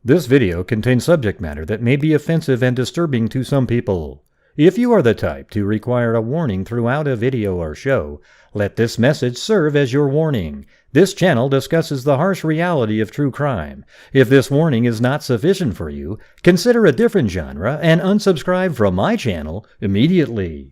This video contains subject matter that may be offensive and disturbing to some people. If you are the type to require a warning throughout a video or show, let this message serve as your warning. This channel discusses the harsh reality of true crime. If this warning is not sufficient for you, consider a different genre and unsubscribe from my channel immediately.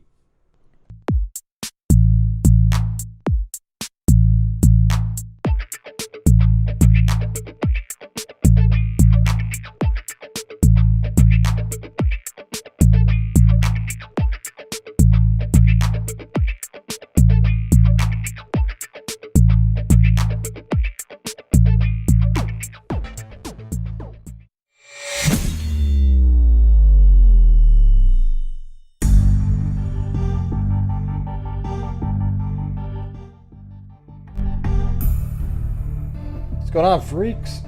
What's going on, freaks?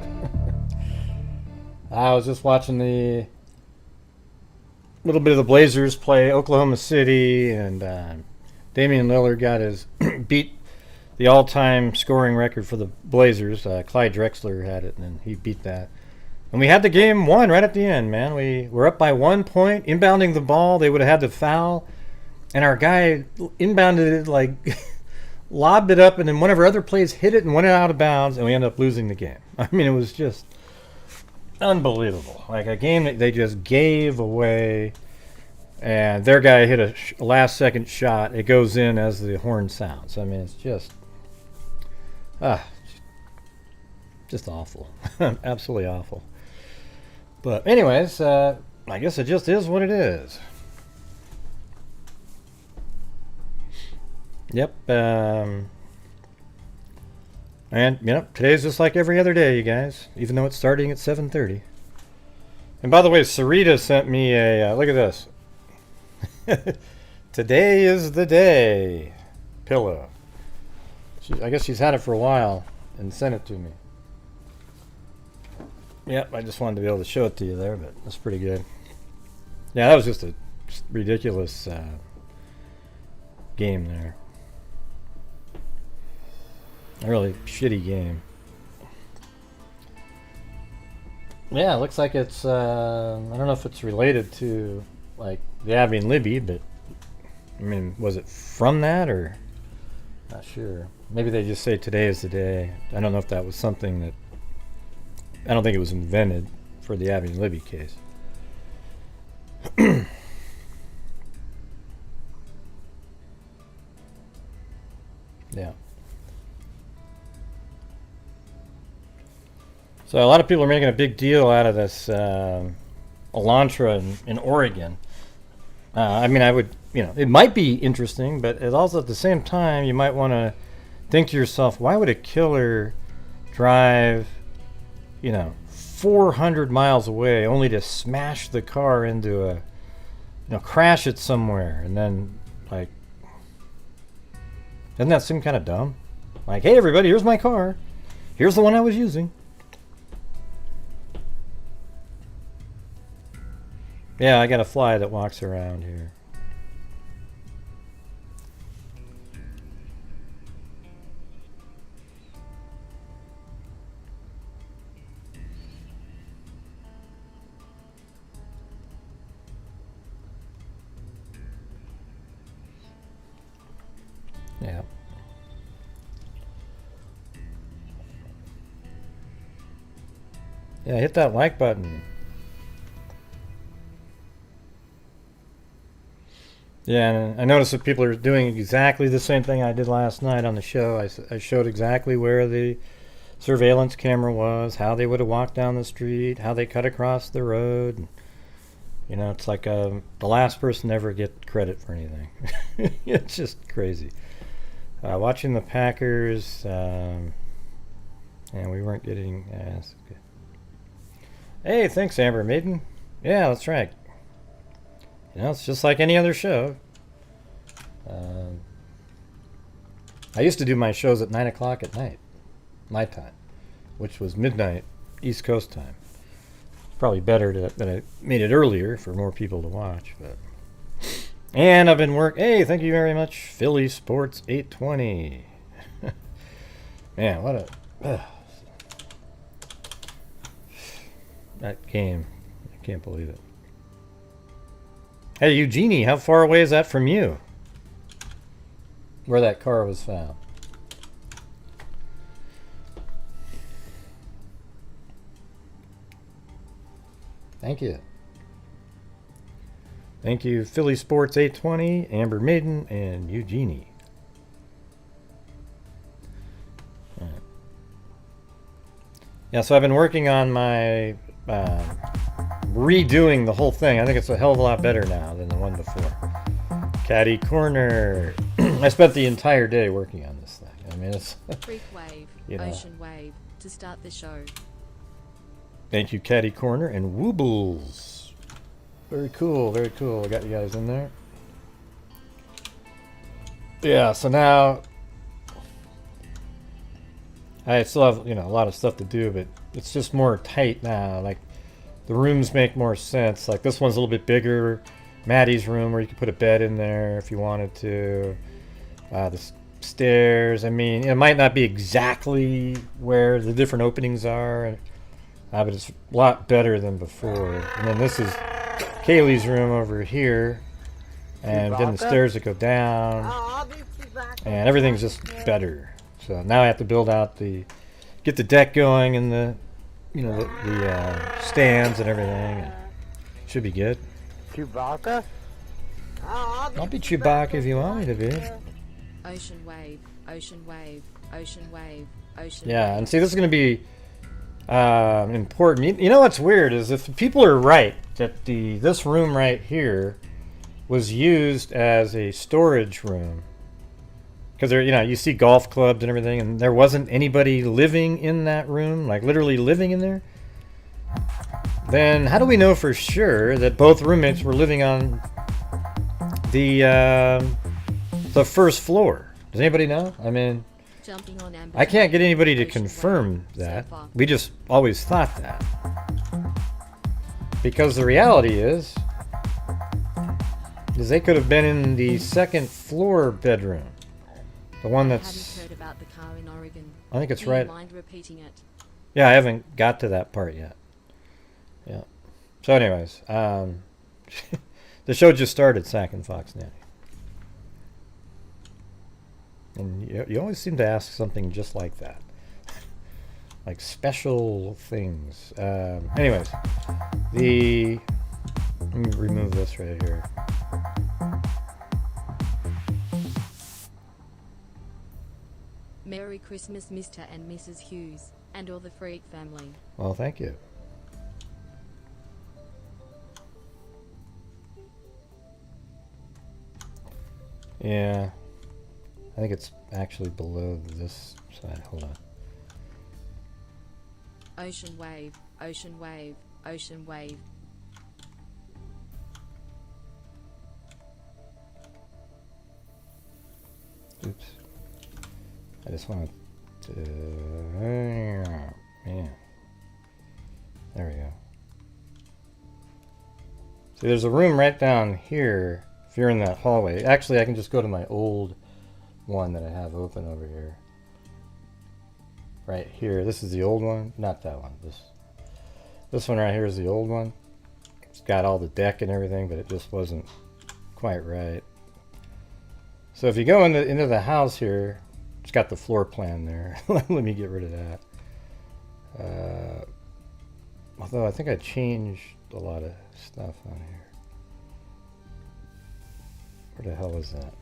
I was just watching the little bit of the Blazers play Oklahoma City, and Damian Lillard got his beat the all-time scoring record for the Blazers. Clyde Drexler had it, and he beat that. And we had the game won right at the end, man. We were up by 1 point, inbounding the ball. They would have had to foul, and our guy inbounded it like lobbed it up, and then one of our other plays hit it and went out of bounds, and we ended up losing the game. I mean, it was just unbelievable. Like a game that they just gave away, and their guy hit a last-second shot. It goes in as the horn sounds. I mean, it's just awful. Absolutely awful. But anyways, I guess it just is what it is. Yep. And, today's just like every other day, you guys, even though it's starting at 7:30. And by the way, Sarita sent me a, look at this. Today is the day pillow. I guess she's had it for a while and sent it to me. Yep, I just wanted to be able to show it to you there, but that's pretty good. Yeah, that was just a ridiculous game there. A really shitty game. Yeah, it looks like it's, I don't know if it's related to, like, the Abby and Libby, but, I mean, was it from that, or? Not sure. Maybe they just say today is the day. I don't know if that was something that, I don't think it was invented for the Abby and Libby case. Yeah. So a lot of people are making a big deal out of this Elantra in Oregon. I mean, I would, it might be interesting, but it also at the same time, you might want to think to yourself, why would a killer drive, 400 miles away only to smash the car into crash it somewhere, and then, like, doesn't that seem kind of dumb? Like, hey everybody, here's my car. Here's the one I was using. Yeah, I got a fly that walks around here. Yeah. Yeah, hit that like button. Yeah, and I noticed that people are doing exactly the same thing I did last night on the show. I showed exactly where the surveillance camera was, how they would have walked down the street, how they cut across the road. It's like the last person to ever get credit for anything. It's just crazy. Watching the Packers, and we weren't getting... good. Hey, thanks, Amber Maiden. Yeah, that's right. It's just like any other show. I used to do my shows at 9 o'clock at night, my time, which was midnight East Coast time. Probably better that I made it earlier for more people to watch. But and I've been Hey, thank you very much, Philly Sports 820. Man, what a that game. I can't believe it. Hey, Eugenie, how far away is that from you? Where that car was found. Thank you. Thank you, Philly Sports 820, Amber Maiden, and Eugenie. Right. Yeah, so I've been working on my redoing the whole thing. I think it's a hell of a lot better now than the one before. Caddy Corner. I spent the entire day working on this thing. I mean, it's Freak wave, ocean wave to start the show. Thank you, Caddy Corner and Woobles. Very cool, very cool. I got you guys in there. Yeah, so now I still have, a lot of stuff to do, but it's just more tight now. Like, the rooms make more sense. Like, this one's a little bit bigger. Maddie's room, where you could put a bed in there if you wanted to. The stairs, I mean, it might not be exactly where the different openings are, but it's a lot better than before. And then this is Kaylee's room over here, and then the stairs that go down, and everything's just better. So now I have to build out get the deck going, and the stands and everything. And should be good. Chewbacca? I'll be Chewbacca if you want me to be. Ocean wave, ocean wave, ocean wave, ocean Yeah, wave. and see, this is going to be important. You know what's weird is if people are right that this room right here was used as a storage room, because there, you see golf clubs and everything, and there wasn't anybody living in that room, like literally living in there. Then how do we know for sure that both roommates were living on the first floor? Does anybody know? I mean, Jumping on I can't get anybody to ocean confirm wave, that. so far. We just always thought that. Because the reality is they could have been in the second floor bedroom. The one that's... Haven't heard about the car in Oregon. I think it's Do you right... mind repeating it? Yeah, I haven't got to that part yet. Yeah. So anyways, the show just started, Sack and Fox Nanny. And you always seem to ask something just like that. Like special things. Anyways, let me remove this right here. Merry Christmas, Mr. and Mrs. Hughes, and all the Freak family. Well, thank you. Yeah. I think it's actually below this side. Hold on. Ocean wave, ocean wave, ocean wave. Oops. I just want to... yeah. There we go. See, there's a room right down here if you're in that hallway. Actually, I can just go to my old one that I have open over here. Right here. This is the old one. Not that one. This one right here is the old one. It's got all the deck and everything, but it just wasn't quite right. So if you go into the house here, it's got the floor plan there. Let me get rid of that. Although I think I changed a lot of stuff on here. Where the hell is that?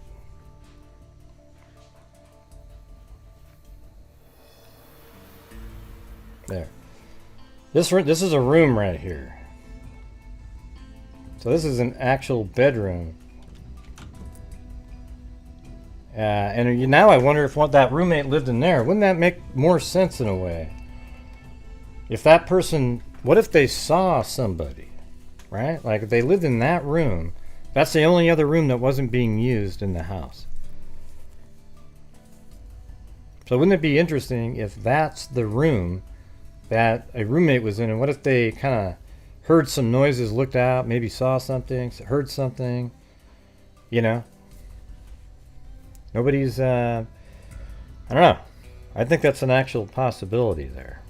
There. This is a room right here. So this is an actual bedroom. And now I wonder if that roommate lived in there. Wouldn't that make more sense in a way? If that person, what if they saw somebody, right? Like if they lived in that room, that's the only other room that wasn't being used in the house. So wouldn't it be interesting if that's the room that a roommate was in, and what if they kind of heard some noises, looked out, maybe saw something, heard something, Nobody's, I don't know. I think that's an actual possibility there.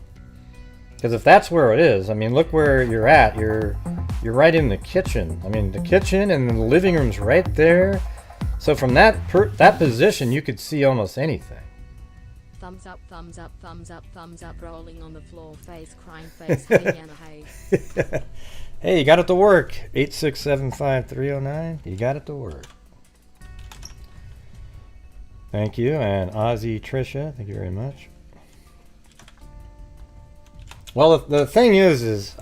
Because if that's where it is, I mean, look where you're at. You're right in the kitchen. I mean, the kitchen and the living room's right there. So from that position, you could see almost anything. Thumbs up, thumbs up, thumbs up, thumbs up, rolling on the floor, face, crying face, hey, Anna, hey. Hey, you got it to work. 8675309. You got it to work. Thank you. And Ozzy Trisha, thank you very much. Well, the thing is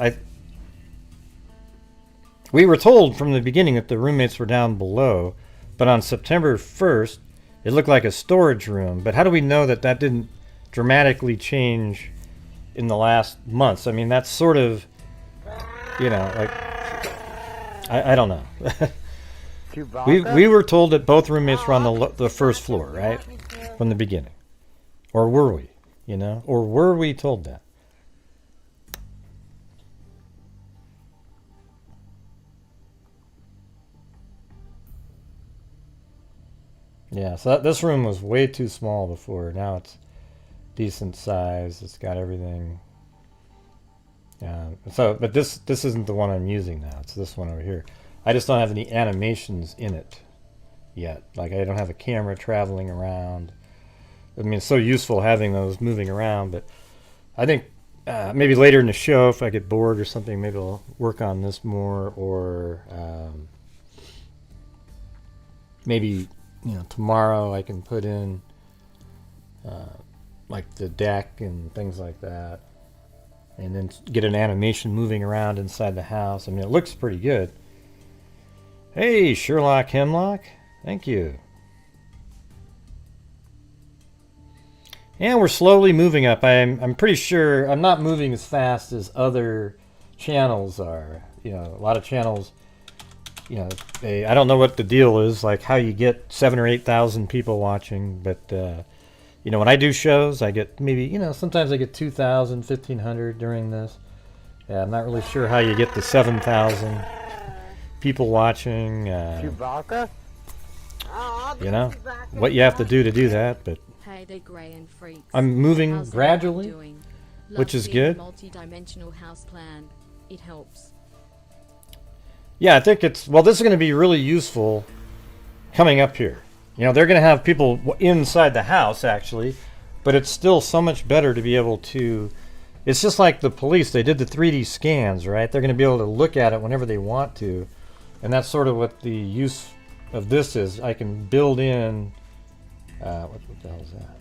we were told from the beginning that the roommates were down below, but on September 1st, it looked like a storage room. But how do we know that that didn't dramatically change in the last months? I mean, that's sort of, you know, like, I don't know. we were told that both roommates were on the first floor, right? From the beginning. Or were we, you know? Or were we told that? Yeah, so this room was way too small before. Now it's decent size. It's got everything. But this isn't the one I'm using now. It's this one over here. I just don't have any animations in it yet. Like, I don't have a camera traveling around. I mean, it's so useful having those moving around, but I think maybe later in the show, if I get bored or something, maybe I'll work on this more, or maybe, you know, tomorrow I can put in like the deck and things like that, and then get an animation moving around inside the house. I mean, it looks pretty good. Hey, Sherlock Hemlock, thank you. And we're slowly moving up. I'm pretty sure I'm not moving as fast as other channels are. You know, a lot of channels, you know, I don't know what the deal is, like how you get 7,000 or 8,000 people watching, but you know, when I do shows, I get maybe, you know, sometimes I get 2,000, 1,500 during this. Yeah, I'm not really sure how you get to 7,000 people watching. You know, what you have to do that, but Hey, they're grey and freaks. I'm moving How's gradually, doing? which Love is seeing good. a multi-dimensional house plan. It helps. Yeah, I think it's, well, this is going to be really useful coming up here. You know, they're going to have people inside the house, actually, but it's still so much better to be able to, it's just like the police. They did the 3D scans, right? They're going to be able to look at it whenever they want to, and that's sort of what the use of this is. I can build in, what the hell is that?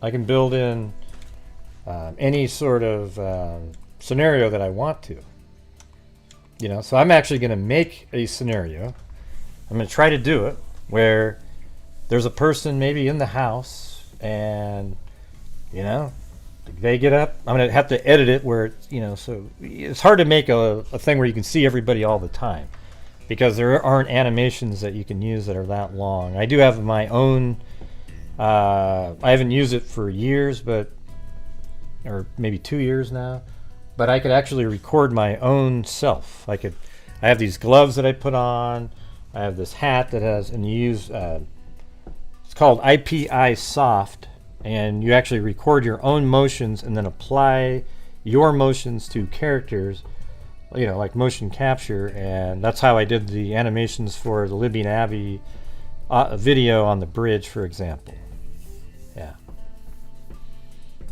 I can build in any sort of scenario that I want to. You know, so I'm actually going to make a scenario. I'm going to try to do it where there's a person maybe in the house, and, you know, they get up. I'm going to have to edit it where, you know, so it's hard to make a thing where you can see everybody all the time, because there aren't animations that you can use that are that long. I do have my own, I haven't used it for years, but, or maybe 2 years now. But I could actually record my own self. I have these gloves that I put on. I have this hat that has, and you use, it's called IPI Soft, and you actually record your own motions and then apply your motions to characters, you know, like motion capture. And that's how I did the animations for the Libby and Abby video on the bridge, for example. Yeah.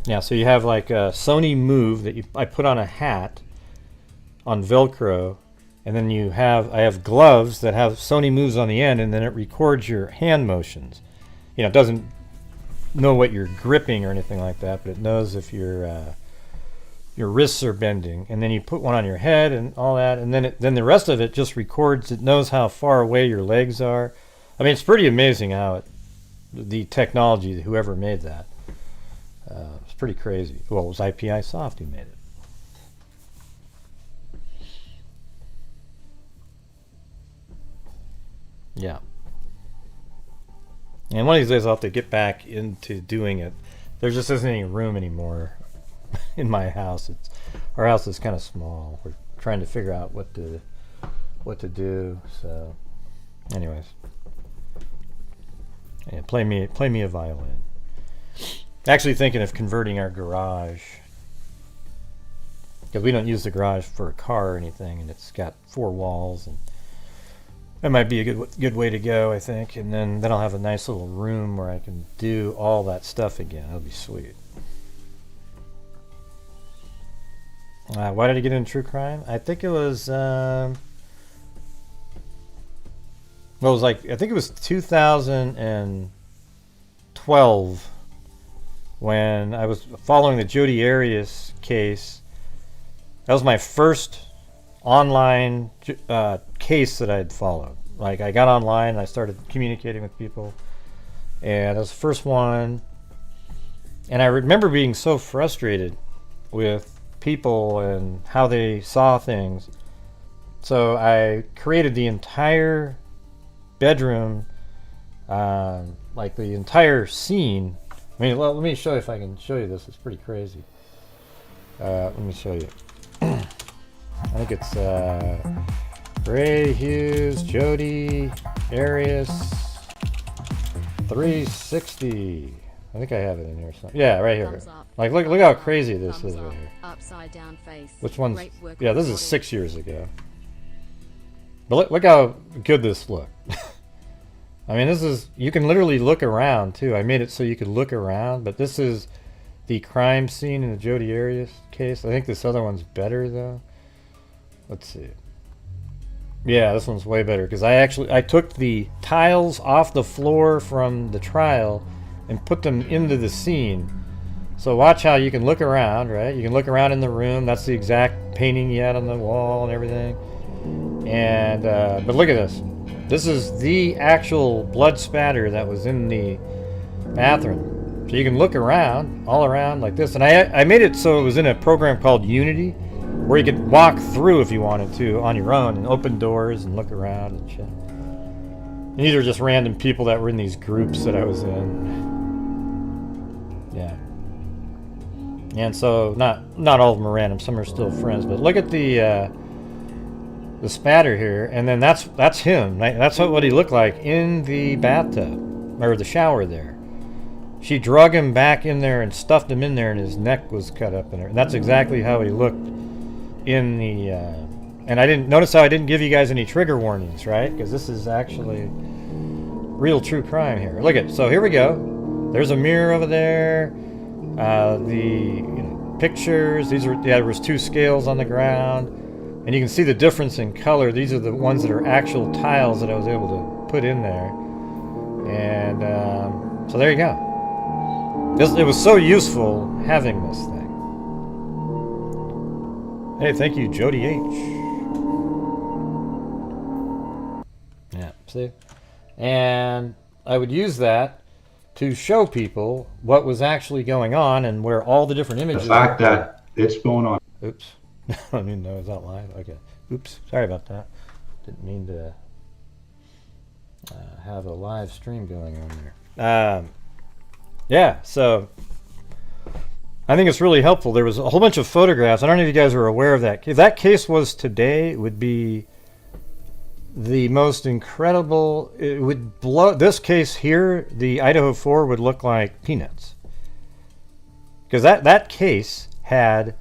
Yeah, so you have like a Sony Move that I put on a hat on Velcro, and then I have gloves that have Sony Moves on the end, and then it records your hand motions. You know, it doesn't know what you're gripping or anything like that, but it knows if your wrists are bending, and then you put one on your head and all that, and then the rest of it just records. It knows how far away your legs are. I mean, it's pretty amazing how the technology, whoever made that. It's pretty crazy. Well, it was IPI Soft who made it. Yeah. And one of these days I'll have to get back into doing it. There just isn't any room anymore in my house. Our house is kind of small. We're trying to figure out what to do. So, anyways, yeah, play me a violin. Actually thinking of converting our garage because we don't use the garage for a car or anything, and it's got 4 walls, and that might be a good way to go, I think. And then I'll have a nice little room where I can do all that stuff again. That'll be sweet. Why did I get into true crime? I think it was well, it was like, I think it was 2012 when I was following the Jodi Arias case. That was my first online case that I'd followed. Like, I got online and I started communicating with people, and that was the first one. And I remember being so frustrated with people and how they saw things. So I created the entire bedroom, like the entire scene. I mean, well, let me show you if I can show you this. It's pretty crazy. Let me show you. I think it's Grant Hughes, Jodi, Arias, 360. I think I have it in here. Yeah, right here. Like, look how crazy this is right here. Upside down face. Which one's? Yeah, this is 6 years ago. But look how good this looked. I mean, this is, you can literally look around too. I made it so you could look around, but this is the crime scene in the Jodi Arias case. I think this other one's better though. Let's see. Yeah, this one's way better because I took the tiles off the floor from the trial and put them into the scene. So watch how you can look around, right? You can look around in the room. That's the exact painting you had on the wall and everything. And but look at this. This is the actual blood spatter that was in the bathroom. So you can look around, all around like this. And I made it so it was in a program called Unity, where you could walk through if you wanted to on your own and open doors and look around and shit. And these are just random people that were in these groups that I was in. Yeah. And so not all of them are random. Some are still friends. But look at the spatter here, and then that's him. Right? That's what he looked like in the bathtub or the shower there. She drug him back in there and stuffed him in there, and his neck was cut up in there. And that's exactly how he looked in the. And I didn't notice how I didn't give you guys any trigger warnings, right? Because this is actually real true crime here. Look at, so here we go. There's a mirror over there. The pictures. These are, yeah, there was 2 scales on the ground, and you can see the difference in color. These are the ones that are actual tiles that I was able to put in there. And so there you go. It was so useful having this thing. Hey, thank you, Jodi H. Yeah, see? And I would use that to show people what was actually going on and where all the different images. The fact that it's going on. Oops. I didn't know it was not live. Okay. Oops. Sorry about that. Didn't mean to have a live stream going on there. Yeah, so I think it's really helpful. There was a whole bunch of photographs. I don't know if you guys are aware of that. If that case was today, it would be the most incredible. It would blow. This case here, the Idaho 4, would look like peanuts. Because that case had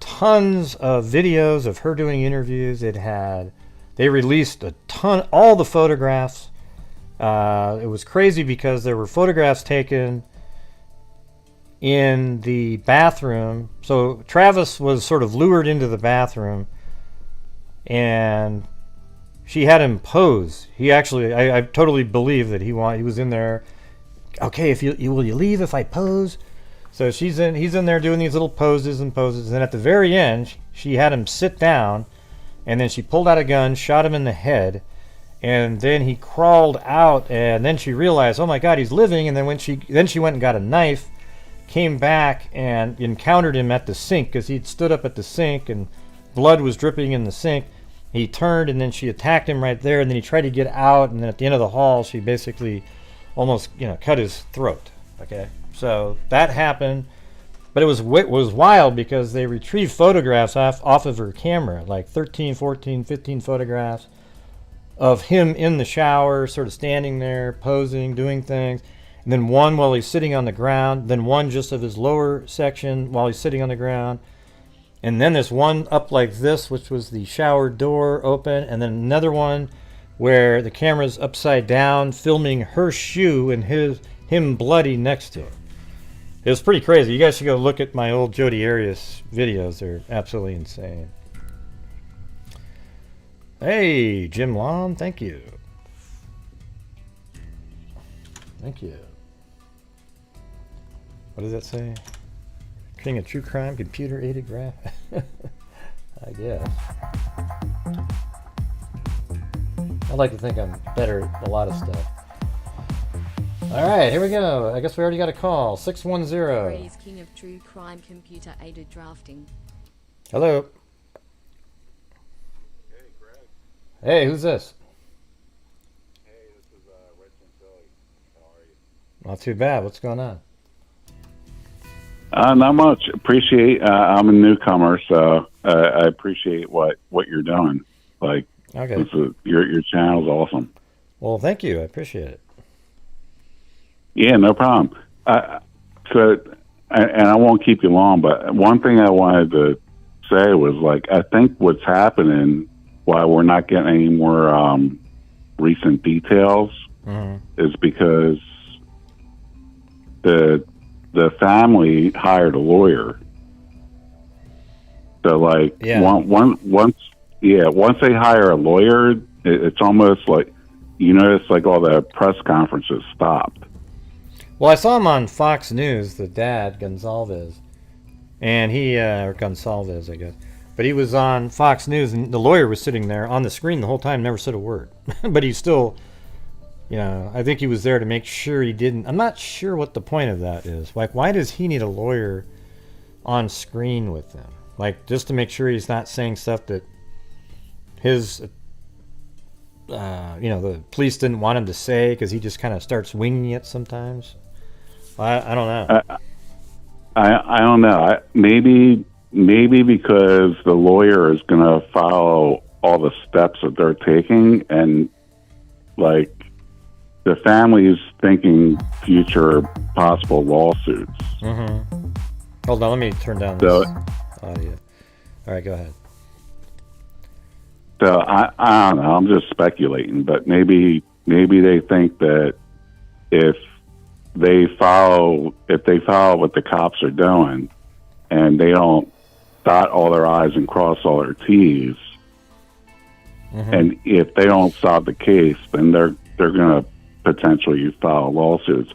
tons of videos of her doing interviews. They released a ton, all the photographs. It was crazy because there were photographs taken in the bathroom. So Travis was sort of lured into the bathroom, and she had him pose. He actually, I totally believe that he was in there. Okay, will you leave if I pose? So he's in there doing these little poses and poses. And at the very end, she had him sit down, and then she pulled out a gun, shot him in the head. And then he crawled out, and then she realized, oh my God, he's living. And then she went and got a knife, came back and encountered him at the sink because he'd stood up at the sink and blood was dripping in the sink. He turned, and then she attacked him right there, and then he tried to get out, and then at the end of the hall, she basically almost cut his throat. Okay, so that happened, but it was wild because they retrieved photographs off of her camera, like 13, 14, 15 photographs of him in the shower, sort of standing there, posing, doing things. And then one while he's sitting on the ground, then one just of his lower section while he's sitting on the ground. And then there's one up like this, which was the shower door open, and then another one where the camera's upside down, filming her shoe and him bloody next to it. It was pretty crazy. You guys should go look at my old Jodi Arias videos. They're absolutely insane. Hey, Jim Lon, thank you. Thank you. What does that say? King of true crime, computer-aided graph? I guess. I like to think I'm better at a lot of stuff. All right, here we go. I guess we already got a call. 610. Praise King of True Crime Computer Aided Drafting. Hello. Hey, Greg. Hey, who's this? Hey, this is Rich and Philly. How are you? Not too bad. What's going on? Not much. Appreciate. I'm a newcomer, so I appreciate what you're doing. Like, Okay. Your channel's awesome. Well, thank you. I appreciate it. Yeah, no problem. And I won't keep you long, but one thing I wanted to say was, like, I think what's happening, why we're not getting any more recent details, is because the family hired a lawyer. So, like, once they hire a lawyer, it's almost like, you notice, like, all the press conferences stopped. Well, I saw him on Fox News, the dad, Gonzalez. And or Gonsalves, I guess. But he was on Fox News, and the lawyer was sitting there on the screen the whole time, never said a word. But he still, I think he was there to make sure he didn't. I'm not sure what the point of that is. Like, why does he need a lawyer on screen with him? Like, just to make sure he's not saying stuff that his, the police didn't want him to say, because he just kind of starts winging it sometimes. I don't know. I don't know. Maybe because the lawyer is going to follow all the steps that they're taking, and, like, the family is thinking future possible lawsuits. Mm-hmm. Hold on, let me turn down this audio. All right, go ahead. So I don't know. I'm just speculating, but maybe they think that if they follow what the cops are doing, and they don't dot all their I's and cross all their T's, and if they don't solve the case, then they're going to potentially file lawsuits.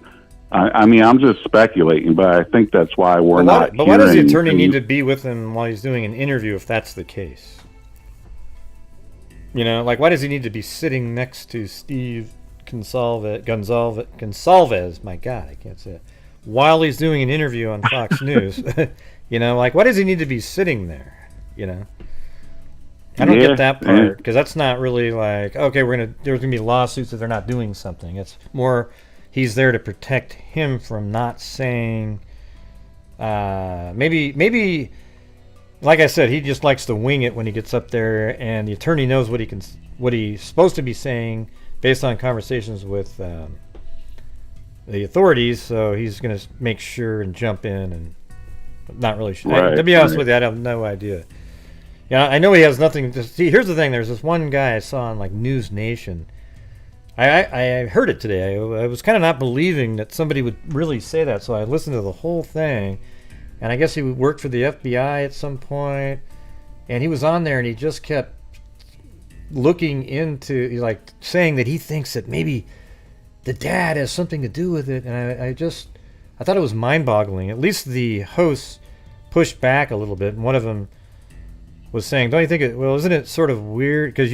I mean, I'm just speculating, but I think that's why we're not. But why does the attorney need to be with him while he's doing an interview if that's the case? Like, why does he need to be sitting next to Steve Gonsalves? My God, I can't say it. While he's doing an interview on Fox News, like, why does he need to be sitting there? I don't get that part, because that's not really like, okay, there's gonna be lawsuits if they're not doing something. It's more he's there to protect him from not saying. Maybe. Like I said, he just likes to wing it when he gets up there, and the attorney knows what he's supposed to be saying based on conversations with the authorities. So he's going to make sure and jump in, and not really sure. Right, to be honest with you, I have no idea. I know he has nothing to see. Here's the thing: there's this one guy I saw on, like, News Nation. I heard it today. I was kind of not believing that somebody would really say that, so I listened to the whole thing. And I guess he worked for the FBI at some point, and he was on there, and he just kept looking into, he's like saying that he thinks that maybe the dad has something to do with it, and I thought it was mind-boggling. At least the hosts pushed back a little bit, and one of them was saying, "Don't you think isn't it sort of weird? Because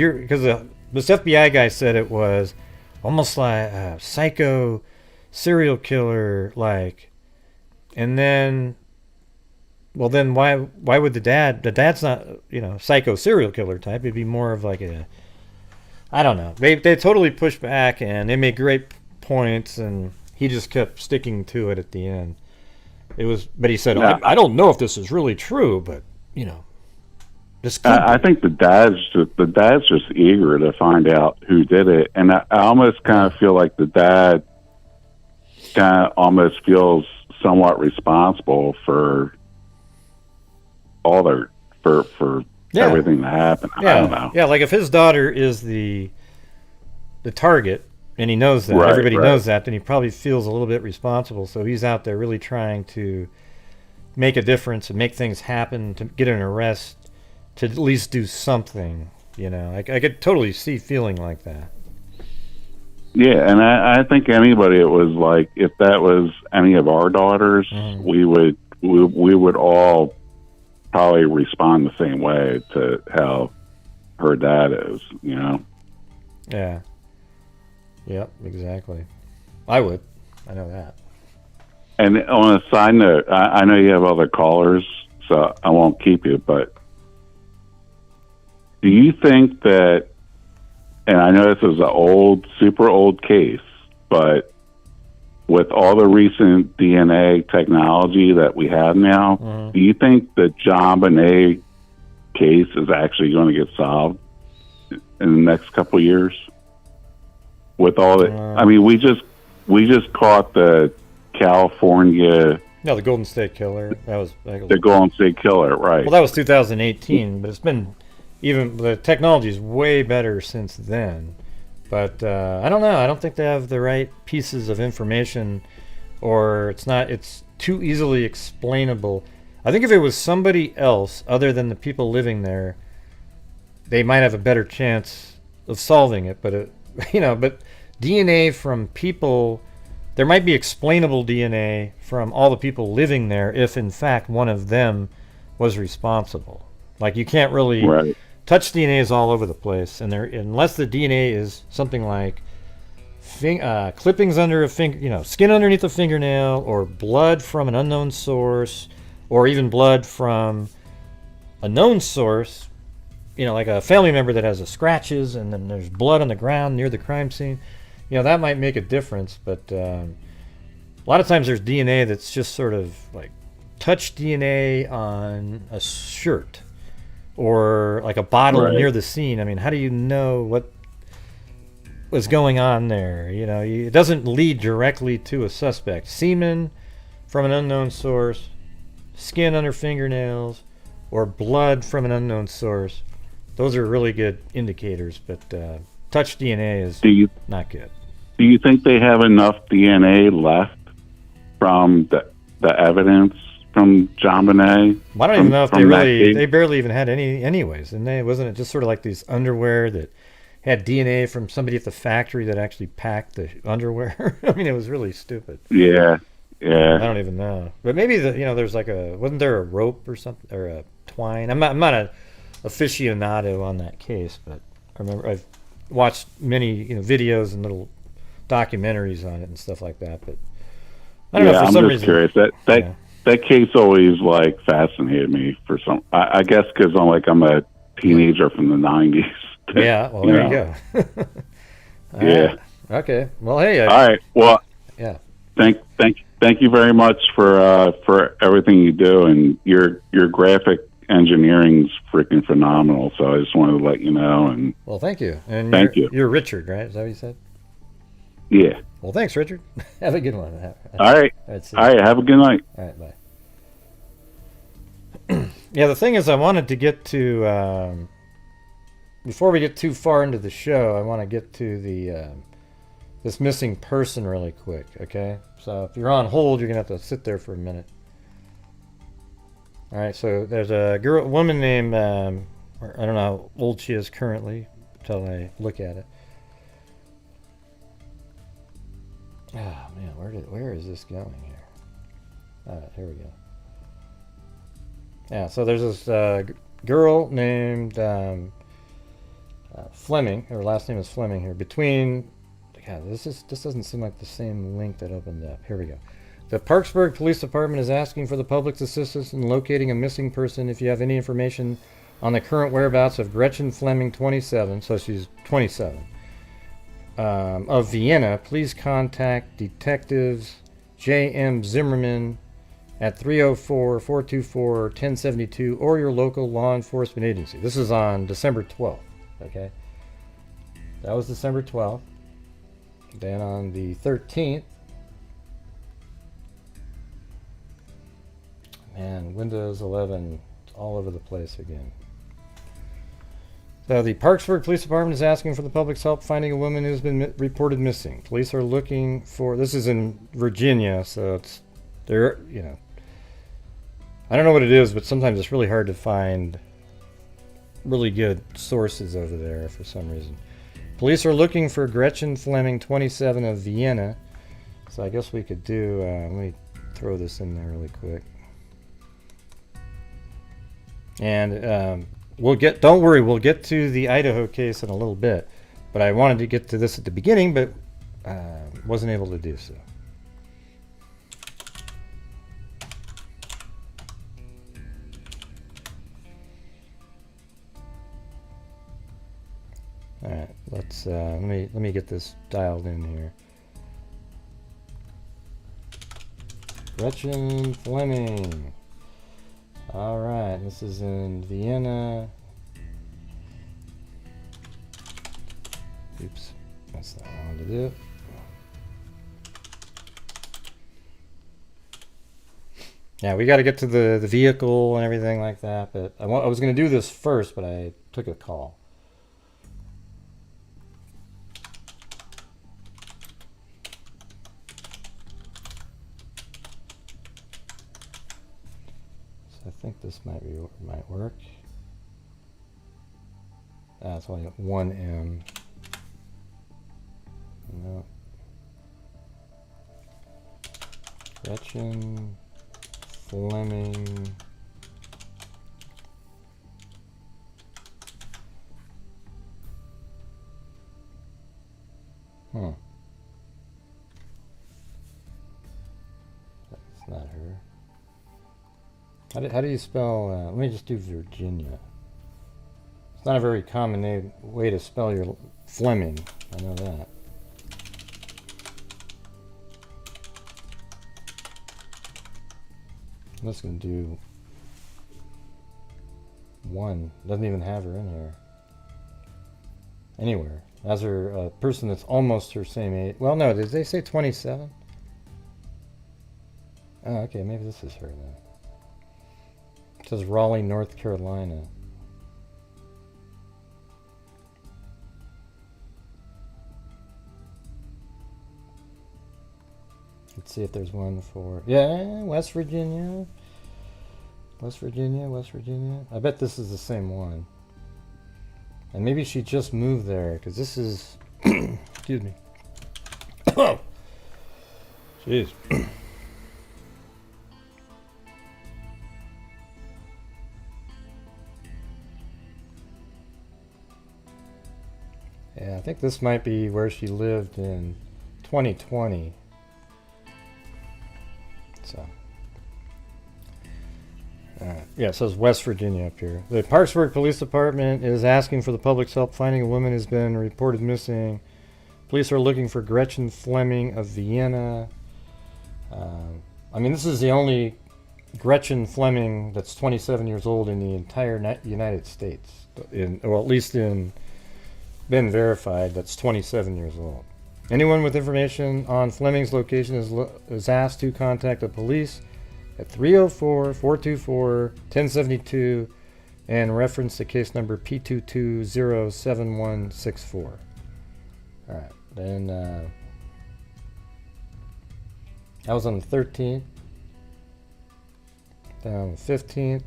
this FBI guy said it was almost like a psycho serial killer, like, and then." Well, then why would the dad's not, psycho serial killer type. It'd be more of like I don't know. They totally pushed back, and they made great points, and he just kept sticking to it at the end. But he said, I don't know if this is really true, but, this could I think the dad's just eager to find out who did it. And I almost kind of feel like the dad kind of almost feels somewhat responsible for all for Yeah. everything to happen. Yeah, I don't know. yeah. Like if his daughter is the target, and he knows that, Right, everybody right. knows that, then he probably feels a little bit responsible. So he's out there really trying to make a difference and make things happen, to get an arrest, to at least do something. You know, I could totally see feeling like that. Yeah, and I think anybody, it was like, if that was any of our daughters, we would all probably respond the same way to how her dad is, you know? Yeah. Yep, exactly. I would. I know that. And on a side note, I know you have other callers, so I won't keep you, but do you think that, and I know this is an old, super old case, but with all the recent DNA technology that we have now, do you think the John Bonet case is actually going to get solved in the next couple of years? With all the, I mean, we just caught the California, No, the Golden State Killer. That was the Golden State Killer, right? well, that was 2018, but it's been even the technology is way better since then. But I don't know. I don't think they have the right pieces of information, or it's too easily explainable. I think if it was somebody else other than the people living there, they might have a better chance of solving it. But but DNA from people, there might be explainable DNA from all the people living there if in fact one of them was responsible. Like you can't really Right. touch DNA is all over the place, and unless the DNA is something like clippings under a finger, skin underneath a fingernail, or blood from an unknown source, or even blood from a known source, like a family member that has scratches, and then there's blood on the ground near the crime scene. That might make a difference, but a lot of times there's DNA that's just sort of like touch DNA on a shirt or like a bottle Right. near the scene. I mean, how do you know what was going on there? It doesn't lead directly to a suspect. Semen from an unknown source, skin under fingernails, or blood from an unknown source. Those are really good indicators, but touch DNA is not good. Do you think they have enough DNA left from the evidence from John Bonet? I don't even know if they barely even had any anyways. And wasn't it just sort of like these underwear that had DNA from somebody at the factory that actually packed the underwear? I mean, it was really stupid. Yeah. I don't even know. But maybe there's like wasn't there a rope or something, or a twine? I'm not a aficionado on that case, but I remember I've watched many videos and little documentaries on it and stuff like that. But I don't know, for I'm some just reason. curious. That case always like fascinated me for some. I guess because I'm a teenager from the '90s. Yeah. Well, there you go. Yeah. Right. Okay. Well, hey. All right. Well. Yeah. Thank you very much for everything you do, and your graphic engineering's freaking phenomenal. So I just wanted to let you know. And well, thank you. And thank you. You're Richard, right? Is that what you said? Yeah. Well, thanks, Richard. Have a good one. All right. All right. Have a good night. All right. Bye. Yeah. The thing is, I wanted to get to before we get too far into the show, I want to get to the this missing person really quick. Okay. So if you're on hold, you're gonna have to sit there for a minute. All right. So there's a woman named I don't know how old she is currently until I look at it. Oh man, where is this going here? Here we go. Yeah, so there's this girl named Fleming. Her last name is Fleming here. God, this doesn't seem like the same link that opened up. Here we go. The Parksburg Police Department is asking for the public's assistance in locating a missing person. If you have any information on the current whereabouts of Gretchen Fleming, 27, so she's 27. Of Vienna, please contact Detectives J.M. Zimmerman at 304-424-1072 or your local law enforcement agency. This is on December 12th, okay? That was December 12th. Then on the 13th, man, Windows 11 all over the place again. So the Parksburg Police Department is asking for the public's help finding a woman who's been reported missing. Police are looking for, this is in Virginia, so it's, they're, you know, I don't know what it is, but sometimes it's really hard to find really good sources over there for some reason. Police are looking for Gretchen Fleming, 27, of Vienna. So I guess we could do, let me throw this in there really quick. And we'll get, don't worry, we'll get to the Idaho case in a little bit. But I wanted to get to this at the beginning, but wasn't able to do so. All right, let's let me get this dialed in here. Gretchen Fleming. All right, this is in Vienna. Oops, that's not what I wanted to do. Yeah, we got to get to the vehicle and everything like that. But I was going to do this first, but I took a call. I think this might work. It's only got one M. No. Gretchen Fleming. That's not her. How do you spell, let me just do Virginia. It's not a very common way to spell your Fleming, I know that. I'm just going to do one. Doesn't even have her in here. Anywhere. As her person that's almost her same age. Well, no, did they say 27? Oh, okay, maybe this is her then. It says Raleigh, North Carolina. Let's see if there's one for, yeah, West Virginia. West Virginia. I bet this is the same one. And maybe she just moved there, because this is, excuse me. Jeez. Yeah, I think this might be where she lived in 2020. So, yeah, it says West Virginia up here. The Parksburg Police Department is asking for the public's help finding a woman who's been reported missing. Police are looking for Gretchen Fleming of Vienna. I mean, this is the only Gretchen Fleming that's 27 years old in the entire United States. Or at least in been verified, that's 27 years old. Anyone with information on Fleming's location is asked to contact the police at 304-424-1072 and reference the case number P2207164. Alright, then that was on the 13th. Then on the 15th,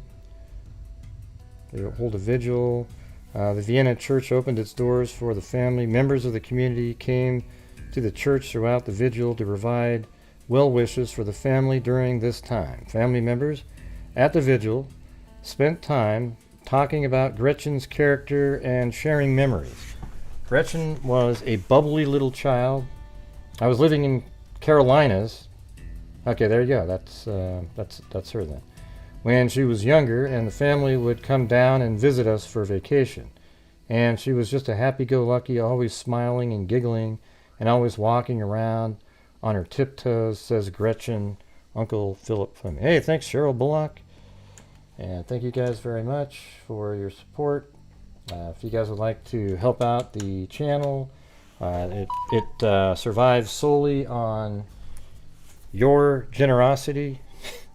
they hold a vigil. The Vienna church opened its doors for the family. Members of the community came to the church throughout the vigil to provide well wishes for the family during this time. Family members at the vigil spent time talking about Gretchen's character and sharing memories. Gretchen was a bubbly little child. I was living in Carolinas. Okay, there you go. That's her then. When she was younger, and the family would come down and visit us for vacation. And she was just a happy-go-lucky, always smiling and giggling, and always walking around on her tiptoes, says Gretchen, Uncle Philip Fleming. Hey, thanks, Cheryl Bullock. And thank you guys very much for your support. If you guys would like to help out the channel, it survives solely on your generosity.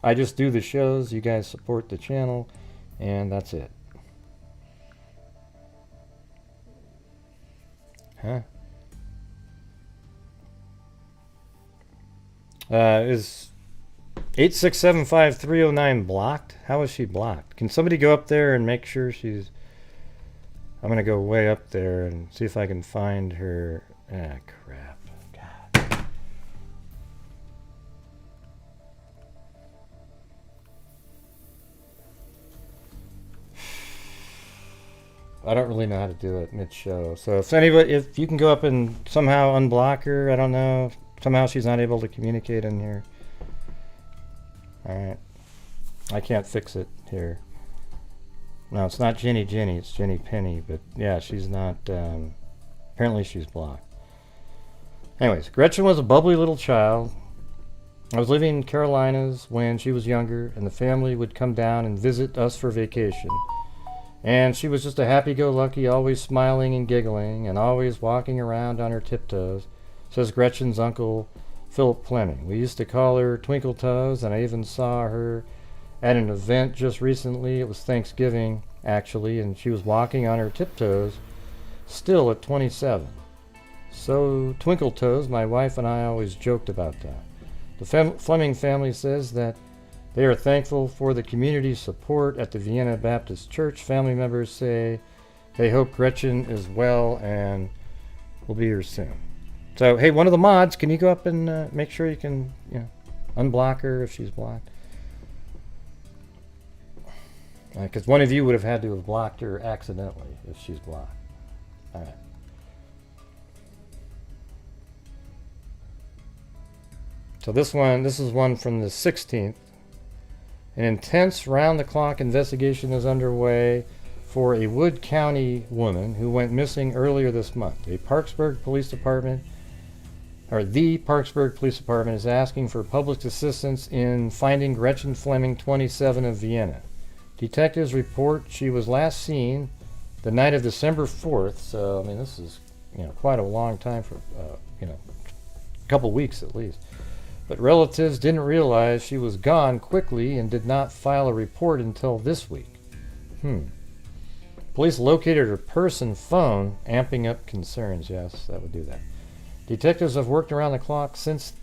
I just do the shows, you guys support the channel, And that's it. Huh? Is 8675309 blocked? How is she blocked? Can somebody go up there and make sure she's... I'm gonna go way up there and see if I can find her. Ah, crap. God. I don't really know how to do it mid-show. So if anybody, if you can go up and somehow unblock her, I don't know. Somehow she's not able to communicate in here. Alright. I can't fix it here. No, it's not Jenny, it's Jenny Penny, but yeah, she's not, apparently she's blocked. Anyways, Gretchen was a bubbly little child. I was living in Carolinas when she was younger, and the family would come down and visit us for vacation. And she was just a happy-go-lucky, always smiling and giggling, and always walking around on her tiptoes, says Gretchen's uncle, Philip Fleming. We used to call her Twinkle Toes, and I even saw her at an event just recently. It was Thanksgiving, actually, and she was walking on her tiptoes, still at 27. So, Twinkle Toes, my wife and I always joked about that. The Fleming family says that they are thankful for the community's support at the Vienna Baptist Church. Family members say they hope Gretchen is well and will be here soon. So, hey, one of the mods, can you go up and make sure you can, unblock her if she's blocked? Because one of you would have had to have blocked her accidentally if she's blocked. All right. So this is one from the 16th. An intense round-the-clock investigation is underway for a Wood County woman who went missing earlier this month. The Parksburg Police Department is asking for public assistance in finding Gretchen Fleming, 27, of Vienna. Detectives report she was last seen the night of December 4th, so I mean this is quite a long time for a couple weeks at least. But relatives didn't realize she was gone quickly and did not file a report until this week. Police located her purse and phone, amping up concerns. Yes, that would do that. Detectives have worked around the clock since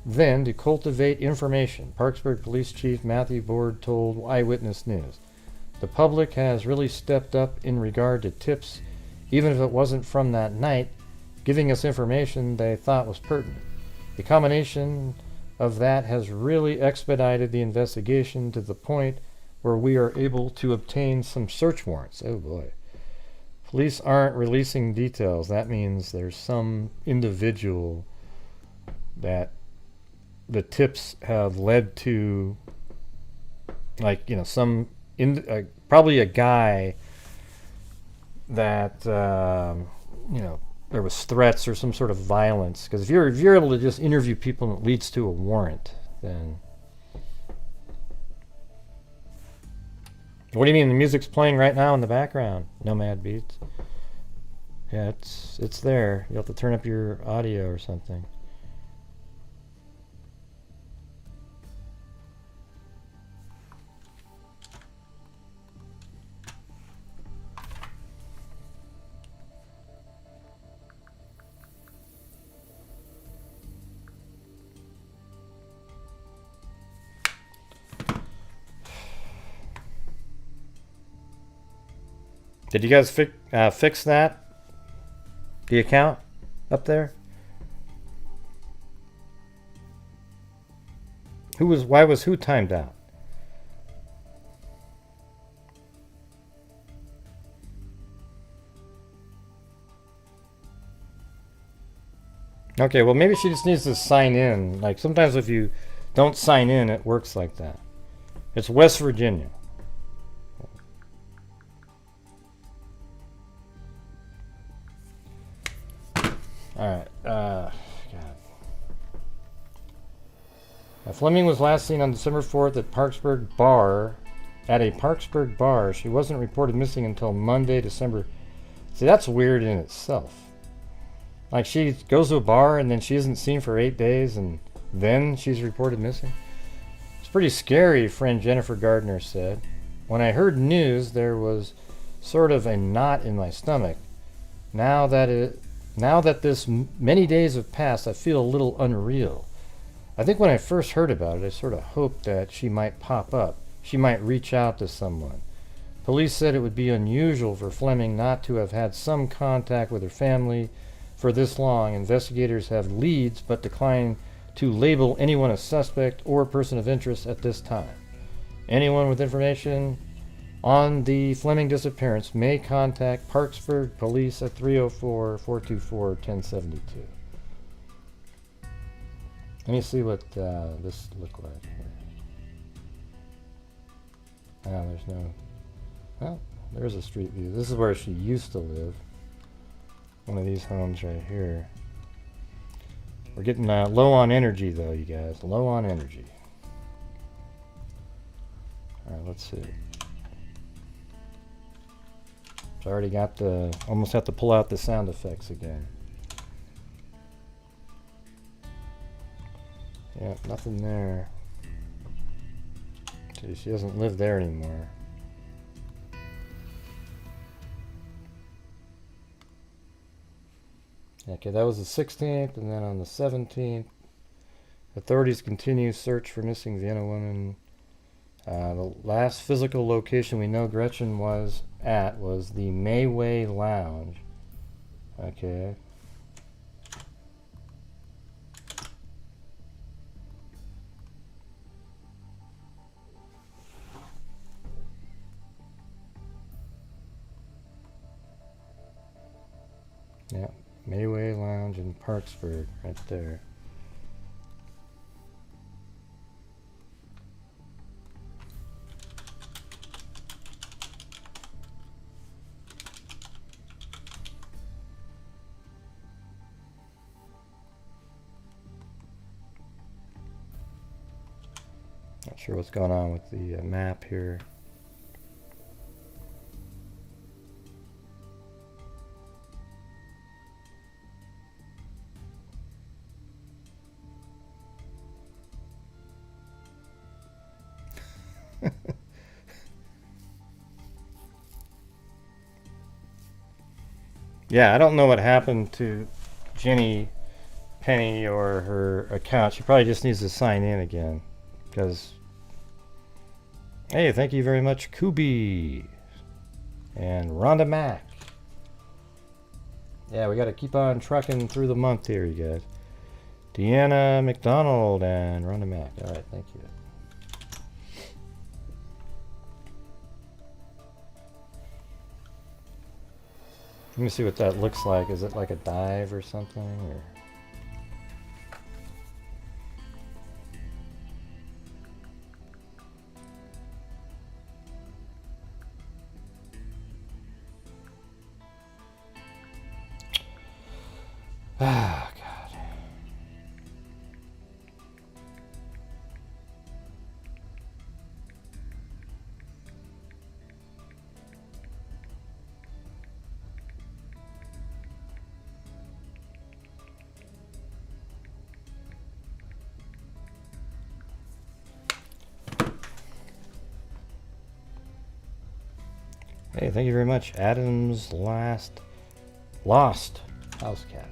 then to cultivate information, Parksburg Police Chief Matthew Board told Eyewitness News. The public has really stepped up in regard to tips, even if it wasn't from that night, giving us information they thought was pertinent. The combination of that has really expedited the investigation to the point where we are able to obtain some search warrants. Oh boy. Police aren't releasing details. That means there's some individual that the tips have led to, probably a guy that, there was threats or some sort of violence. Because if you're able to just interview people and it leads to a warrant, then... What do you mean? The music's playing right now in the background. Nomad Beats. Yeah, it's there. You'll have to turn up your audio or something. Did you guys fix that? The account up there? Why was who timed out? Okay, well maybe she just needs to sign in. Like sometimes if you don't sign in, it works like that. It's West Virginia. Alright, God. Fleming was last seen on December 4th at a Parksburg bar. She wasn't reported missing until Monday, December... See, that's weird in itself. Like, she goes to a bar and then she isn't seen for 8 days and then she's reported missing? It's pretty scary, friend Jennifer Gardner said. When I heard news, there was sort of a knot in my stomach. Now that this many days have passed, I feel a little unreal. I think when I first heard about it, I sort of hoped that she might pop up. She might reach out to someone. Police said it would be unusual for Fleming not to have had some contact with her family for this long. Investigators have leads but decline to label anyone a suspect or a person of interest at this time. Anyone with information on the Fleming disappearance may contact Parksburg Police at 304-424-1072. Let me see what this looks like here. Oh, there's no... Well, there's a street view. This is where she used to live. One of these homes right here. We're getting low on energy, though, you guys. Low on energy. Alright, let's see. I already got the... Almost have to pull out the sound effects again. Yeah, nothing there. See, she doesn't live there anymore. Okay, that was the 16th, and then on the 17th, authorities continue search for missing Vienna woman. The last physical location we know Gretchen was at was the Mayway Lounge. Okay. Yeah, Mayway Lounge in Parksburg, right there. Not sure what's going on with the map here. Yeah, I don't know what happened to Jenny Penny or her account. She probably just needs to sign in again. Because, hey, thank you very much, Kubi and Rhonda Mack. Yeah, we got to keep on trucking through the month here, you guys. Deanna McDonald and Rhonda Mack. All right, thank you. Let me see what that looks like. Is it like a dive or something? Or? Ah, God. Hey, thank you very much. Adam's Lost House Cat.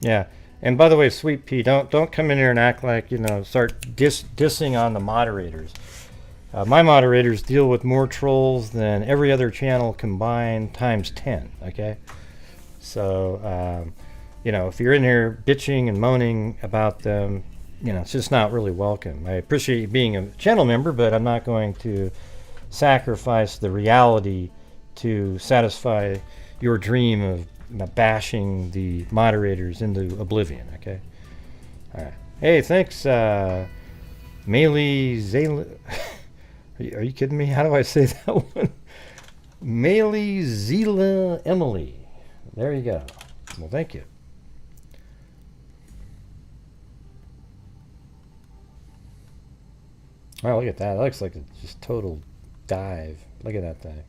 Yeah, and by the way, Sweet Pea, don't come in here and act like, you know, start dissing on the moderators. My moderators deal with more trolls than every other channel combined times 10. Okay, so you know, if you're in here bitching and moaning about them, you know, it's just not really welcome. I appreciate you being a channel member, but I'm not going to sacrifice the reality to satisfy your dream of bashing the moderators into oblivion. Okay. All right. Hey, thanks, Maylee Zayla. Are you kidding me? How do I say that one? Maylee Zila Emily. There you go. Well, thank you. Oh, look at that. That looks like a just total dive. Look at that thing.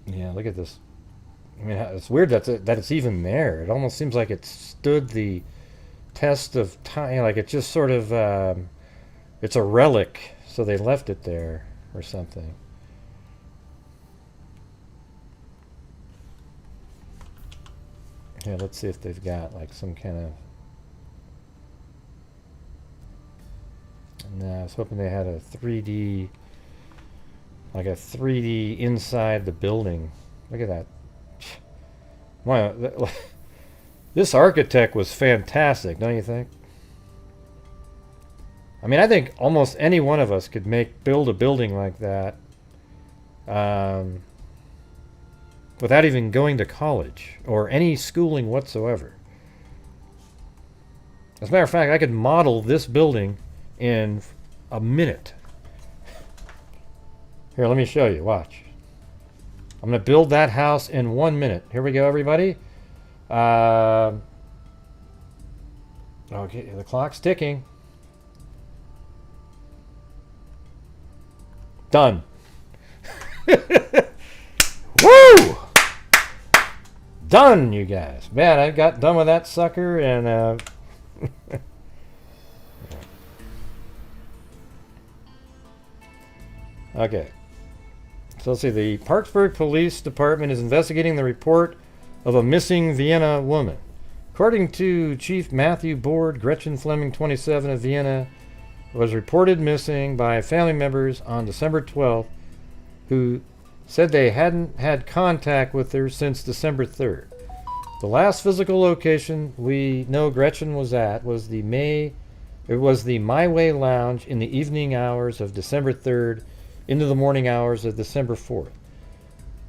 Yeah, look at this. I mean, it's weird that it's even there. It almost seems like it stood the test of time. Like it just sort of, it's a relic, so they left it there or something. Yeah, let's see if they've got like some kind of. No, I was hoping they had a 3D, like a 3D inside the building. Look at that. Wow, this architect was fantastic, don't you think? I mean, I think almost any one of us could build a building like that without even going to college or any schooling whatsoever. As a matter of fact, I could model this building in a minute. Here, let me show you. Watch. I'm going to build that house in 1 minute. Here we go, everybody. Okay, the clock's ticking. Done. Woo! Done, you guys. Man, I got done with that sucker and okay. So let's see. The Parkersburg Police Department is investigating the report of a missing Vienna woman. According to Chief Matthew Board, Gretchen Fleming, 27, of Vienna, was reported missing by family members on December 12th, who said they hadn't had contact with her since December 3rd. The last physical location we know Gretchen was at was the My Way Lounge in the evening hours of December 3rd into the morning hours of December 4th.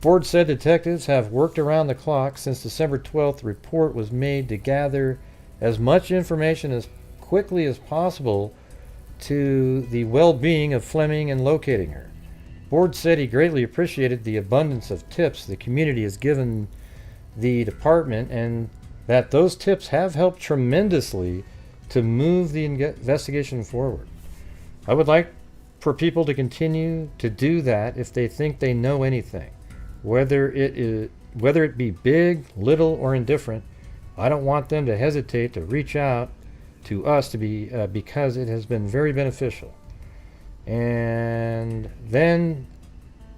Ford said detectives have worked around the clock since December 12th. The report was made to gather as much information as quickly as possible to the well-being of Fleming and locating her. Ford said he greatly appreciated the abundance of tips the community has given the department and that those tips have helped tremendously to move the investigation forward. I would like for people to continue to do that if they think they know anything, whether it be big, little, or indifferent. I don't want them to hesitate to reach out to us because it has been very beneficial. And then,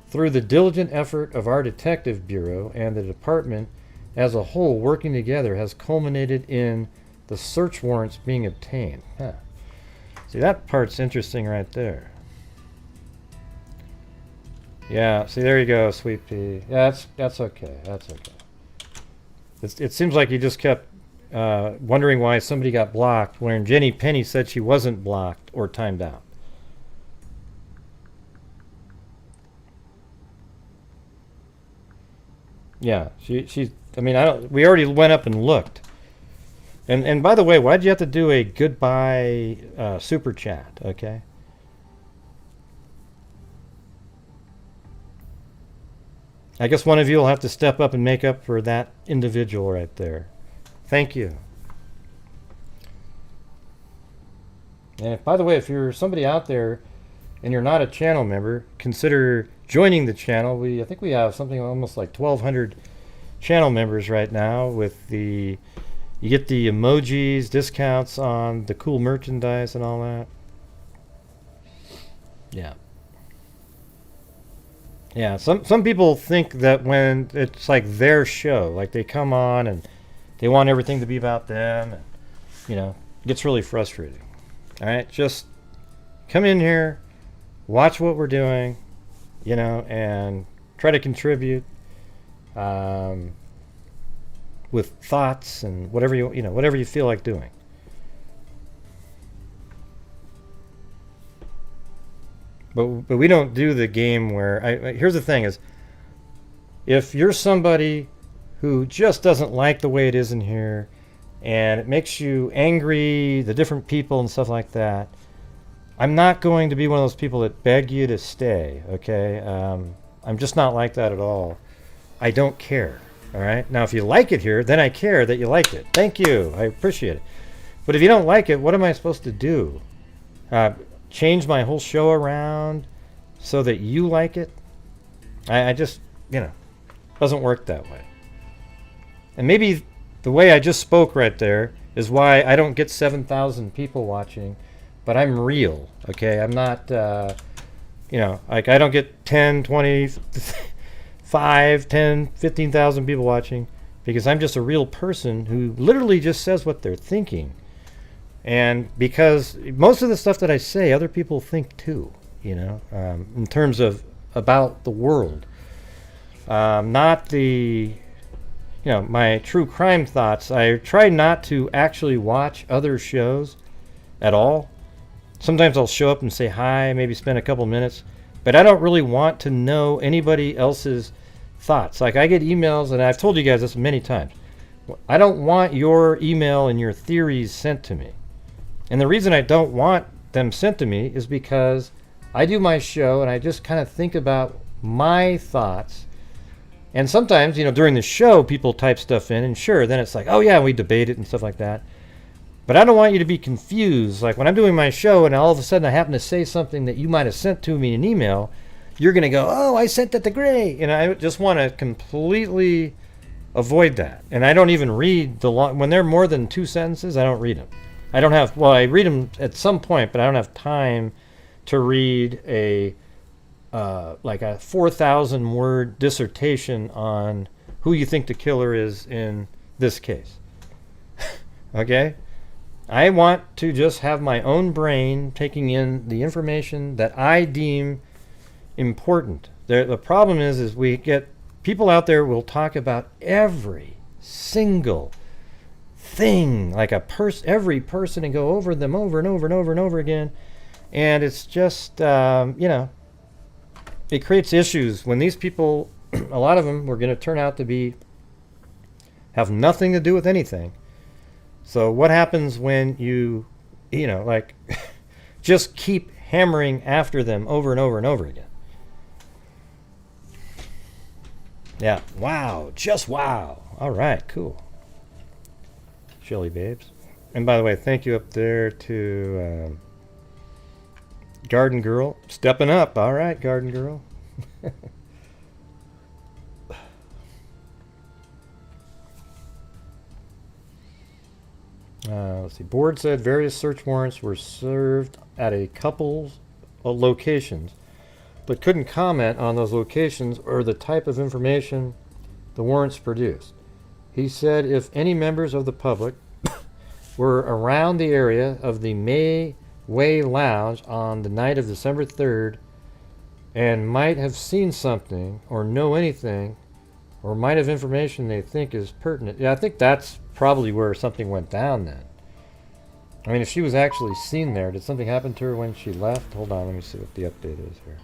through the diligent effort of our detective bureau and the department as a whole working together, has culminated in the search warrants being obtained. Huh. See, that part's interesting right there. Yeah, see, there you go, Sweet Pea. Yeah, that's okay. That's okay. It seems like you just kept wondering why somebody got blocked when Jenny Penny said she wasn't blocked or timed out. Yeah, she. I mean, we already went up and looked. And by the way, why'd you have to do a goodbye super chat? Okay. I guess one of you will have to step up and make up for that individual right there. Thank you. And by the way, if you're somebody out there and you're not a channel member, consider joining the channel. I think we have something almost like 1,200 channel members right now. You get the emojis, discounts on the cool merchandise and all that. Yeah. Yeah, some people think that when it's like their show, like they come on and they want everything to be about them, and, it gets really frustrating. All right, just come in here, watch what we're doing, and try to contribute with thoughts and whatever you feel like doing. But we don't do the game where here's the thing is, if you're somebody who just doesn't like the way it is in here and it makes you angry, the different people and stuff like that, I'm not going to be one of those people that beg you to stay, okay? I'm just not like that at all. I don't care, all right? Now, if you like it here, then I care that you liked it. Thank you. I appreciate it. But if you don't like it, what am I supposed to do? Change my whole show around so that you like it? I just, Doesn't work that way. And maybe the way I just spoke right there is why I don't get 7,000 people watching, but I'm real, okay? I'm not, like I don't get 10, 20, 5, 10, 15,000 people watching because I'm just a real person who literally just says what they're thinking. And because most of the stuff that I say, other people think too, in terms of about the world. Not the, my true crime thoughts. I try not to actually watch other shows at all. Sometimes I'll show up and say hi, maybe spend a couple minutes, but I don't really want to know anybody else's thoughts. Like I get emails, and I've told you guys this many times. I don't want your email and your theories sent to me. And the reason I don't want them sent to me is because I do my show and I just kind of think about my thoughts. And sometimes, during the show, people type stuff in, and sure, then it's like, oh yeah, we debate it and stuff like that. But I don't want you to be confused. Like when I'm doing my show and all of a sudden I happen to say something that you might have sent to me in an email, you're going to go, oh, I sent that to Gray. And I just want to completely avoid that. And I don't even read when they're more than 2 sentences, I don't read them. I read them at some point, but I don't have time to read a 4,000 word dissertation on who you think the killer is in this case. Okay? I want to just have my own brain taking in the information that I deem important. The problem is we get people out there will talk about every single thing, like every person, and go over them over and over and over and over again. And it's just, it creates issues when these people, a lot of them, were going to turn out to have nothing to do with anything. So what happens when you just keep hammering after them over and over and over again? Yeah, wow, just wow. All right, cool. Shelly Babes. And by the way, thank you up there to Garden Girl. Stepping up. All right, Garden Girl. Let's see. Board said various search warrants were served at a couple of locations, but couldn't comment on those locations or the type of information the warrants produced. He said if any members of the public were around the area of the May Way Lounge on the night of December 3rd and might have seen something or know anything or might have information they think is pertinent. Yeah, I think that's probably where something went down then. I mean, if she was actually seen there, did something happen to her when she left? Hold on, let me see what the update is here.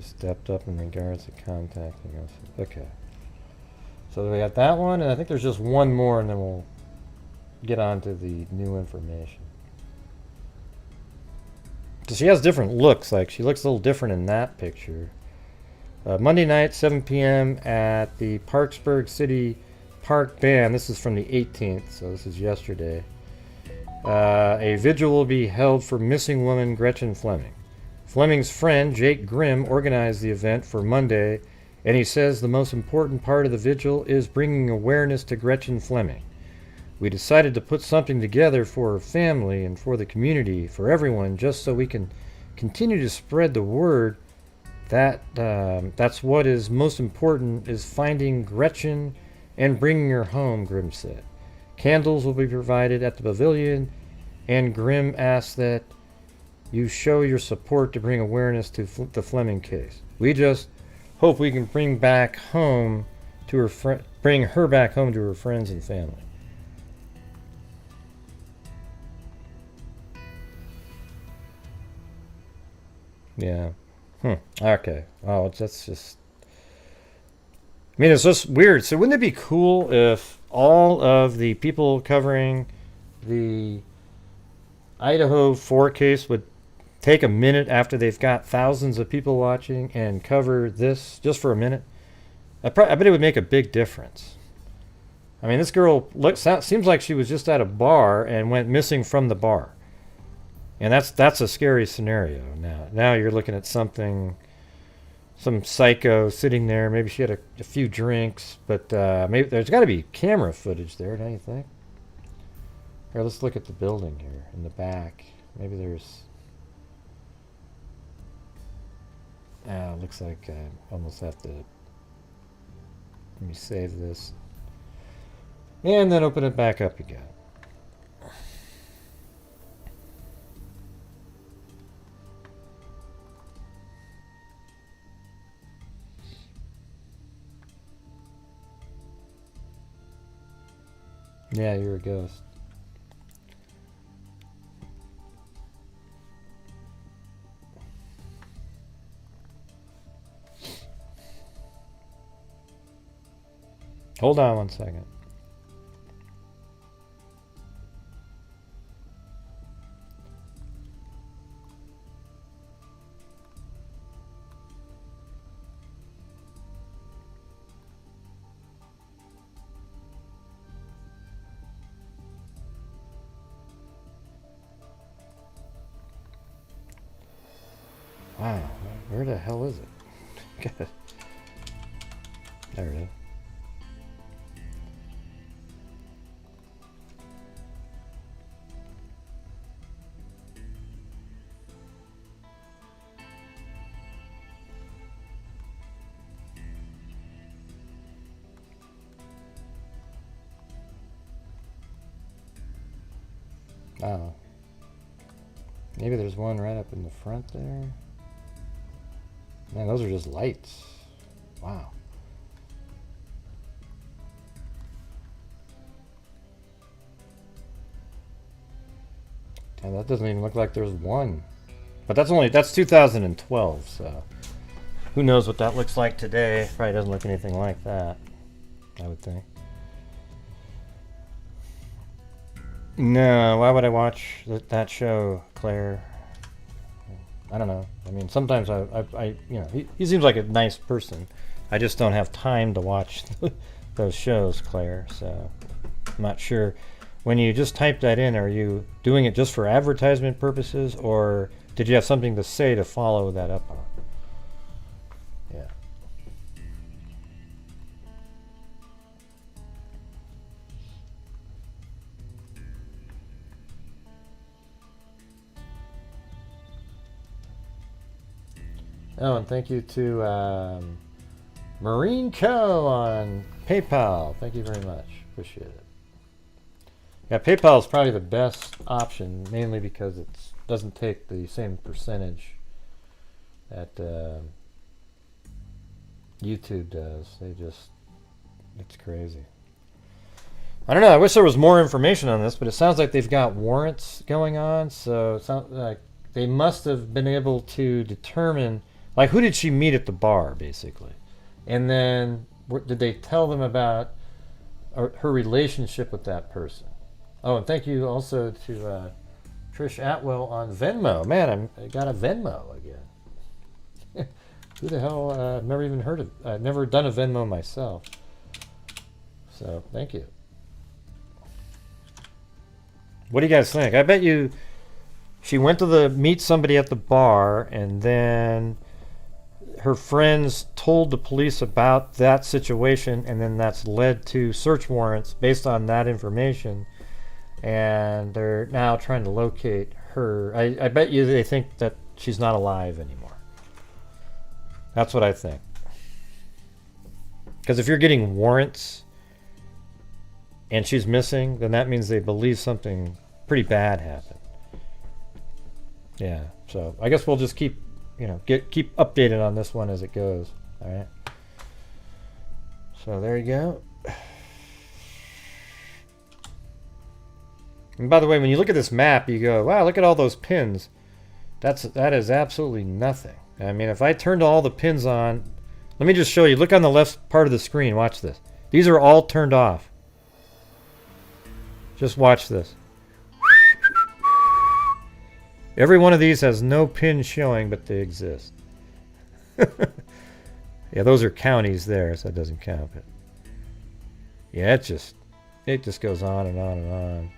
Stepped up in regards to contacting us. Okay. So we got that one, and I think there's just one more, and then we'll get on to the new information. So she has different looks. Like, she looks a little different in that picture. Monday night, 7 p.m. at the Parksburg City Park Band. This is from the 18th, so this is yesterday. A vigil will be held for missing woman Gretchen Fleming. Fleming's friend, Jake Grimm, organized the event for Monday, and he says the most important part of the vigil is bringing awareness to Gretchen Fleming. We decided to put something together for her family and for the community, for everyone, just so we can continue to spread the word that that's what is most important, is finding Gretchen and bringing her home, Grimm said. Candles will be provided at the pavilion, and Grimm asked that you show your support to bring awareness to the Fleming case. We just hope we can bring her back home to her friends and family. Yeah. Okay. Oh, that's just... I mean, it's just weird. So wouldn't it be cool if all of the people covering the Idaho 4 case would take a minute after they've got thousands of people watching and cover this just for a minute, I bet it would make a big difference. I mean, this girl seems like she was just at a bar and went missing from the bar. And that's a scary scenario. Now you're looking at some psycho sitting there. Maybe she had a few drinks, but maybe there's got to be camera footage there, don't you think? Here, let's look at the building here in the back. Maybe there's... looks like I almost have to... Let me save this. And then open it back up again. Yeah, you're a ghost. Hold on one second. Wow, where the hell is it? There it is. Wow. Maybe there's one right up in the front there. Man, those are just lights. Wow. And that doesn't even look like there's one. But that's 2012, so who knows what that looks like today. Probably doesn't look anything like that, I would think. No, why would I watch that show, Claire? I don't know. I mean, sometimes I you know, he seems like a nice person. I just don't have time to watch those shows, Claire. So I'm not sure. When you just type that in, are you doing it just for advertisement purposes, or did you have something to say to follow that up on? Yeah. Oh, and thank you to Marine Co. on PayPal. Thank you very much. Appreciate it. Yeah, PayPal is probably the best option, mainly because it doesn't take the same percentage that YouTube does. It's crazy. I don't know. I wish there was more information on this, but it sounds like they've got warrants going on. So it sounds like they must have been able to determine, like, who did she meet at the bar, basically, and then did they tell them about her relationship with that person? Oh, and thank you also to Trish Atwell on Venmo. Man, I got a Venmo again. Who the hell? I've never even heard of. I've never done a Venmo myself. So thank you. What do you guys think? I bet you she went to meet somebody at the bar, and then her friends told the police about that situation, and then that's led to search warrants based on that information. And they're now trying to locate her. I bet you they think that she's not alive anymore. That's what I think. Because if you're getting warrants and she's missing, then that means they believe something pretty bad happened. Yeah, so I guess we'll just keep updated on this one as it goes. All right. So there you go. And by the way, when you look at this map, you go, wow, look at all those pins. That is absolutely nothing. I mean, if I turned all the pins on, let me just show you. Look on the left part of the screen. Watch this. These are all turned off. Just watch this. Every one of these has no pin showing, but they exist. Yeah, those are counties there, so that doesn't count. But yeah, it just goes on and on and on.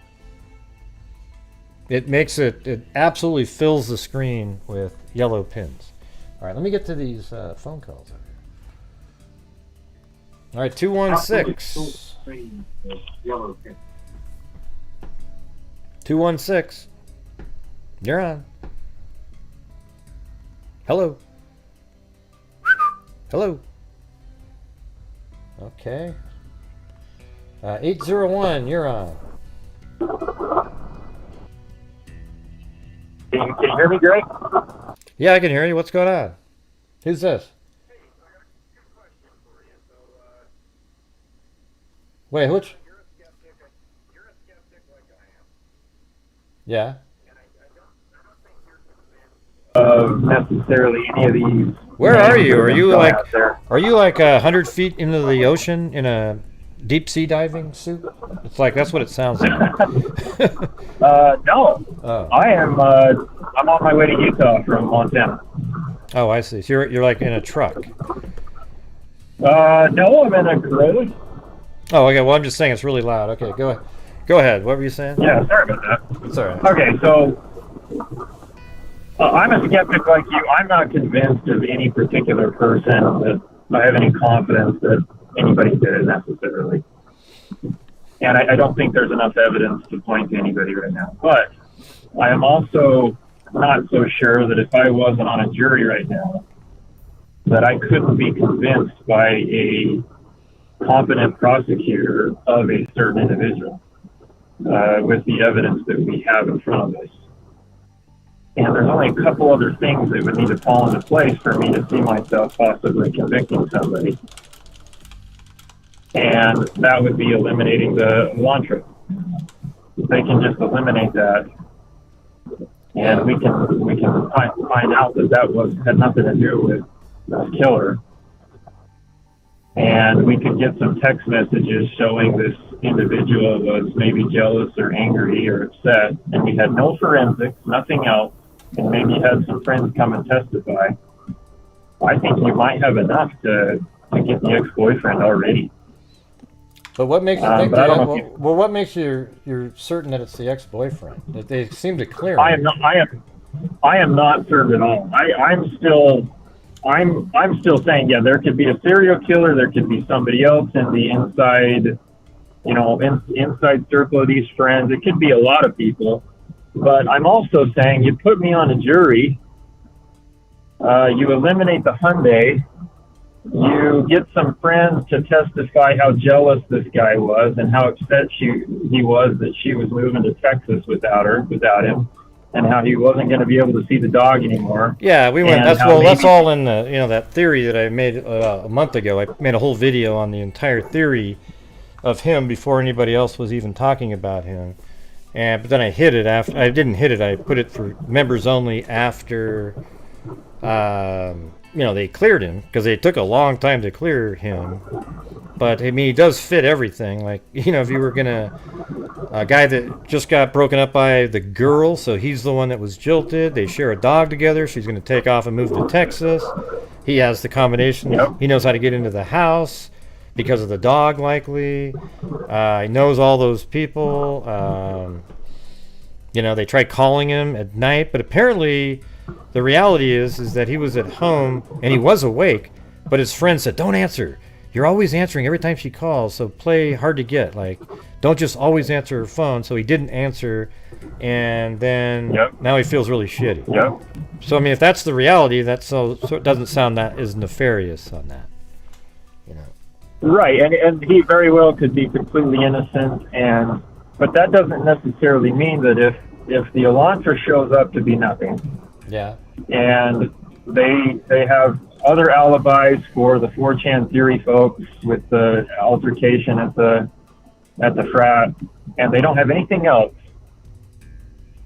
It absolutely fills the screen with yellow pins. All right, let me get to these phone calls. All right, 216. 216. You're on. Hello. Hello. Okay. 801, you're on. Can you hear me, Greg? Yeah, I can hear you. What's going on? Who's this? Wait, which? You're a skeptic like I am. Yeah. Necessarily any of these. Where are you? Are you like 100 feet into the ocean in a deep sea diving suit? It's like that's what it sounds like. No. Oh. I am. I'm on my way to Utah from Montana. Oh, I see. So you're like in a truck. No, I'm in a Corolla. Oh, okay. Well, I'm just saying it's really loud. Okay, go ahead. What were you saying? Yeah, sorry about that. It's all right. Okay, so I'm a skeptic like you. I'm not convinced of any particular person that I have any confidence that anybody did it necessarily. And I don't think there's enough evidence to point to anybody right now. But I am also not so sure that if I wasn't on a jury right now, that I couldn't be convinced by a competent prosecutor of a certain individual with the evidence that we have in front of us. And there's only a couple other things that would need to fall into place for me to see myself possibly convicting somebody. And that would be eliminating the Elantra. They can just eliminate that, and we can find out that had nothing to do with the killer. And we could get some text messages showing this individual was maybe jealous or angry or upset, and we had no forensics, nothing else, and maybe had some friends come and testify. I think we might have enough to get the ex-boyfriend already. But what makes you think what makes you're certain that it's the ex-boyfriend? That they seem to clear him. I am not certain at all. I'm still saying, yeah, there could be a serial killer, there could be somebody else in the inside, inside circle of these friends. It could be a lot of people. But I'm also saying you put me on a jury, you eliminate the Hyundai, you get some friends to testify how jealous this guy was and how upset he was that she was moving to Texas without him, and how he wasn't going to be able to see the dog anymore. Yeah, we went. That's all in the that theory that I made a month ago. I made a whole video on the entire theory of him before anybody else was even talking about him. But then I hid it after. I didn't hit it. I put it for members only after. They cleared him because it took a long time to clear him. But I mean, he does fit everything. Like, if you were a guy that just got broken up by the girl, so he's the one that was jilted. They share a dog together. She's going to take off and move to Texas. He has the combination. Yep. He knows how to get into the house because of the dog, likely. He knows all those people. They tried calling him at night, but apparently the reality is that he was at home and he was awake, but his friend said, "Don't answer. You're always answering every time she calls, so play hard to get. Like, don't just always answer her phone." So he didn't answer, and then now he feels really shitty. Yep. So I mean, if that's the reality, so it doesn't sound that as nefarious on that. Right, and he very well could be completely innocent, but that doesn't necessarily mean that if the Elantra shows up to be nothing. Yeah. And they have other alibis for the 4chan theory folks with the altercation at the frat, and they don't have anything else.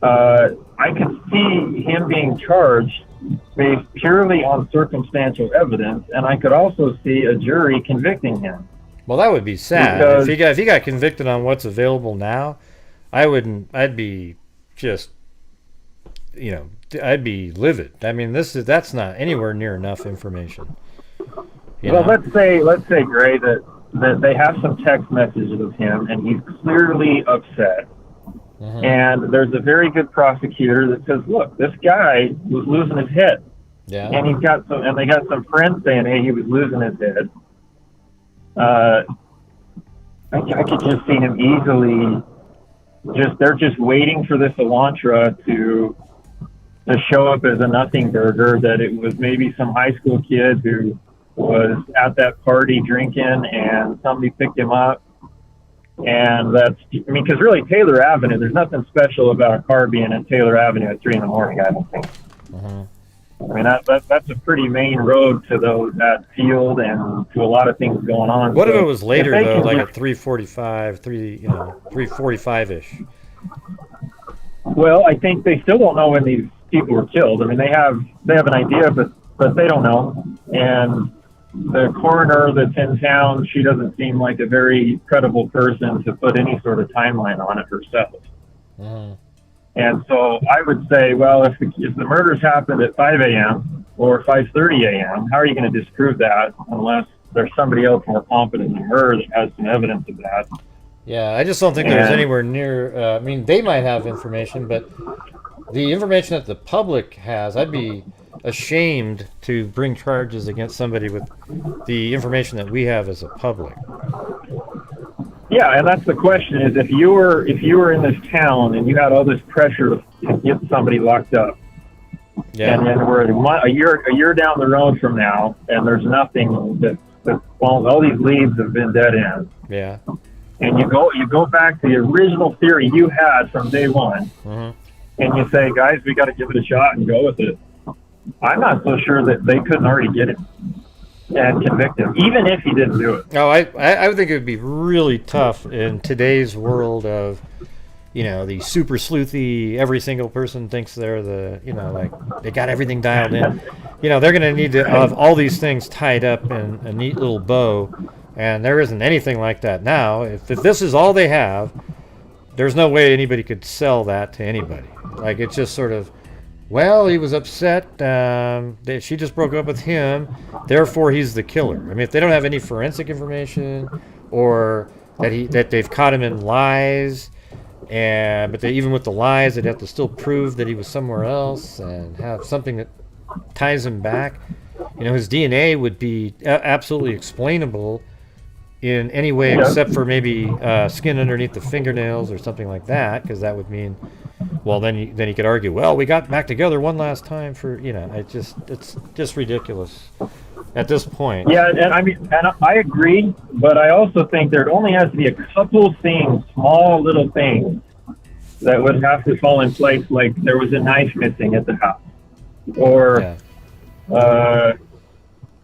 I could see him being charged based purely on circumstantial evidence, and I could also see a jury convicting him. Well, that would be sad. If he got convicted on what's available now, I'd be just I'd be livid. I mean, that's not anywhere near enough information. Well, let's say, Gray, that they have some text messages of him, and he's clearly upset. Mm-hmm. And there's a very good prosecutor that says, "Look, this guy was losing his head." Yeah. And they got some friends saying, "Hey, he was losing his head." I could just see him easily. They're just waiting for this Elantra to show up as a nothing burger. That it was maybe some high school kid who was at that party drinking, and somebody picked him up. And because really Taylor Avenue, there's nothing special about a car being at Taylor Avenue at 3 a.m, I don't think. Mm-hmm. I mean, that's a pretty main road to that field and to a lot of things going on. What if it was later, though, like at 3:45-ish? Well, I think they still don't know when these people were killed. I mean, they have an idea, but they don't know. And the coroner that's in town, she doesn't seem like a very credible person to put any sort of timeline on it herself. Mm. And so I would say, well, if the murders happened at 5 a.m. or 5:30 a.m., how are you going to disprove that unless there's somebody else more competent than her that has some evidence of that? Yeah, I just don't think there's anywhere near... I mean, they might have information, but the information that the public has, I'd be ashamed to bring charges against somebody with the information that we have as a public. Yeah, and that's the question: is if you were in this town and you had all this pressure to get somebody locked up, yeah, and then we're a year down the road from now, and there's nothing all these leads have been dead ends. Yeah. And you go back to the original theory you had from day one, mm-hmm. and you say, guys, we got to give it a shot and go with it. I'm not so sure that they couldn't already get him and convict him, even if he didn't do it. No, I would think it would be really tough in today's world of, the super sleuthy, every single person thinks they're like they got everything dialed in. They're going to need to have all these things tied up in a neat little bow, and there isn't anything like that now. If this is all they have, there's no way anybody could sell that to anybody. Like, it's just sort of, well, he was upset. She just broke up with him. Therefore, he's the killer. I mean, if they don't have any forensic information, or that they've caught him in lies, but even with the lies, they'd have to still prove that he was somewhere else and have something that ties him back. His DNA would be absolutely explainable in any way except for maybe skin underneath the fingernails or something like that, because that would mean, well, then you could argue, well, we got back together one last time for, it's just ridiculous at this point. Yeah, and I agree, but I also think there only has to be a couple things, small little things, that would have to fall in place, like there was a knife missing at the house, or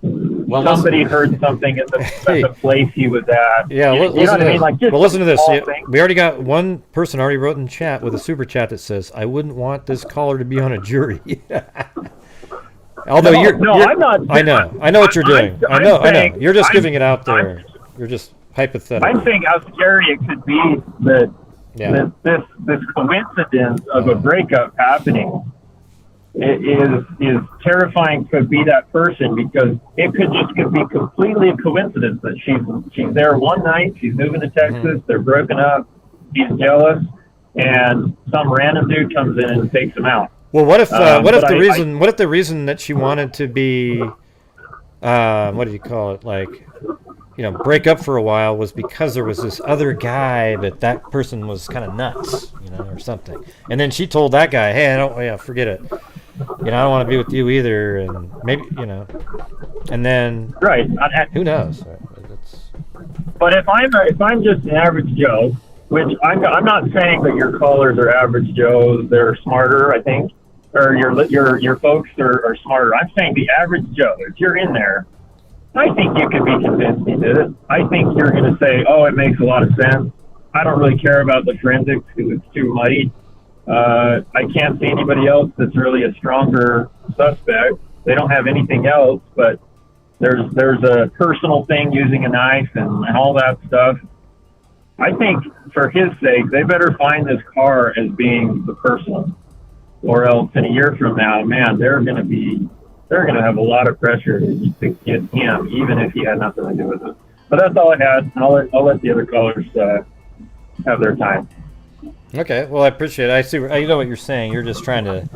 somebody heard something at the place he was at. Yeah, you know what I mean? Like, listen to this. We already got one person already wrote in chat with a super chat that says, "I wouldn't want this caller to be on a jury." Although I'm not. I know what you're doing. I know. You're just giving it out there. You're just hypothetical. I'm saying how scary it could be that this coincidence of a breakup happening is terrifying to be that person, because it could be completely a coincidence that she's there one night, she's moving to Texas, mm-hmm. they're broken up, he's jealous, and some random dude comes in and takes him out. Well, what if the reason that she wanted to be what do you call it, like, break up for a while was because there was this other guy that person was kind of nuts, or something, and then she told that guy, hey, forget it. I don't want to be with you either, and maybe, and then right. Who knows? But if I'm just an average Joe, which I'm not saying that your callers are average Joes, they're smarter, I think, or your folks are smarter. I'm saying the average Joe, if you're in there, I think you could be convinced he did it. I think you're going to say, oh, it makes a lot of sense. I don't really care about the forensics because it's too muddy. I can't see anybody else that's really a stronger suspect. They don't have anything else, but there's a personal thing using a knife and all that stuff. I think for his sake, they better find this car as being the personal. or else in a year from now, man, they're going to have a lot of pressure to get him, even if he had nothing to do with it. But that's all I had. I'll let the other callers have their time. Okay, well, I appreciate it. I see. I know what you're saying. You're just trying to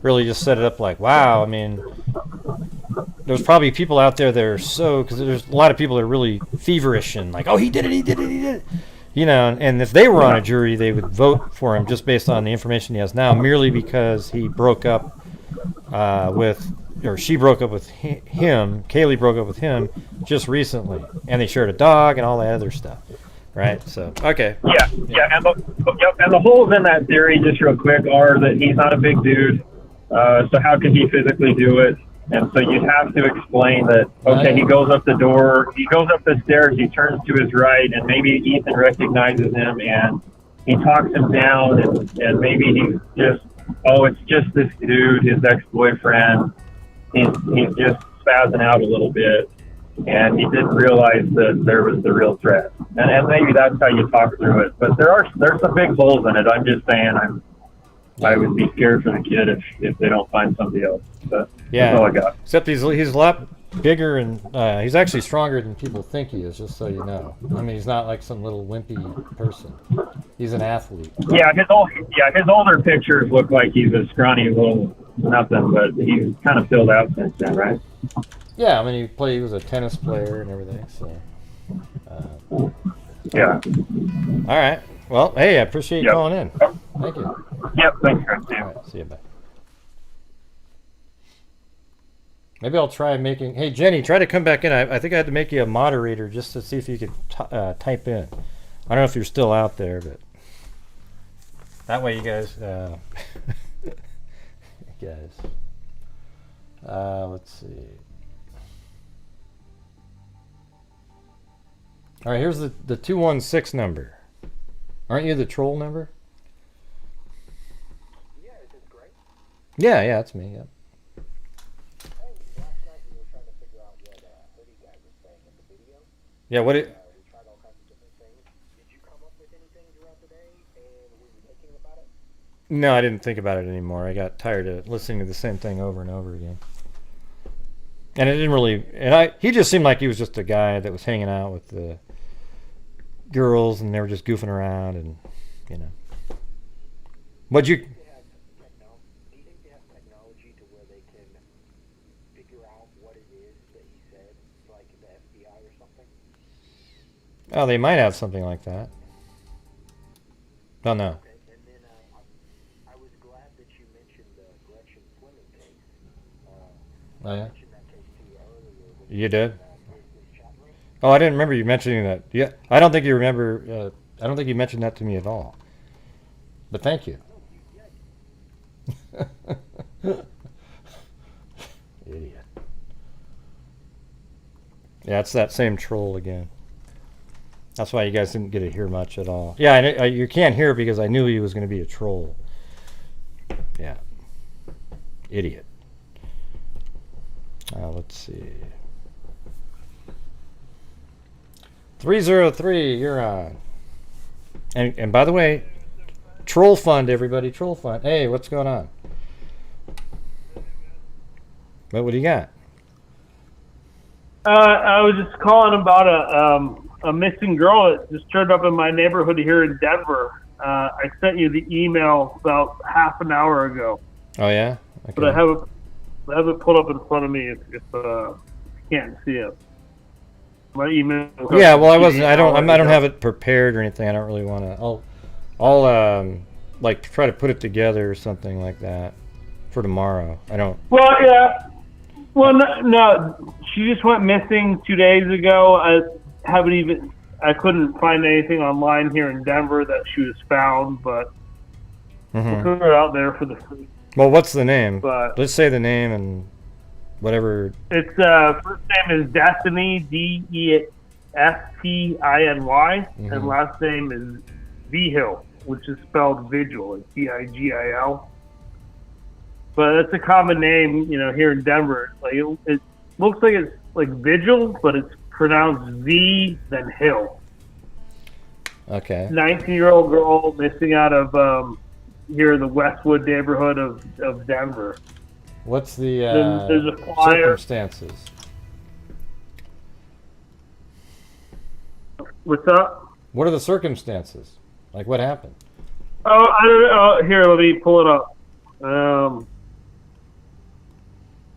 really just set it up like, wow. I mean, there's probably people out there that are because there's a lot of people that are really feverish and like, oh, he did it. You know, and if they were on a jury, they would vote for him just based on the information he has now, merely because he broke up she broke up with him. Kaylee broke up with him just recently, and they shared a dog and all that other stuff. Right. So okay. Yeah, and the holes in that theory, just real quick, are that he's not a big dude. So how could he physically do it? And so you'd have to explain that. Okay, he goes up the door, he goes up the stairs, he turns to his right, and maybe Ethan recognizes him and he talks him down, and maybe he's just, it's just this dude, his ex-boyfriend. He's just spazzing out a little bit. And he didn't realize that there was the real threat, and maybe that's how you talk through it. But there's some big holes in it. I'm just saying, I would be scared for the kid if they don't find somebody else. But that's all I got. Except he's a lot bigger and he's actually stronger than people think he is. Just so you know, I mean, he's not like some little wimpy person. He's an athlete. Yeah, his older pictures look like he's a scrawny little nothing, but he's kind of filled out since then, right? Yeah, I mean, he was a tennis player and everything, so. Yeah. All right. Well, hey, I appreciate you calling in. Thank you. Yep, thanks, Grant. All right, see you, bye. Maybe I'll try making... Hey, Jenny, try to come back in. I think I had to make you a moderator just to see if you could type in. I don't know if you're still out there, but... That way you guys... let's see... All right, here's the 216 number. Aren't you the troll number? Yeah, is this Greg? Yeah, that's me. Yep. Hey, last night we were trying to figure out what hoodie guy was saying in the video. Yeah, we tried all kinds of different things. Did you come up with anything throughout the day, and were you thinking about it? No, I didn't think about it anymore. I got tired of listening to the same thing over and over again. And it didn't really... he just seemed like he was just a guy that was hanging out with the girls, and they were just goofing around, and you know. What'd you? Do you think they have technology to where they can figure out what it is that he said, like the FBI or something? Oh, they might have something like that. Don't know. Okay, and then I was glad that you mentioned the Gretchen Fleming case. Oh yeah. I mentioned that case to you earlier. You did? Oh, I didn't remember you mentioning that. Yeah, I don't think you remember. I don't think you mentioned that to me at all. But thank you. Idiot. Yeah, it's that same troll again. That's why you guys didn't get to hear much at all. Yeah, you can't hear because I knew he was going to be a troll. Yeah. Idiot. Let's see. 303, you're on. And by the way, troll fund, everybody, troll fund. Hey, what's going on? What do you got? I was just calling about a missing girl that just turned up in my neighborhood here in Denver. I sent you the email about half an hour ago. Oh yeah? Okay. But I have it pulled up in front of me if you can't see it. My email. Yeah, well, I don't have it prepared or anything. I don't really want to. I'll like try to put it together or something like that for tomorrow. I don't. Well, yeah. Well, no, she just went missing 2 days ago. I couldn't find anything online here in Denver that she was found, but we'll put her out there for the free. Well, what's the name? But let's say the name and whatever. Its first name is Destiny, Destiny, and last name is Vigil, which is spelled Vigil. It's Vigil. But it's a common name, here in Denver. Like it looks like it's like Vigil, but it's pronounced V then Hill. Okay. 19-year-old girl missing out of here in the Westwood neighborhood of Denver. What's the There's a flyer. circumstances? What's up? What are the circumstances? Like, what happened? Oh, I don't know. Here, let me pull it up.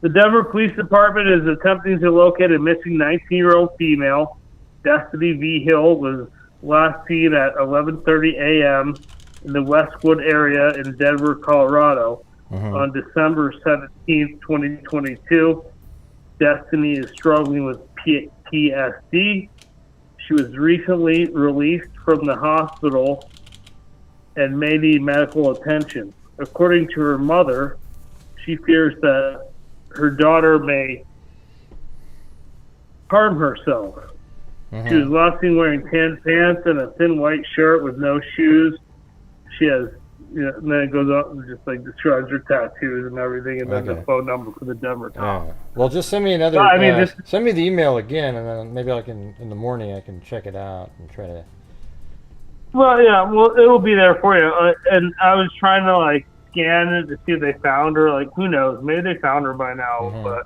The Denver Police Department is attempting to locate a missing 19-year-old female. Destiny V. Hill was last seen at 11:30 a.m. in the Westwood area in Denver, Colorado on December 17th, 2022. Destiny is struggling with PTSD. She was recently released from the hospital and may need medical attention. According to her mother, she fears that her daughter may harm herself. She was last seen wearing tan pants and a thin white shirt with no shoes. She has, and then it goes up and just like describes her tattoos and everything, and then the phone number for the Denver cop. Well, just send me another. Send me the email again, and then maybe I can in the morning I can check it out and try to. Well, yeah, well, it'll be there for you. And I was trying to like scan it to see if they found her. Like, who knows? Maybe they found her by now. But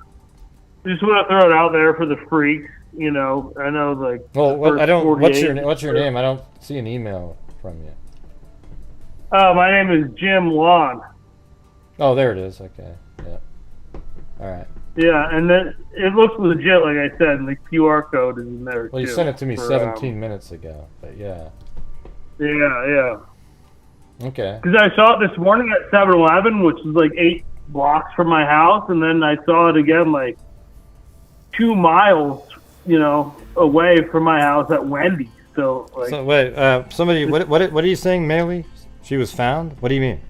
I just want to throw it out there for the freaks. I know like. Well, I don't. What's your name? I don't see an email from you. My name is Jim Lawn. Oh, there it is. Okay. Yeah. All right. Yeah, and then it looks legit, like I said, and the QR code is in there. Well, you sent it to me 17 minutes ago, but yeah. Yeah. Okay. Because I saw it this morning at 7-Eleven, which is like 8 blocks from my house, and then I saw it again like 2 miles, away from my house at Wendy's. So, like. So wait, somebody, what are you saying, Maley? She was found? What do you mean?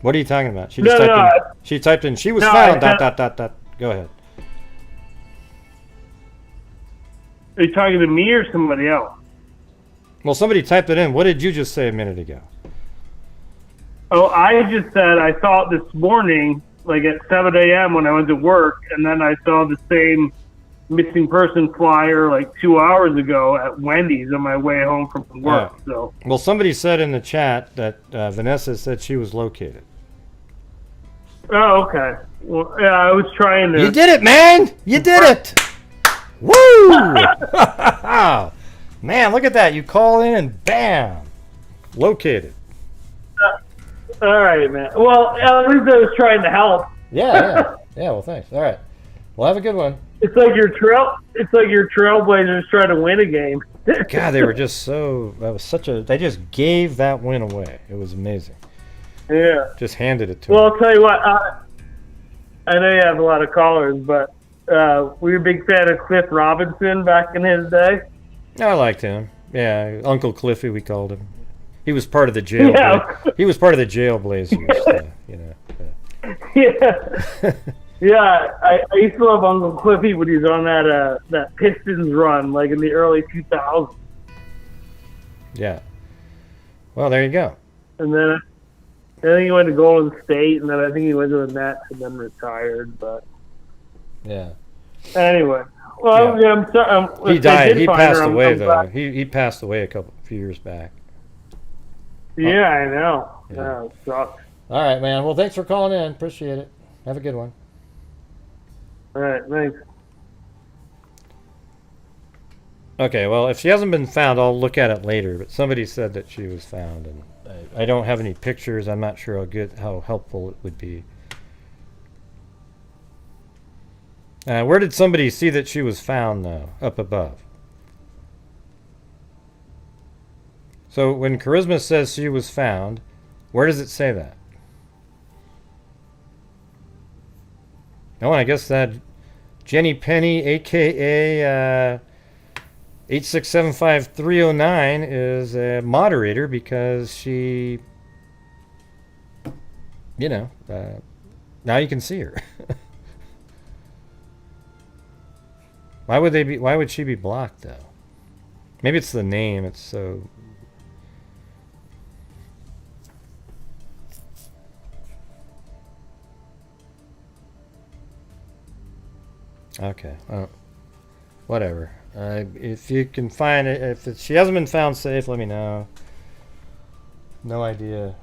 What are you talking about? She typed in. She was found. ... Go ahead. Are you talking to me or somebody else? Well, somebody typed it in. What did you just say a minute ago? Oh, I just said I saw it this morning, like at 7 a.m. when I went to work, and then I saw the same missing person flyer like 2 hours ago at Wendy's on my way home from work. So. Well, somebody said in the chat that Vanessa said she was located. Oh, okay. Well, yeah, I was trying to. You did it, man! You did it! Woo! Man, look at that. You call in and bam! Located. All right, man. Well, at least I was trying to help. Yeah, well, thanks. All right. Well, have a good one. It's like your Trailblazers trying to win a game. God, they were just so. That was such a. They just gave that win away. It was amazing. Yeah. Just handed it to them. Well, I'll tell you what. I know you have a lot of callers, but were you a big fan of Cliff Robinson back in his day? I liked him. Yeah, Uncle Cliffy, we called him. He was part of the jail. Yeah. He was part of the Jailblazers. Yeah. Yeah, I used to love Uncle Cliffy when he was on that Pistons run, like in the early 2000s. Yeah. Well, there you go. And then I think he went to Golden State, and then I think he went to the Nets and then retired. But yeah. Anyway, well, yeah. He died. He passed away though. He passed away a few years back. Yeah, I know. Yeah, it sucks. All right, man. Well, thanks for calling in. Appreciate it. Have a good one. All right, thanks. Okay, well, if she hasn't been found, I'll look at it later. But somebody said that she was found, and I don't have any pictures. I'm not sure how helpful it would be. Where did somebody see that she was found, though? Up above. So when Charisma says she was found, where does it say that? Oh, I guess that Jenny Penny, a.k.a. 8675309, is a moderator because she, now you can see her. Why would she be blocked, though? Maybe it's the name. It's so... Okay, whatever. If you can find it, if she hasn't been found safe, let me know. No idea.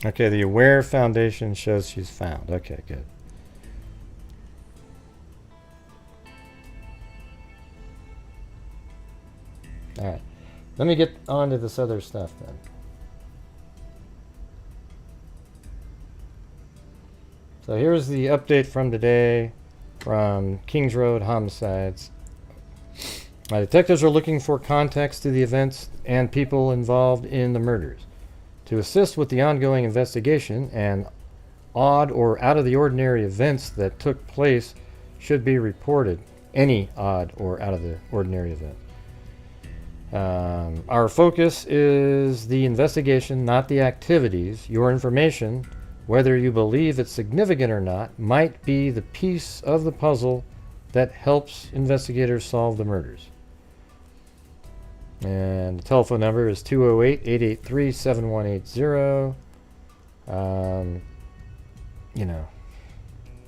Okay, the Aware Foundation shows she's found. Okay, good. All right, let me get on to this other stuff then. So here's the update from today from Kings Road Homicides. My detectives are looking for context to the events and people involved in the murders. To assist with the ongoing investigation, and odd or out-of-the-ordinary events that took place should be reported. Any odd or out-of-the-ordinary event. Our focus is the investigation, not the activities. Your information, whether you believe it's significant or not, might be the piece of the puzzle that helps investigators solve the murders. And the telephone number is 208-883-7180. You know,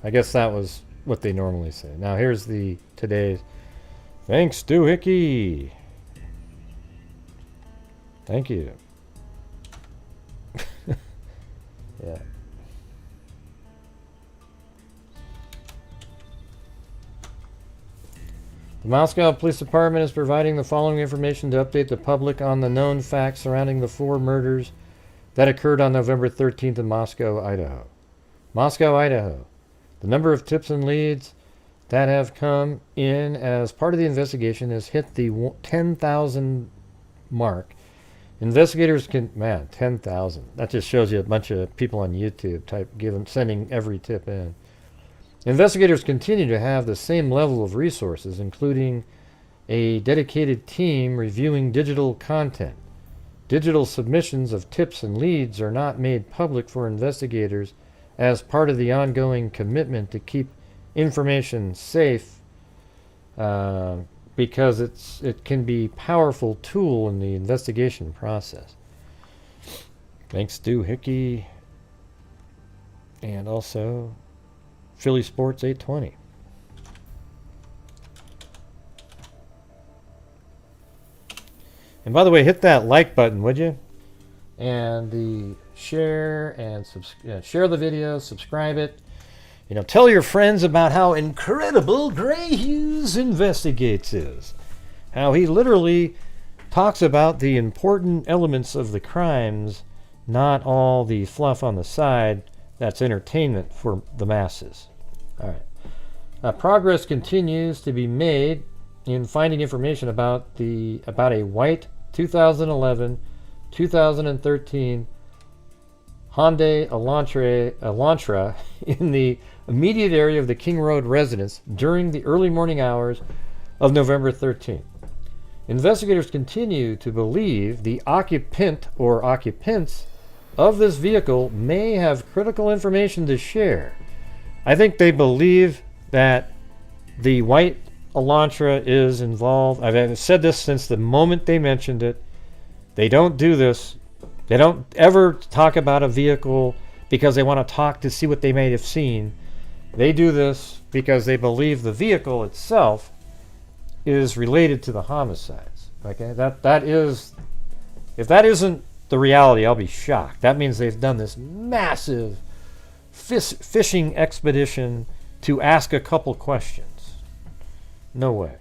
I guess that was what they normally say. Now here's the today's. Thanks, Doohickey. Thank you. Yeah. The Moscow Police Department is providing the following information to update the public on the known facts surrounding the 4 murders that occurred on November 13th in Moscow, Idaho. Moscow, Idaho. The number of tips and leads that have come in as part of the investigation has hit the 10,000 mark. Investigators can, man, 10,000. That just shows you a bunch of people on YouTube sending every tip in. Investigators continue to have the same level of resources, including a dedicated team reviewing digital content. Digital submissions of tips and leads are not made public for investigators as part of the ongoing commitment to keep information safe, because it can be a powerful tool in the investigation process. Thanks, Stu Hickey, and also Philly Sports 820. And by the way, hit that like button, would you? And the share and share the video, subscribe it. You know, tell your friends about how incredible Grant Hughes Investigates is. How he literally talks about the important elements of the crimes, not all the fluff on the side that's entertainment for the masses. All right. Progress continues to be made in finding information about a white 2011, 2013 Hyundai Elantra in the immediate area of the King Road residence during the early morning hours of November 13th. Investigators continue to believe the occupant or occupants of this vehicle may have critical information to share. I think they believe that the white Elantra is involved. I've said this since the moment they mentioned it. They don't do this. They don't ever talk about a vehicle because they want to talk to see what they may have seen. They do this because they believe the vehicle itself is related to the homicides. Okay, that is, if that isn't the reality, I'll be shocked. That means they've done this massive fishing expedition to ask a couple questions. No way.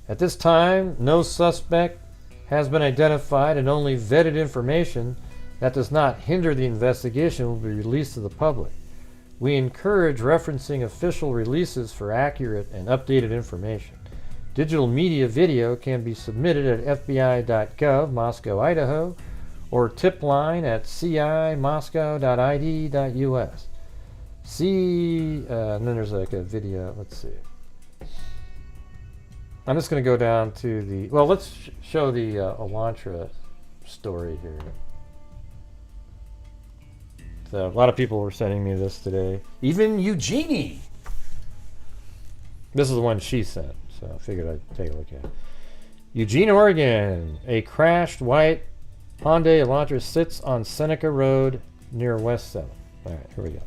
At this time, no suspect has been identified, and only vetted information that does not hinder the investigation will be released to the public. We encourage referencing official releases for accurate and updated information. Digital media video can be submitted at fbi.gov, Moscow, Idaho, or tip line at cimoscow.id.us. And then there's like a video. Let's see. I'm just going to go down to the, well, let's show the Elantra story here. So a lot of people were sending me this today. Even Eugene This is the one she sent, so I figured I'd take a look at it. Eugene, Oregon. A crashed white Hyundai Elantra sits on Seneca Road near West 7th. All right, here we go.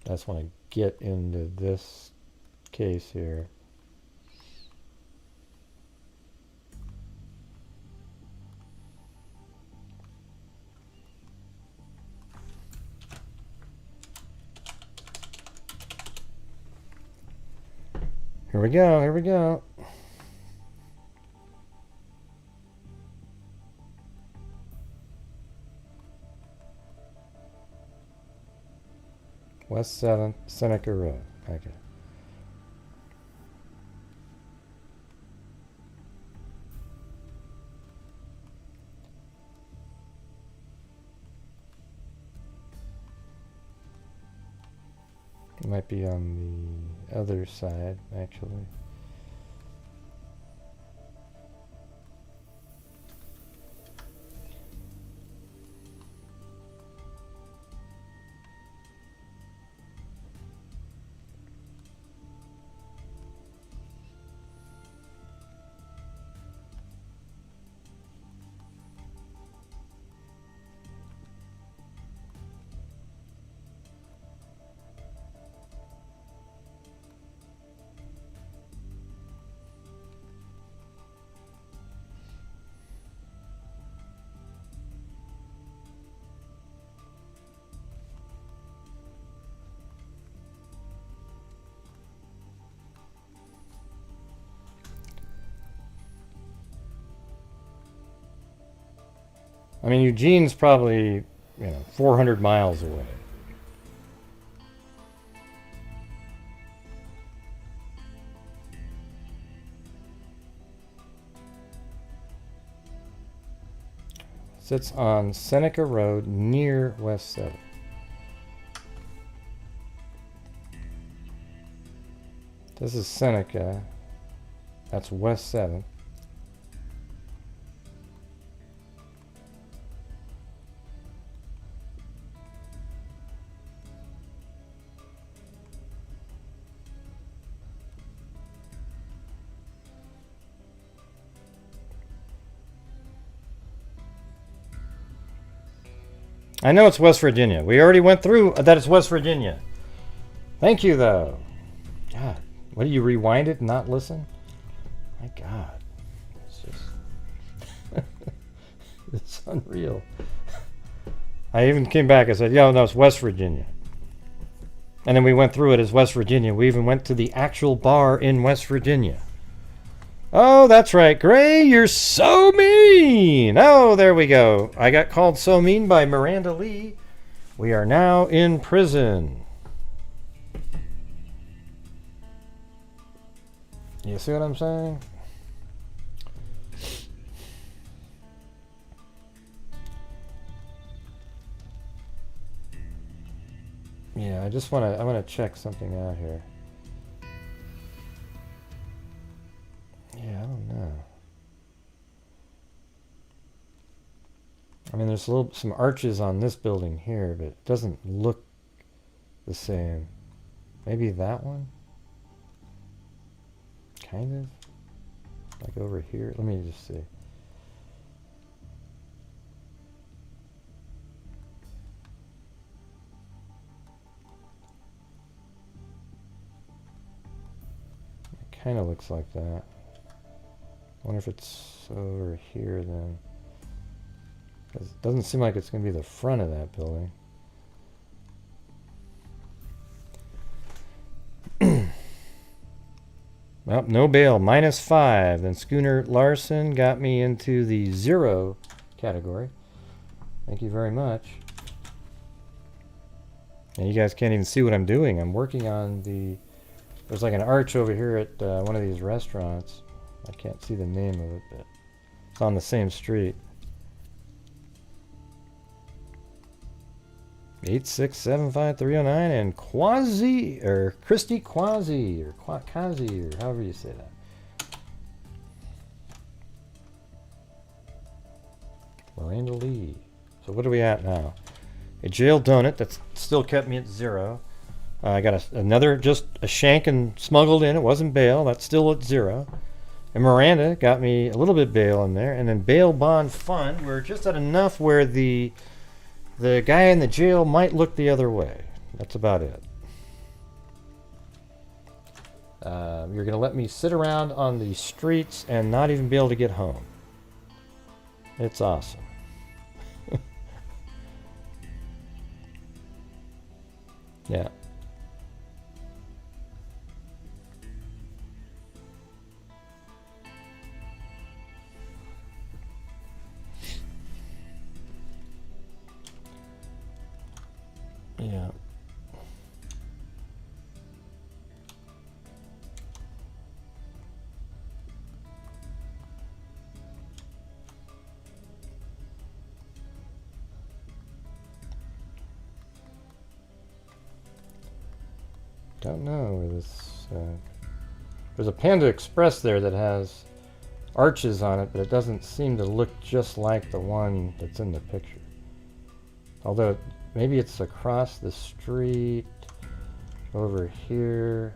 I just want to get into this case here. Here we go, here we go. West 7th, Seneca Road. Okay. It might be on the other side, actually. I mean, Eugene's probably, 400 miles away. Sits on Seneca Road near West 7th. This is Seneca. That's West 7th. I know it's West Virginia. We already went through that it's West Virginia. Thank you, though. God, what do you rewind it and not listen? My God. It's just... it's unreal. I even came back and said, no, it's West Virginia. And then we went through it as West Virginia. We even went to the actual bar in West Virginia. Oh, that's right. Gray, you're so mean. Oh, there we go. I got called so mean by Miranda Lee. We are now in prison. You see what I'm saying? Yeah, I want to check something out here. Yeah, I don't know. I mean, there's some arches on this building here, but it doesn't look the same. Maybe that one? Kind of? Like over here? Let me just see. It kind of looks like that. I wonder if it's over here then. 'Cause it doesn't seem like it's going to be the front of that building. Well, no bail, -5. Then Schooner Larson got me into the 0 category. Thank you very much. And you guys can't even see what I'm doing. I'm working on there's like an arch over here at one of these restaurants. I can't see the name of it, but it's on the same street. 8675309 and Quasi or Christy Quasi or Quasi or however you say that. Miranda Lee. So what are we at now? a jail donut that's still kept me at 0. I got another, just a shank and smuggled in. It wasn't bail. That's still at 0. And Miranda got me a little bit bail in there. And then bail bond fund, we're just at enough where the guy in the jail might look the other way. That's about it. You're going to let me sit around on the streets and not even be able to get home. It's awesome. Yeah. Yeah. Don't know where this. There's a Panda Express there that has arches on it, but it doesn't seem to look just like the one that's in the picture. Although maybe it's across the street over here.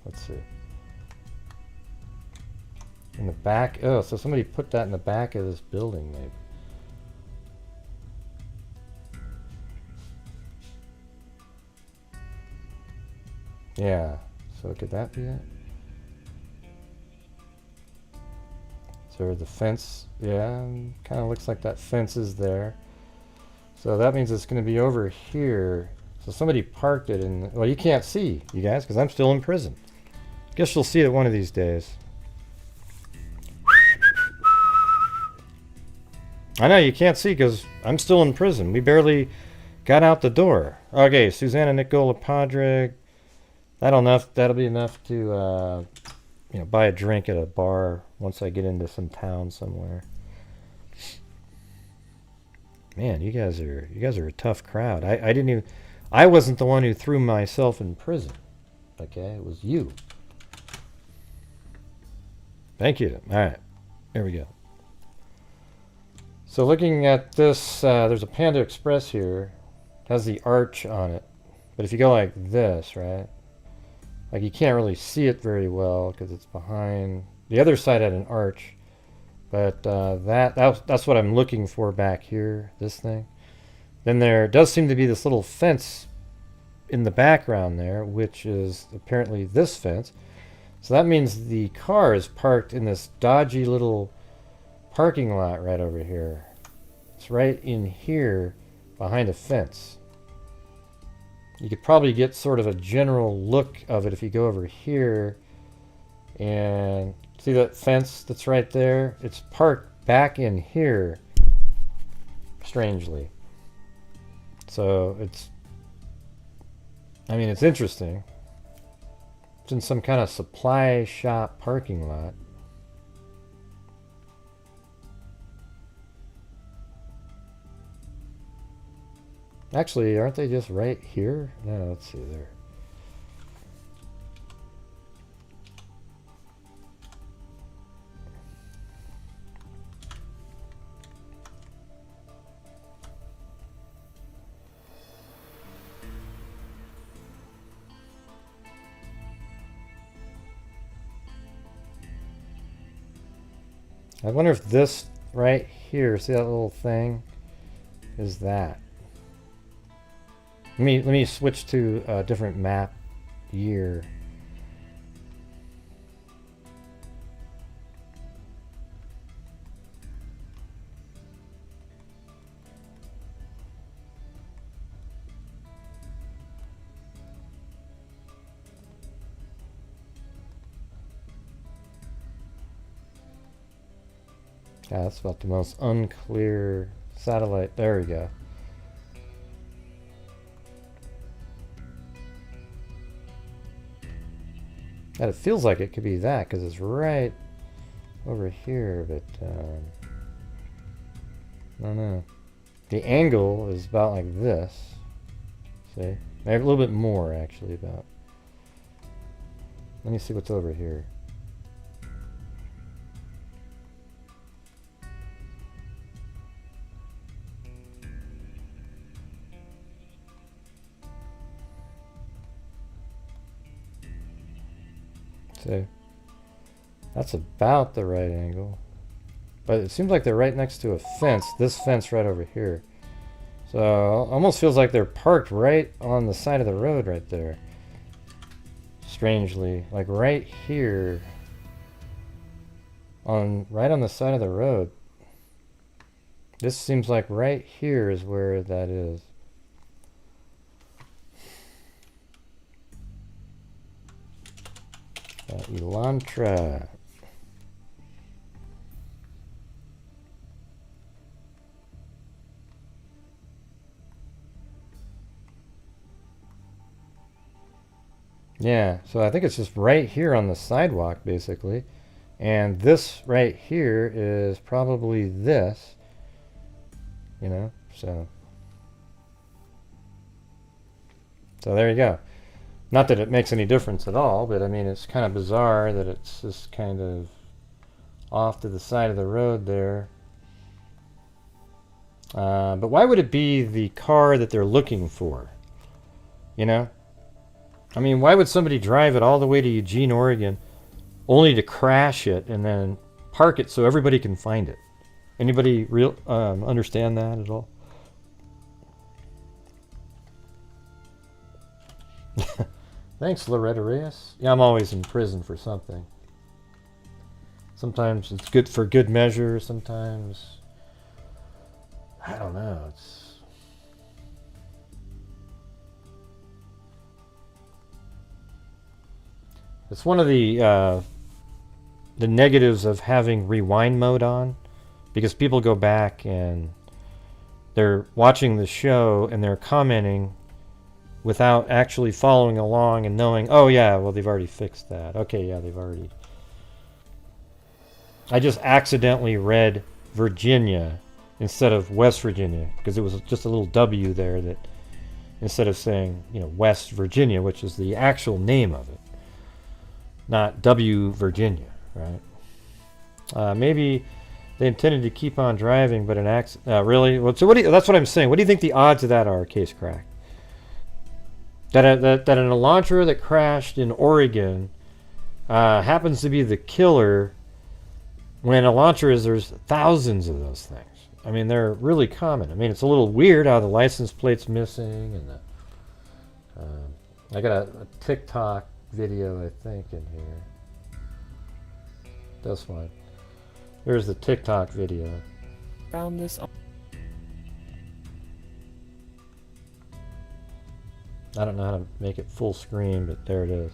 Let's see. In the back. Oh, so somebody put that in the back of this building, maybe. Yeah, so could that be it? So the fence, yeah, kind of looks like that fence is there. So that means it's going to be over here. So somebody parked it in, well, you can't see, you guys, because I'm still in prison. Guess you'll see it one of these days. I know you can't see because I'm still in prison. We barely got out the door. Okay, Susanna Nicola Padre. That'll be enough to buy a drink at a bar once I get into some town somewhere. Man, you guys are a tough crowd. I wasn't the one who threw myself in prison. Okay, it was you. Thank you. All right, there we go. So looking at this, there's a Panda Express here. It has the arch on it, but if you go like this, right? Like you can't really see it very well because it's behind. The other side had an arch, but that's what I'm looking for back here, this thing. Then there does seem to be this little fence in the background there, which is apparently this fence. So that means the car is parked in this dodgy little parking lot right over here. It's right in here behind a fence. You could probably get sort of a general look of it if you go over here and see that fence that's right there? It's parked back in here, strangely. So it's interesting. It's in some kind of supply shop parking lot. Actually, aren't they just right here? No, let's see there. I wonder if this right here, see that little thing, is that. Let me switch to a different map year. Yeah, that's about the most unclear satellite. There we go. And it feels like it could be that because it's right over here, but I don't know. The angle is about like this. See? Maybe a little bit more actually about. Let me see what's over here. See, that's about the right angle. But it seems like they're right next to a fence. This fence right over here. So almost feels like they're parked right on the side of the road right there. Strangely, like right here. Right on the side of the road. This seems like right here is where that is. Elantra. Yeah, so I think it's just right here on the sidewalk, basically. And this right here is probably this. You know, so there you go. Not that it makes any difference at all, but I mean, it's kind of bizarre that it's just kind of off to the side of the road there. But why would it be the car that they're looking for? You know? I mean, why would somebody drive it all the way to Eugene, Oregon, only to crash it and then park it so everybody can find it? Anybody understand that at all? Thanks, Loretta Reyes. Yeah, I'm always in prison for something. Sometimes it's good for good measure. Sometimes, I don't know. It's one of the negatives of having rewind mode on, because people go back and they're watching the show and they're commenting without actually following along and knowing, oh yeah, well they've already fixed that. Okay, yeah, they've already. I just accidentally read Virginia instead of West Virginia because it was just a little W there that instead of saying, you know, West Virginia, which is the actual name of it, not W Virginia, right? Maybe they intended to keep on driving, but an accident. Really? Well, so that's what I'm saying. What do you think the odds of that are, Case Crack? That an Elantra that crashed in Oregon happens to be the killer, when Elantras, there's thousands of those things. I mean, they're really common. I mean, it's a little weird how the license plate's missing, and I got a TikTok video, I think, in here. This one. Here's the TikTok video. Found this. I don't know how to make it full screen, but there it is.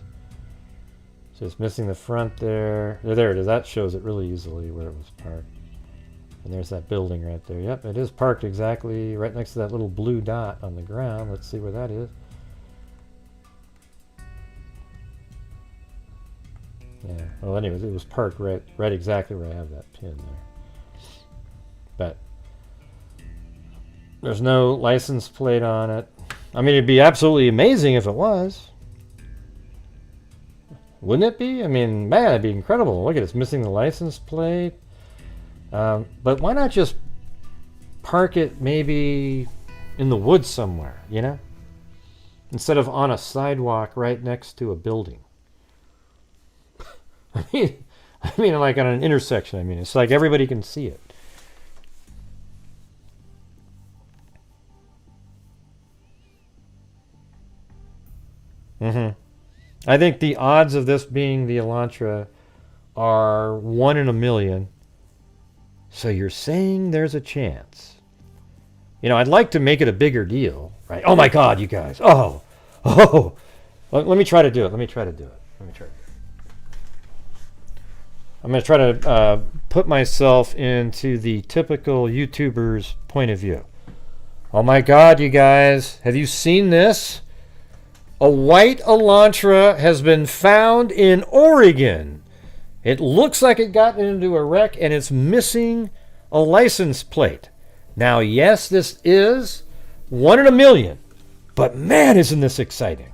So it's missing the front there. There it is. That shows it really easily where it was parked. And there's that building right there. Yep, it is parked exactly right next to that little blue dot on the ground. Let's see where that is. Yeah. Well, anyways, it was parked right exactly where I have that pin there. But there's no license plate on it. I mean, it'd be absolutely amazing if it was. Wouldn't it be? I mean, man, it'd be incredible. Look at it, it's missing the license plate. But why not just park it maybe in the woods somewhere, you know? Instead of on a sidewalk right next to a building. I mean, like on an intersection. I mean, it's like everybody can see it. I think the odds of this being the Elantra are 1 in a million. So you're saying there's a chance. You know, I'd like to make it a bigger deal, right? Oh my God, you guys. Oh. Let me try to do it. I'm going to try to put myself into the typical YouTuber's point of view. Oh my God, you guys. Have you seen this? A white Elantra has been found in Oregon. It looks like it got into a wreck and it's missing a license plate. Now, yes, this is 1 in a million, but man, isn't this exciting.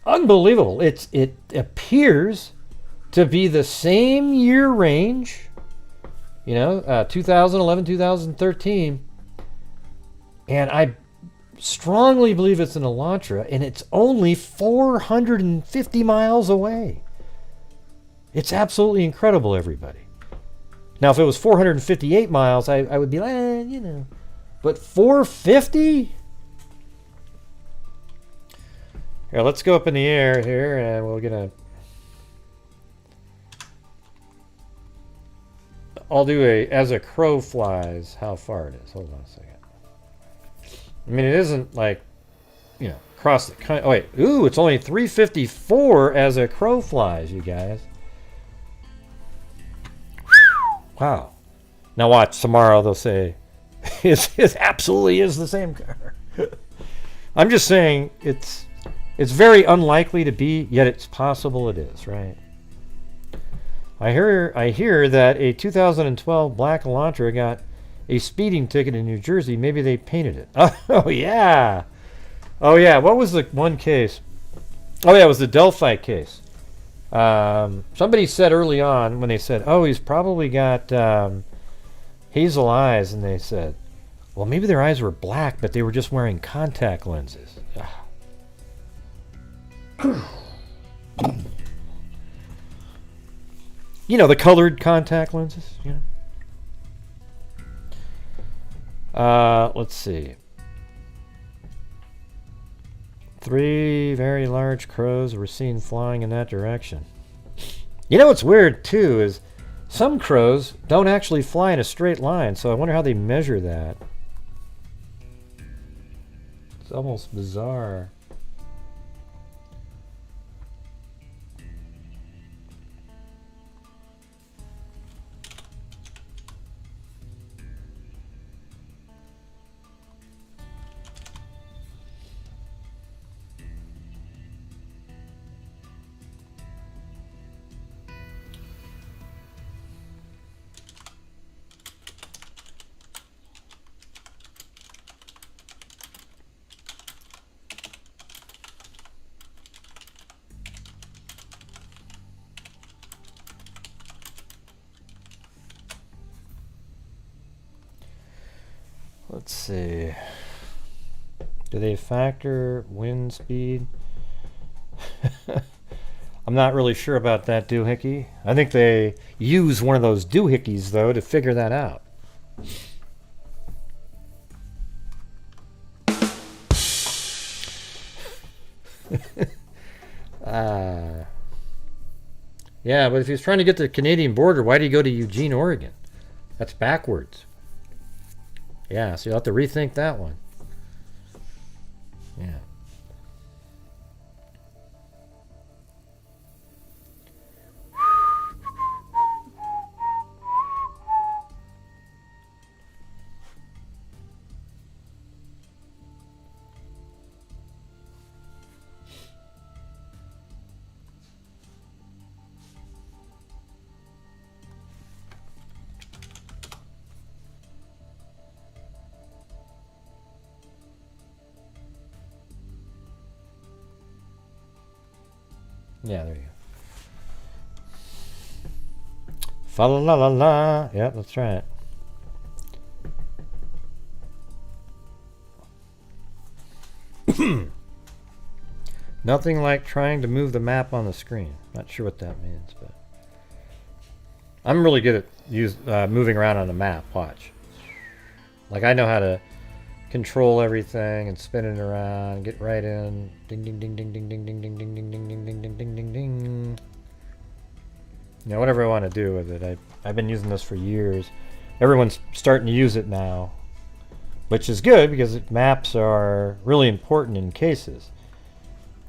Unbelievable. It appears to be the same year range, 2011, 2013, and I strongly believe it's an Elantra, and it's only 450 miles away. It's absolutely incredible, everybody. Now, if it was 458 miles, I would be like, you know. But 450? Here, let's go up in the air here, and we'll get a... I'll do a as a crow flies, how far it is. Hold on a second. I mean, it isn't like, you know, across the country. Oh, wait. Ooh, it's only 354 as a crow flies, you guys. Wow. Now watch, tomorrow they'll say, it absolutely is the same car. I'm just saying, it's very unlikely to be, yet it's possible it is, right? I hear that a 2012 black Elantra got a speeding ticket in New Jersey. Maybe they painted it. Oh, yeah. Oh, yeah. What was the one case? Oh, yeah, it was the Delphi case. Somebody said early on when they said, oh, he's probably got hazel eyes. And they said, well, maybe their eyes were black, but they were just wearing contact lenses. You know, the colored contact lenses, you know. Let's see. 3 very large crows were seen flying in that direction. You know what's weird, too, is some crows don't actually fly in a straight line, so I wonder how they measure that. It's almost bizarre. Let's see. Do they factor wind speed? I'm not really sure about that doohickey. I think they use one of those doohickeys, though, to figure that out. Yeah, but if he was trying to get to the Canadian border, why did he go to Eugene, Oregon? That's backwards. Yeah, so you'll have to rethink that one. Yeah. Yeah, there you go. Fa la la la la. Yep, that's right. Nothing like trying to move the map on the screen. Not sure what that means, but I'm really good at moving around on the map. Watch. Like I know how to control everything and spin it around, get right in. Ding ding ding ding ding ding ding ding ding ding ding ding ding ding ding ding ding. You know, whatever I want to do with it. I've been using this for years. Everyone's starting to use it now, which is good because maps are really important in cases.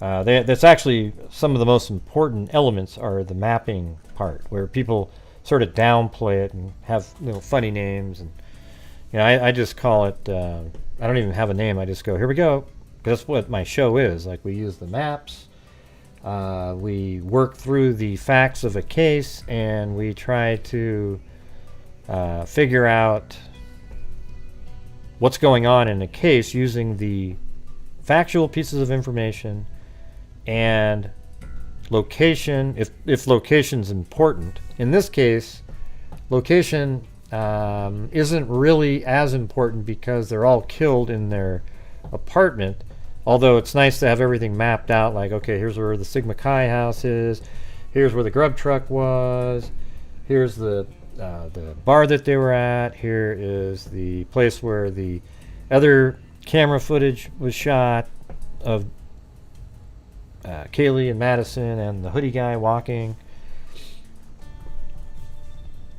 That's actually some of the most important elements are the mapping part, where people sort of downplay it and have funny names, and I just call it. I don't even have a name. I just go, here we go. That's what my show is. Like we use the maps, we work through the facts of a case, and we try to figure out what's going on in a case using the factual pieces of information and location, if location's important. In this case, location isn't really as important because they're all killed in their apartment, although it's nice to have everything mapped out, like, okay, here's where the Sigma Chi house is, here's where the grub truck was. Here's the bar that they were at. Here is the place where the other camera footage was shot of Kaylee and Madison and the hoodie guy walking.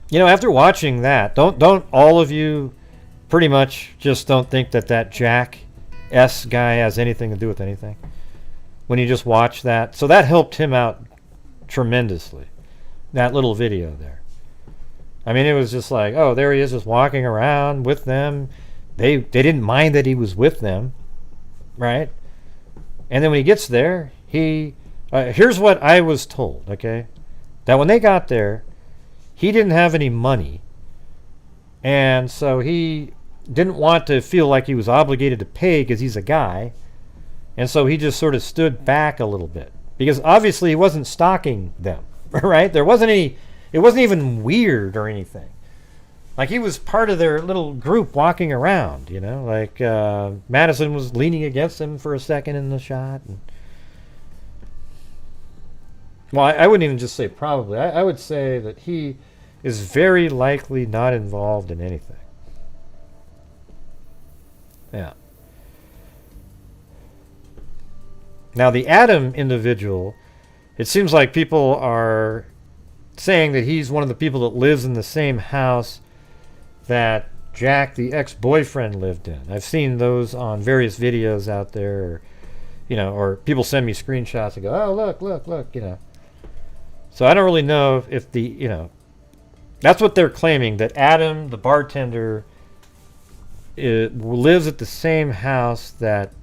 You know, after watching that, don't all of you pretty much just don't think that Jack S guy has anything to do with anything when you just watch that? So that helped him out tremendously, that little video there. I mean, it was just like, oh, there he is just walking around with them. They didn't mind that he was with them, right? And then when he gets there, here's what I was told, okay? That when they got there, he didn't have any money. And so he didn't want to feel like he was obligated to pay because he's a guy. And so he just sort of stood back a little bit. Because obviously he wasn't stalking them, right? There wasn't any, it wasn't even weird or anything. Like he was part of their little group walking around, you know? Like Madison was leaning against him for a second in the shot. And, well, I wouldn't even just say probably. I would say that he is very likely not involved in anything. Yeah. Now, the Adam individual, it seems like people are saying that he's one of the people that lives in the same house that Jack, the ex-boyfriend, lived in. I've seen those on various videos out there, or, you know, or people send me screenshots and go, oh, look, you know. So I don't really know if the, you know, that's what they're claiming, that Adam, the bartender, lives at the same house that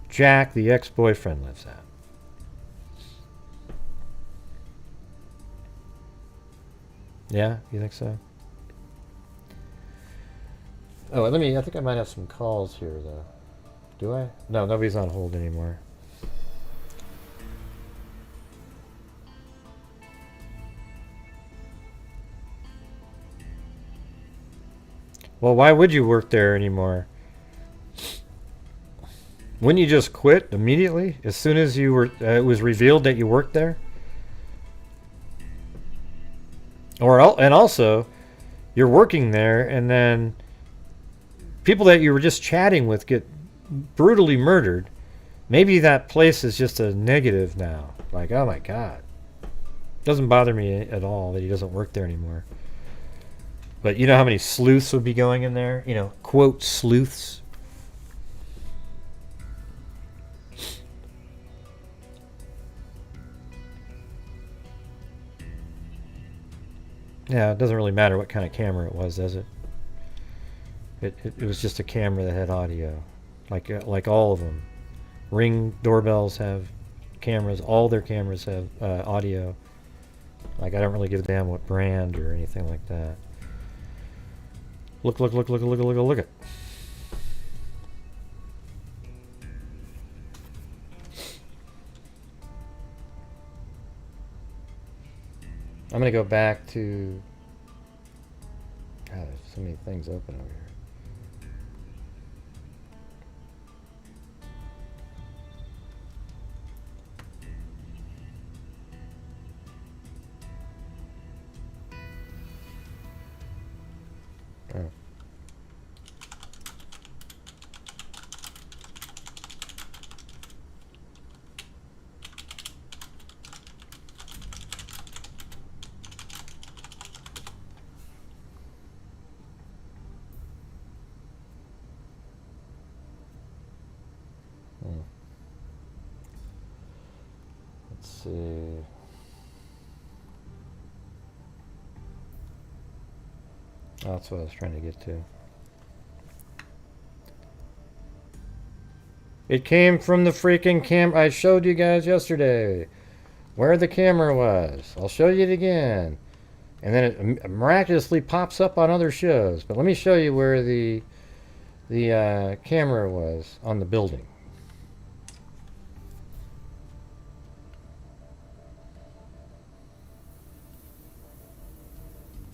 Jack, the ex-boyfriend, lives at. Yeah, you think so? Oh, I think I might have some calls here, though. Do I? No, nobody's on hold anymore. Well, why would you work there anymore? Wouldn't you just quit immediately as soon as you were it was revealed that you worked there? And also, you're working there, and then people that you were just chatting with get brutally murdered. Maybe that place is just a negative now. Like, oh my God. Doesn't bother me at all that he doesn't work there anymore. But you know how many sleuths would be going in there? You know, quote, sleuths. Yeah, it doesn't really matter what kind of camera it was, does it? It was just a camera that had audio. Like all of them. Ring doorbells have cameras. All their cameras have audio. Like, I don't really give a damn what brand or anything like that. Look it. I'm going to go back to... God, there's so many things open over here. Oh. Let's see. Oh, that's what I was trying to get to. It came from the freaking camera. I showed you guys yesterday where the camera was. I'll show you it again. And then it miraculously pops up on other shows. But let me show you where the camera was on the building.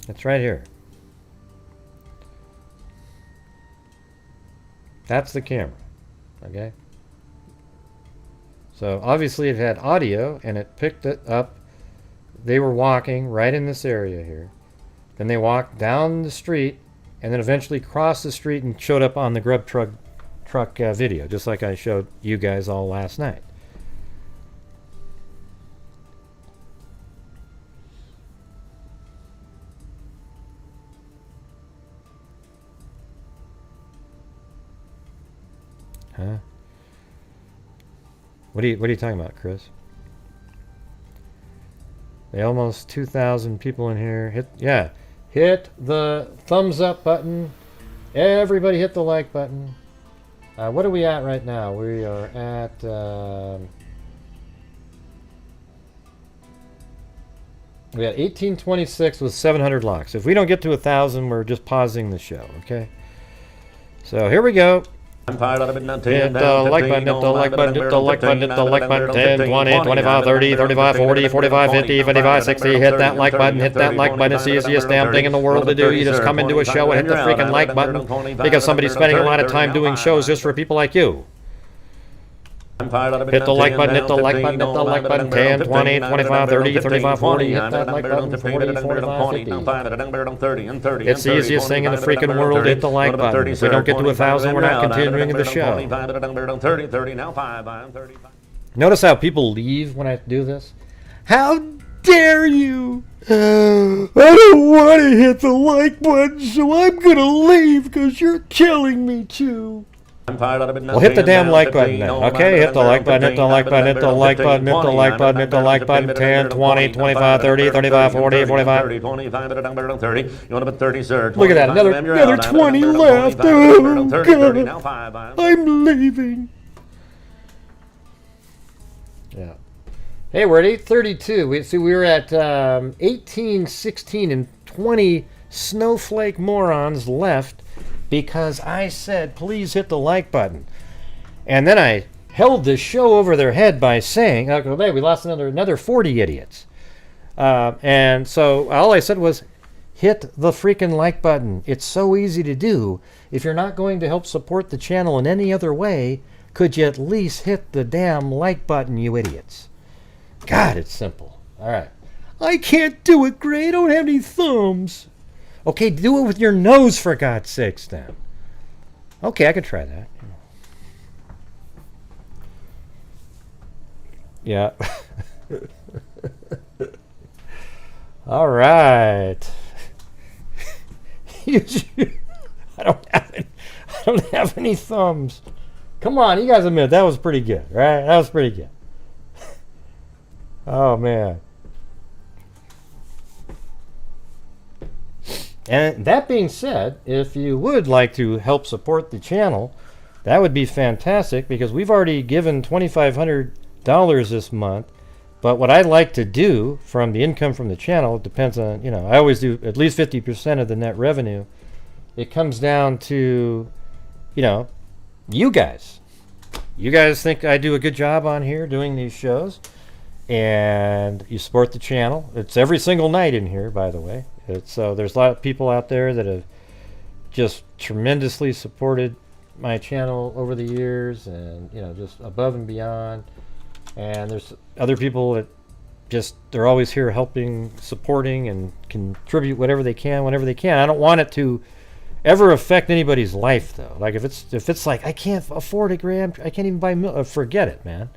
It's right here. That's the camera. Okay? So obviously it had audio, and it picked it up they were walking right in this area here. Then they walked down the street and then eventually crossed the street and showed up on the grub truck video, just like I showed you guys all last night. Huh? What are you talking about, Chris? They almost 2,000 people in here. Hit the thumbs up button. Everybody hit the like button. What are we at right now? We are at we had 1826 with 700 likes. If we don't get to 1,000, we're just pausing the show. Okay. So here we go. Hit the like button, hit the like button, hit the like button, hit the like button, 10, 20, 25, 30, 35, 40, 45, 50, 55, 60, hit that like button, it's the easiest damn thing in the world to do. You just come into a show and hit the freaking like button because somebody's spending a lot of time doing shows just for people like you. Hit the like button, hit the like button, hit the like button, 10, 20, 25, 30, 35, 40, hit that like button, 40, 45, 50. It's the easiest thing in the freaking world, hit the like button. If we don't get to 1,000, we're not continuing the show. Notice how people leave when I do this? How dare you! I don't want to hit the like button, so I'm gonna leave because you're killing me too. Well, hit the damn like button now. Okay, hit the like button, hit the like button, hit the like button, hit the like button, hit the like button, 10, 20, 25, 30, 35, 40, 45. Look at that, another 20 left. Oh, God. I'm leaving. Yeah. Hey, we're at 8:32. We were at 18, 16, and 20 snowflake morons left. Because I said, please hit the like button. And then I held the show over their head by saying, okay, we lost another 40 idiots. And so all I said was, hit the freaking like button. It's so easy to do. If you're not going to help support the channel in any other way, could you at least hit the damn like button, you idiots? God, it's simple. All right. I can't do it, Gray. I don't have any thumbs. Okay, do it with your nose, for God's sakes, then. Okay, I could try that. Yeah. All right. I don't have any thumbs. Come on, you guys admit that was pretty good, right? That was pretty good. Oh, man. And that being said, if you would like to help support the channel, that would be fantastic because we've already given $2,500 this month. But what I'd like to do from the income from the channel, it depends on, I always do at least 50% of the net revenue. It comes down to, you guys. You guys think I do a good job on here doing these shows. And you support the channel. It's every single night in here, by the way. So there's a lot of people out there that have just tremendously supported my channel over the years and, just above and beyond. And there's other people that they're always here helping, supporting, and contribute whatever they can, whenever they can. I don't want it to ever affect anybody's life, though. Like, if it's like, I can't afford a gram, I can't even buy milk, forget it, man.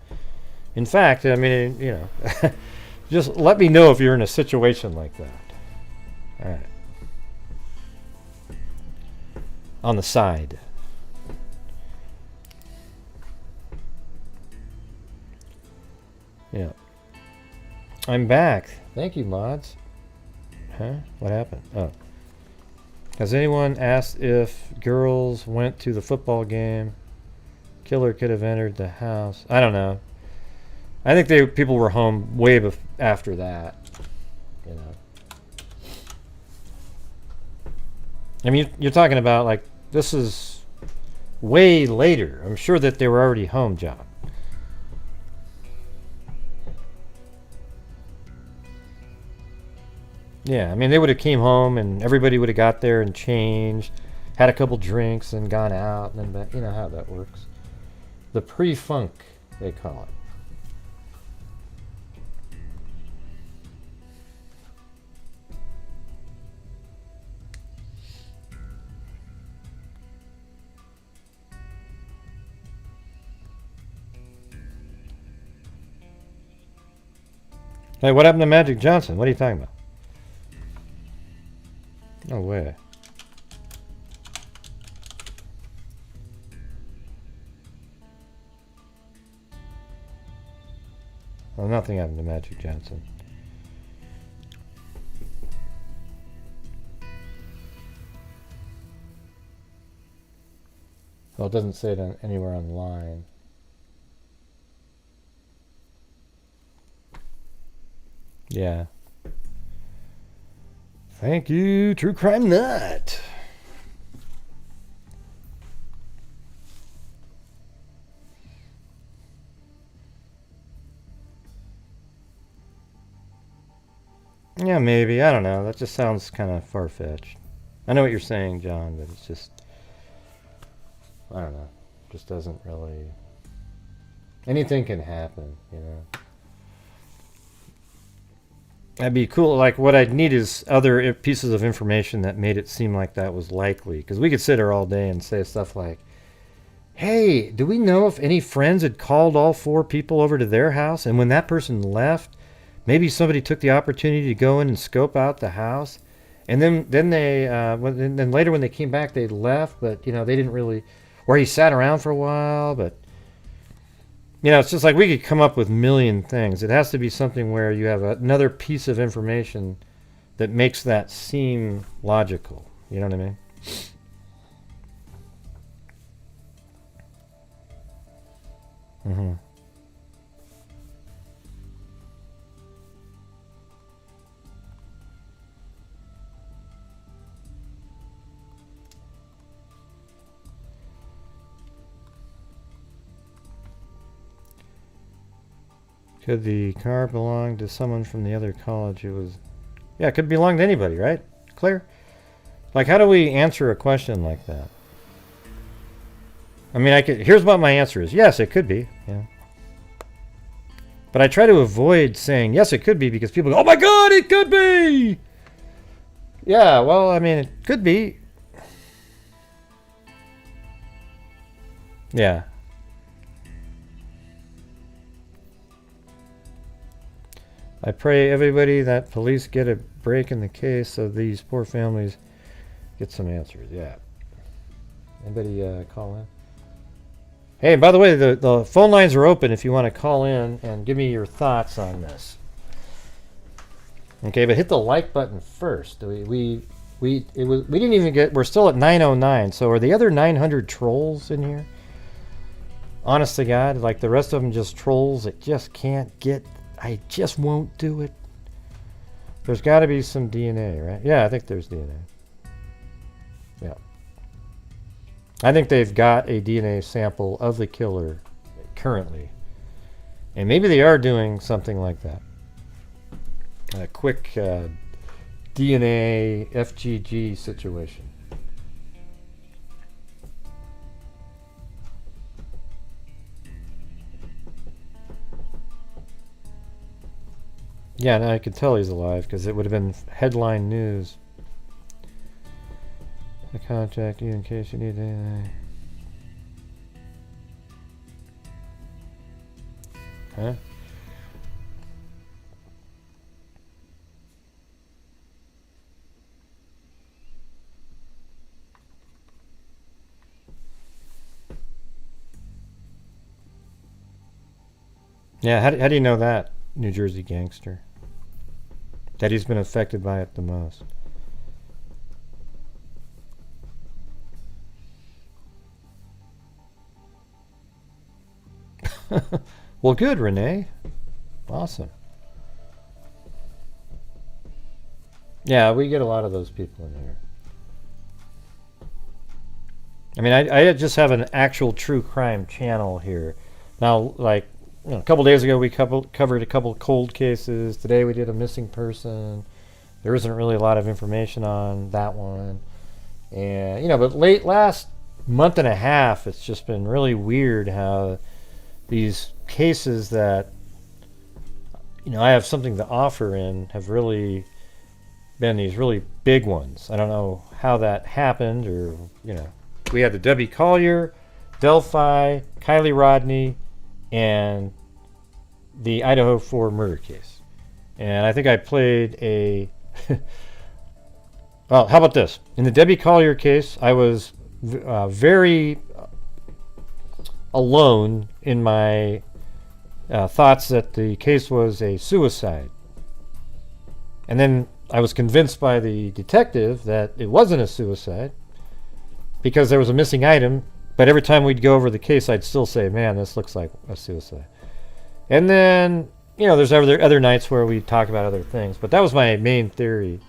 In fact, I mean, just let me know if you're in a situation like that. All right. On the side. Yeah. I'm back. Thank you, mods. Huh? What happened? Oh. Has anyone asked if girls went to the football game? Killer could have entered the house. I don't know. I think people were home way after that. I mean, you're talking about, like, this is way later. I'm sure that they were already home, John. Yeah, I mean, they would have came home and everybody would have got there and changed, had a couple drinks and gone out and then back. You know how that works. The pre-funk, they call it. Hey, what happened to Magic Johnson? What are you talking about? No way. Well, nothing happened to Magic Johnson. Well, it doesn't say it anywhere online. Yeah. Thank you, True Crime Nut. Yeah, maybe. I don't know. That just sounds kind of far-fetched. I know what you're saying, John, but it's just... I don't know. Just doesn't really... Anything can happen, you know. That'd be cool. Like, what I'd need is other pieces of information that made it seem like that was likely. Because we could sit here all day and say stuff like, hey, do we know if any friends had called all 4 people over to their house? And when that person left, maybe somebody took the opportunity to go in and scope out the house. And then then later when they came back, they left. But, you know, they didn't really... Or he sat around for a while, but... You know, it's just like we could come up with a million things. It has to be something where you have another piece of information that makes that seem logical. You know what I mean? Mm-hmm. Could the car belong to someone from the other college? It was... Yeah, it could belong to anybody, right? Clear? Like, how do we answer a question like that? I mean, here's what my answer is. Yes, it could be. Yeah. But I try to avoid saying, yes, it could be, because people go, oh my God, it could be! Yeah, well, I mean, it could be. Yeah. I pray everybody that police get a break in the case so these poor families get some answers. Yeah. Anybody call in? Hey, by the way, the phone lines are open if you want to call in and give me your thoughts on this. Okay, but hit the like button first. We didn't even get... We're still at 909. So are the other 900 trolls in here? Honest to God, like the rest of them just trolls that just can't get... I just won't do it. There's got to be some DNA, right? Yeah, I think there's DNA. Yeah. I think they've got a DNA sample of the killer currently. And maybe they are doing something like that. A quick DNA FGG situation. Yeah, now I could tell he's alive because it would have been headline news. I contact you in case you need anything. Huh? Yeah, how do you know that, New Jersey gangster? That he's been affected by it the most. Well, good, Renee. Awesome. Yeah, we get a lot of those people in here. I mean, I just have an actual true crime channel here. Now, like, you know, a couple days ago, we covered a couple cold cases. Today, we did a missing person. There isn't really a lot of information on that one. And, you know, but last month and a half, it's just been really weird how these cases that, you know, I have something to offer in have really been these really big ones. I don't know how that happened, or, you know. We had the Debbie Collier, Delphi, Kylie Rodney, and the Idaho 4 murder case. And I think I played a... Well, how about this? In the Debbie Collier case, I was very alone in my thoughts that the case was a suicide. And then I was convinced by the detective that it wasn't a suicide because there was a missing item, but every time we'd go over the case, I'd still say, man, this looks like a suicide. And then, you know, there's other nights where we talk about other things, but that was my main theory.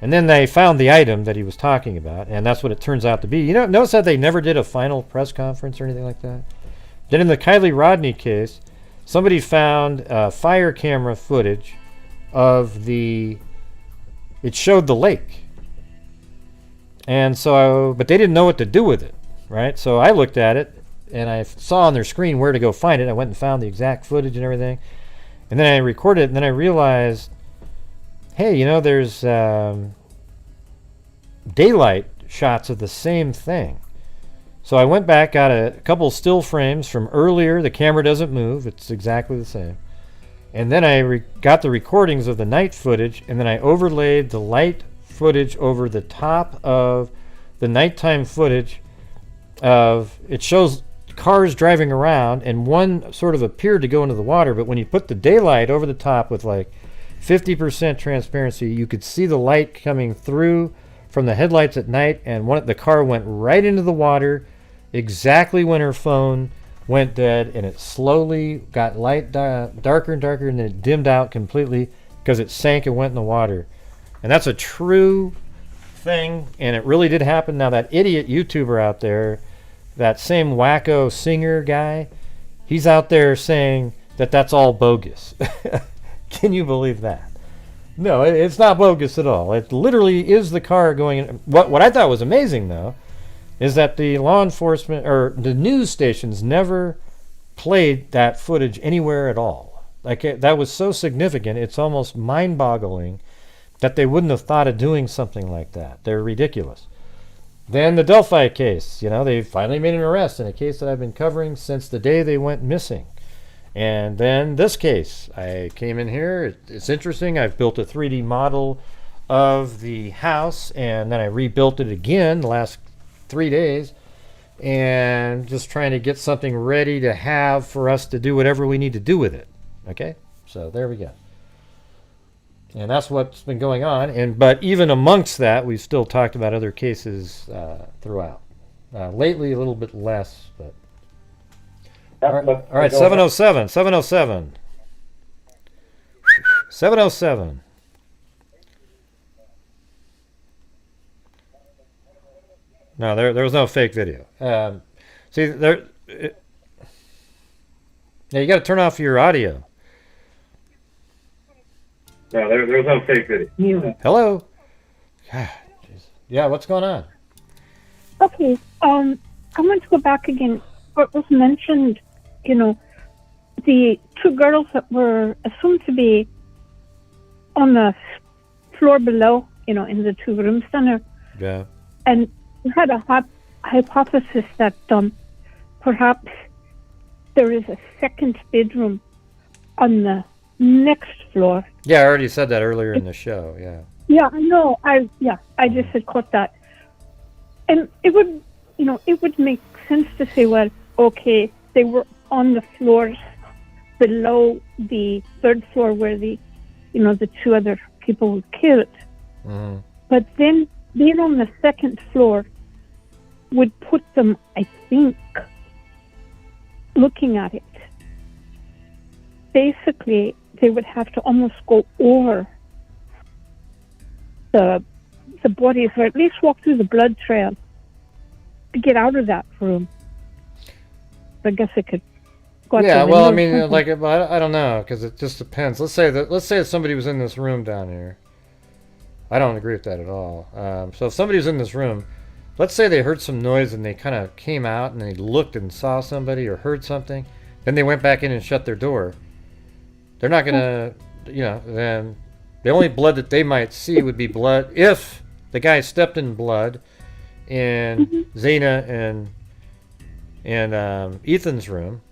And then they found the item that he was talking about, and that's what it turns out to be. You know, notice that they never did a final press conference or anything like that? Then in the Kylie Rodney case, somebody found fire camera footage of it showed the lake. And so, but they didn't know what to do with it, right? So I looked at it, and I saw on their screen where to go find it. I went and found the exact footage and everything. And then I recorded it, and then I realized, hey, you know, there's daylight shots of the same thing. So I went back, got a couple still frames from earlier. The camera doesn't move. It's exactly the same. And then I got the recordings of the night footage, and then I overlaid the light footage over the top of the nighttime footage of, it shows cars driving around, and one sort of appeared to go into the water, but when you put the daylight over the top with like 50% transparency, you could see the light coming through from the headlights at night, and the car went right into the water exactly when her phone went dead, and it slowly got light darker and darker, and then it dimmed out completely because it sank and went in the water. And that's a true thing, and it really did happen. Now that idiot YouTuber out there, that same wacko singer guy, he's out there saying that that's all bogus. Can you believe that? No, it's not bogus at all. It literally is the car going in. What I thought was amazing, though, is that the law enforcement or the news stations never played that footage anywhere at all. Like that was so significant, it's almost mind-boggling that they wouldn't have thought of doing something like that. They're ridiculous. Then the Delphi case, you know, they finally made an arrest in a case that I've been covering since the day they went missing. And then this case, I came in here, it's interesting, I've built a 3D model of the house, and then I rebuilt it again the last 3 days, and just trying to get something ready to have for us to do whatever we need to do with it. Okay, so there we go. And that's what's been going on. But even amongst that, we've still talked about other cases throughout. Lately, a little bit less, but. All right, 707. 707. No, there was no fake video. See, yeah, you got to turn off your audio. No, there was no fake video. Hello? God, yeah, what's going on? Okay, I want to go back again. What was mentioned, you know, the two girls that were assumed to be on the floor below, you know, in the two rooms down there. Yeah. And we had a hypothesis that perhaps there is a second bedroom on the next floor. Yeah, I already said that earlier in the show. Yeah. Yeah, I know. I just had caught that, and it would, you know, it would make sense to say, well, okay, they were on the floors below the third floor where the two other people were killed. Mm-hmm. But then being on the second floor would put them, I think, looking at it, basically they would have to almost go over the bodies, or at least walk through the blood trail to get out of that room. I guess it could go out. Yeah, well, I mean, like, I don't know, because it just depends. Let's say that somebody was in this room down here. I don't agree with that at all. So if somebody was in this room, let's say they heard some noise and they kind of came out and they looked and saw somebody or heard something, then they went back in and shut their door. They're not going to, you know, then the only blood that they might see would be blood if the guy stepped in blood in Zena and Ethan's room.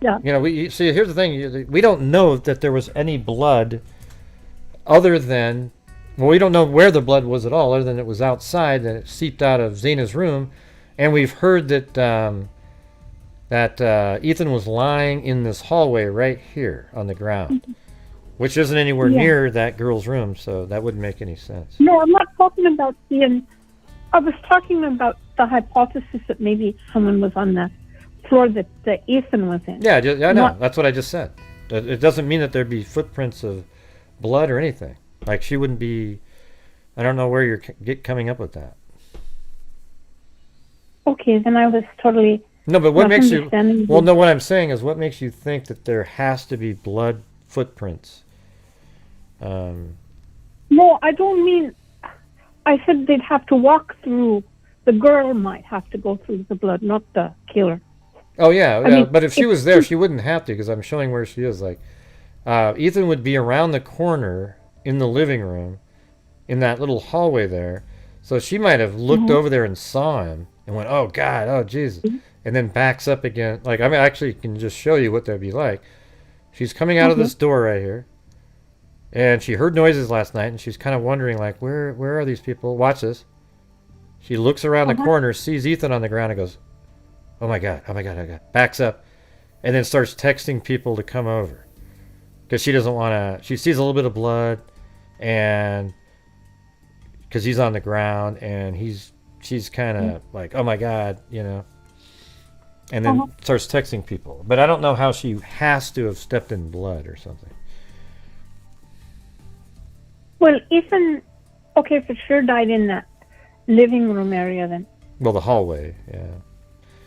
Yeah. You know, we see. Here's the thing: we don't know that there was any blood, other than, well, we don't know where the blood was at all, other than it was outside, that it seeped out of Zena's room, and we've heard that Ethan was lying in this hallway right here on the ground, which isn't anywhere near that girl's room, so that wouldn't make any sense. No, I'm not talking about Ian. I was talking about the hypothesis that maybe someone was on the floor that Ethan was in. Yeah, I know. That's what I just said. It doesn't mean that there'd be footprints of blood or anything. Like, she wouldn't be... I don't know where you're coming up with that. Okay, then I was totally... No, but what makes you... Well, you. no, what I'm saying is, what makes you think that there has to be blood footprints? No, I don't mean... I said they'd have to walk through... The girl might have to go through the blood, not the killer. Oh, yeah, I mean, but if she was there, she wouldn't have to, because I'm showing where she is. Like, Ethan would be around the corner in the living room, in that little hallway there. So she might have looked over there and saw him and went, oh, God, oh, Jesus. And then backs up again. Like, I mean, actually can just show you what that'd be like. She's coming out of this door right here. And she heard noises last night, and she's kind of wondering, like, where are these people? Watch this. She looks around the corner, sees Ethan on the ground, and goes, oh my God, oh my God, oh my God. Backs up, and then starts texting people to come over. Because she doesn't want to, she sees a little bit of blood, and because he's on the ground, and she's kind of like, oh my God, you know. And then starts texting people. But I don't know how she has to have stepped in blood or something. Well, Ethan, okay, for sure died in that living room area then. Well, the hallway, yeah.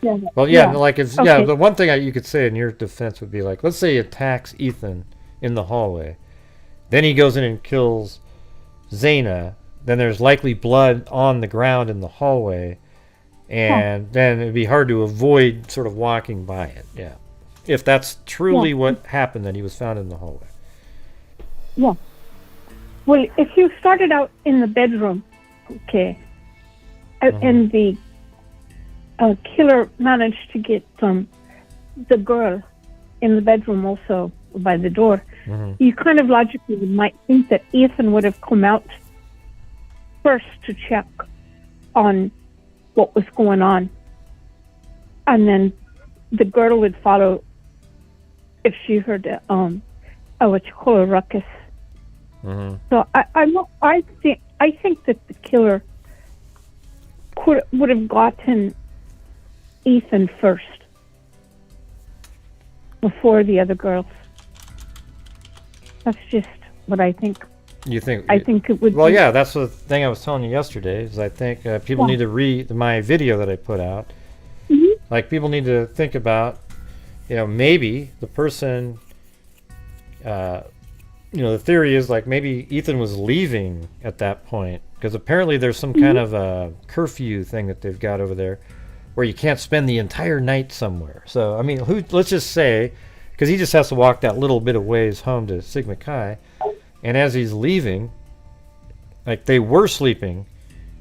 Yeah. Well, yeah, like it's the one thing you could say in your defense would be like, let's say he attacks Ethan in the hallway, then he goes in and kills Zena. Then there's likely blood on the ground in the hallway, and then it'd be hard to avoid sort of walking by it. Yeah, if that's truly what happened, that he was found in the hallway. Yeah. Well, if you started out in the bedroom, okay, and the killer managed to get the girl in the bedroom also by the door, you kind of logically might think that Ethan would have come out first to check on what was going on, and then the girl would follow if she heard what you call a ruckus. So I think that the killer would have gotten Ethan first before the other girls. That's just what I think. You think? I think it would. Well, yeah, that's the thing I was telling you yesterday. Is I think people need to read my video that I put out. Like, people need to think about, maybe the person. The theory is like maybe Ethan was leaving at that point, because apparently there's some kind of a curfew thing that they've got over there, where you can't spend the entire night somewhere. So I mean, let's just say, because he just has to walk that little bit of ways home to Sigma Chi. And as he's leaving, like they were sleeping,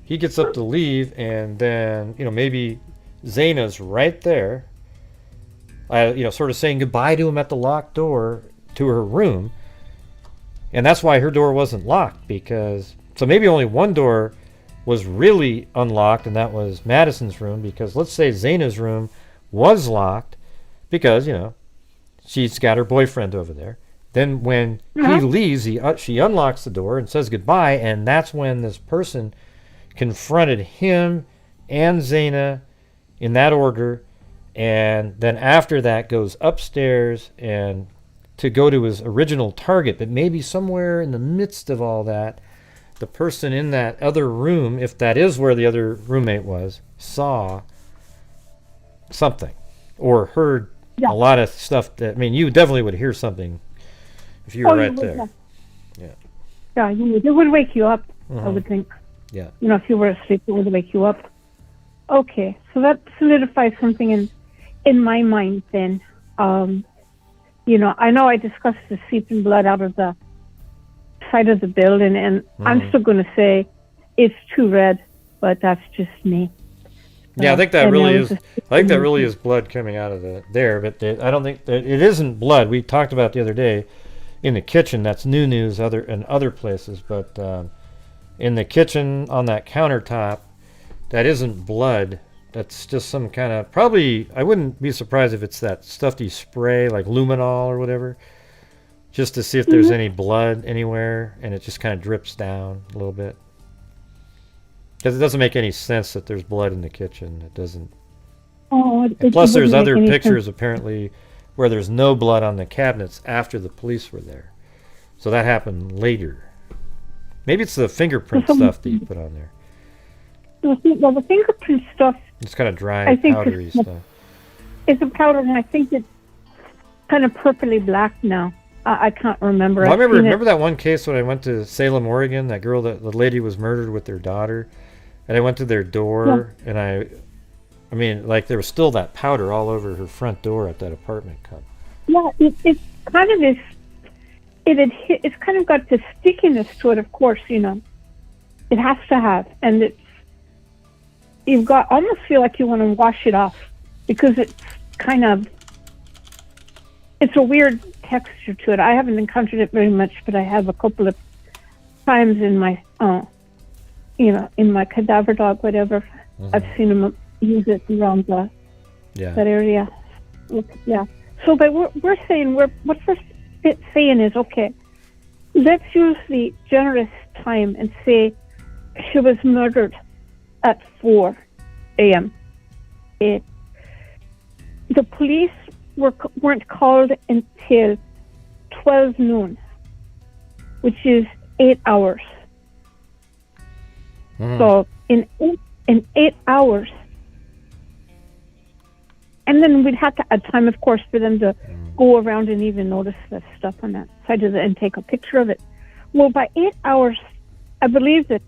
he gets up to leave, and then, maybe Zena's right there, sort of saying goodbye to him at the locked door to her room. And that's why her door wasn't locked, so maybe only one door was really unlocked, and that was Madison's room, because let's say Zena's room was locked because, she's got her boyfriend over there. Then when he leaves, she unlocks the door and says goodbye, and that's when this person confronted him and Zena in that order, and then after that goes upstairs and to go to his original target. But maybe somewhere in the midst of all that, the person in that other room, if that is where the other roommate was, saw something or heard a lot of stuff that, you definitely would hear something if you were right there. Yeah, it would wake you up, I would think. Yeah. If you were asleep, it would wake you up. Okay, so that solidifies something in my mind then. I know I discussed the seeping blood out of the side of the building, and I'm still going to say it's too red, but that's just me. Yeah, I think that and really there is. was I think that really is blood coming out of there, but I don't think that it isn't blood. We talked about the other day in the kitchen. That's new news in other places, but in the kitchen on that countertop, that isn't blood. That's just some kind of probably. I wouldn't be surprised if it's that stuff you spray like luminol or whatever, just to see if there's any blood anywhere, and it just kind of drips down a little bit. Because it doesn't make any sense that there's blood in the kitchen. It doesn't. Oh, Plus, there's wouldn't other make any pictures sense. apparently where there's no blood on the cabinets after the police were there. So that happened later. Maybe it's the fingerprint stuff that you put on there. Well, the fingerprint stuff It's kind of dry, I think powdery it's- stuff. is a powder, and I think it's kind of purpley black now. I can't remember. Well, I I've seen remember it. that one case when I went to Salem, Oregon. That girl, the lady was murdered with their daughter, and I went to their door, and I mean, like there was still that powder all over her front door at that apartment complex. Yeah, it kind of is. It's kind of got the stickiness to it. Of course, you know, it has to have, and you've got almost feel like you want to wash it off because it's kind of it's a weird texture to it. I haven't encountered it very much, but I have a couple of times in my in my cadaver dog, whatever. I've seen them use it around that area. Yeah. So, but we're saying what we're saying is okay. Let's use the generous time and say she was murdered at 4 a.m. The police weren't called until 12 noon, which is 8 hours. So in 8 hours, and then we'd have to add time, of course, for them to go around and even notice the stuff on that side of it and take a picture of it. Well, by 8 hours, I believe that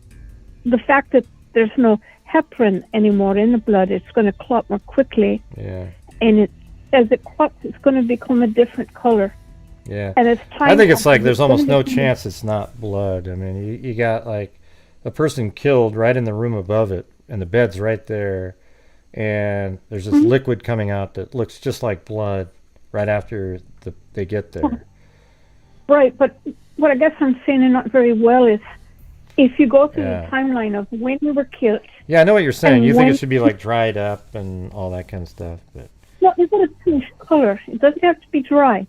the fact that there's no heparin anymore in the blood, it's going to clot more quickly. Yeah. And as it clots, it's going to become a different color. Yeah. And as time I think it's passes, like there's almost no become- chance it's not blood. I mean, you got like a person killed right in the room above it, and the bed's right there, and there's this liquid coming out that looks just like blood right after they get there. Right, but what I guess I'm saying and not very well is if you go through Yeah. the timeline of when we were killed. Yeah, I know what you're saying. And You think when- it should be like dried up and all that kind of stuff, but No, it's got a change color. It doesn't have to be dry.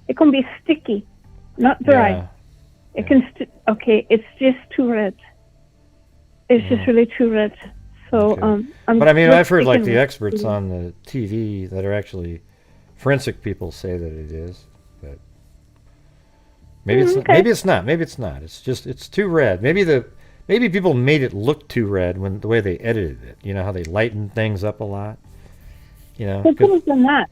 It can be sticky, not dry. yeah. It can. It's just too red. It's just really too red. So Okay. I'm But I mean, just I've heard like thinking- the experts on the TV that are actually forensic people say that it is, but maybe it's okay. maybe it's not. Maybe it's not. It's just it's too red. Maybe people made it look too red when the way they edited it. You know how they lighten things up a lot. You know, They could have done that.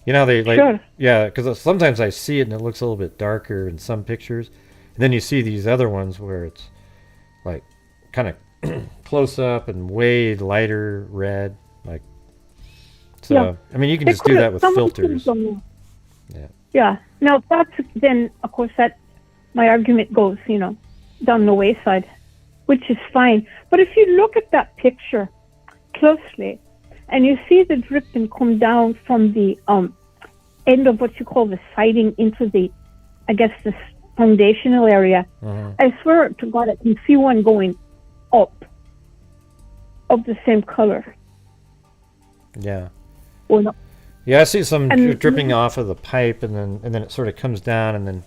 you know how they like Sure. yeah. Because sometimes I see it and it looks a little bit darker in some pictures, and then you see these other ones where it's like kind of close up and way lighter red. Like so. Yeah. I mean, you can They just do could've- that with someone could've filters. done that. Yeah. Yeah. Now that's then, of course, that my argument goes, down the wayside, which is fine. But if you look at that picture closely, and you see the dripping come down from the end of what you call the siding into the, I guess, the foundational area. I swear to God, I can see one going up of the same color. Yeah. Or not. Yeah, I see some And- dripping off of the pipe, and then it sort of comes down and then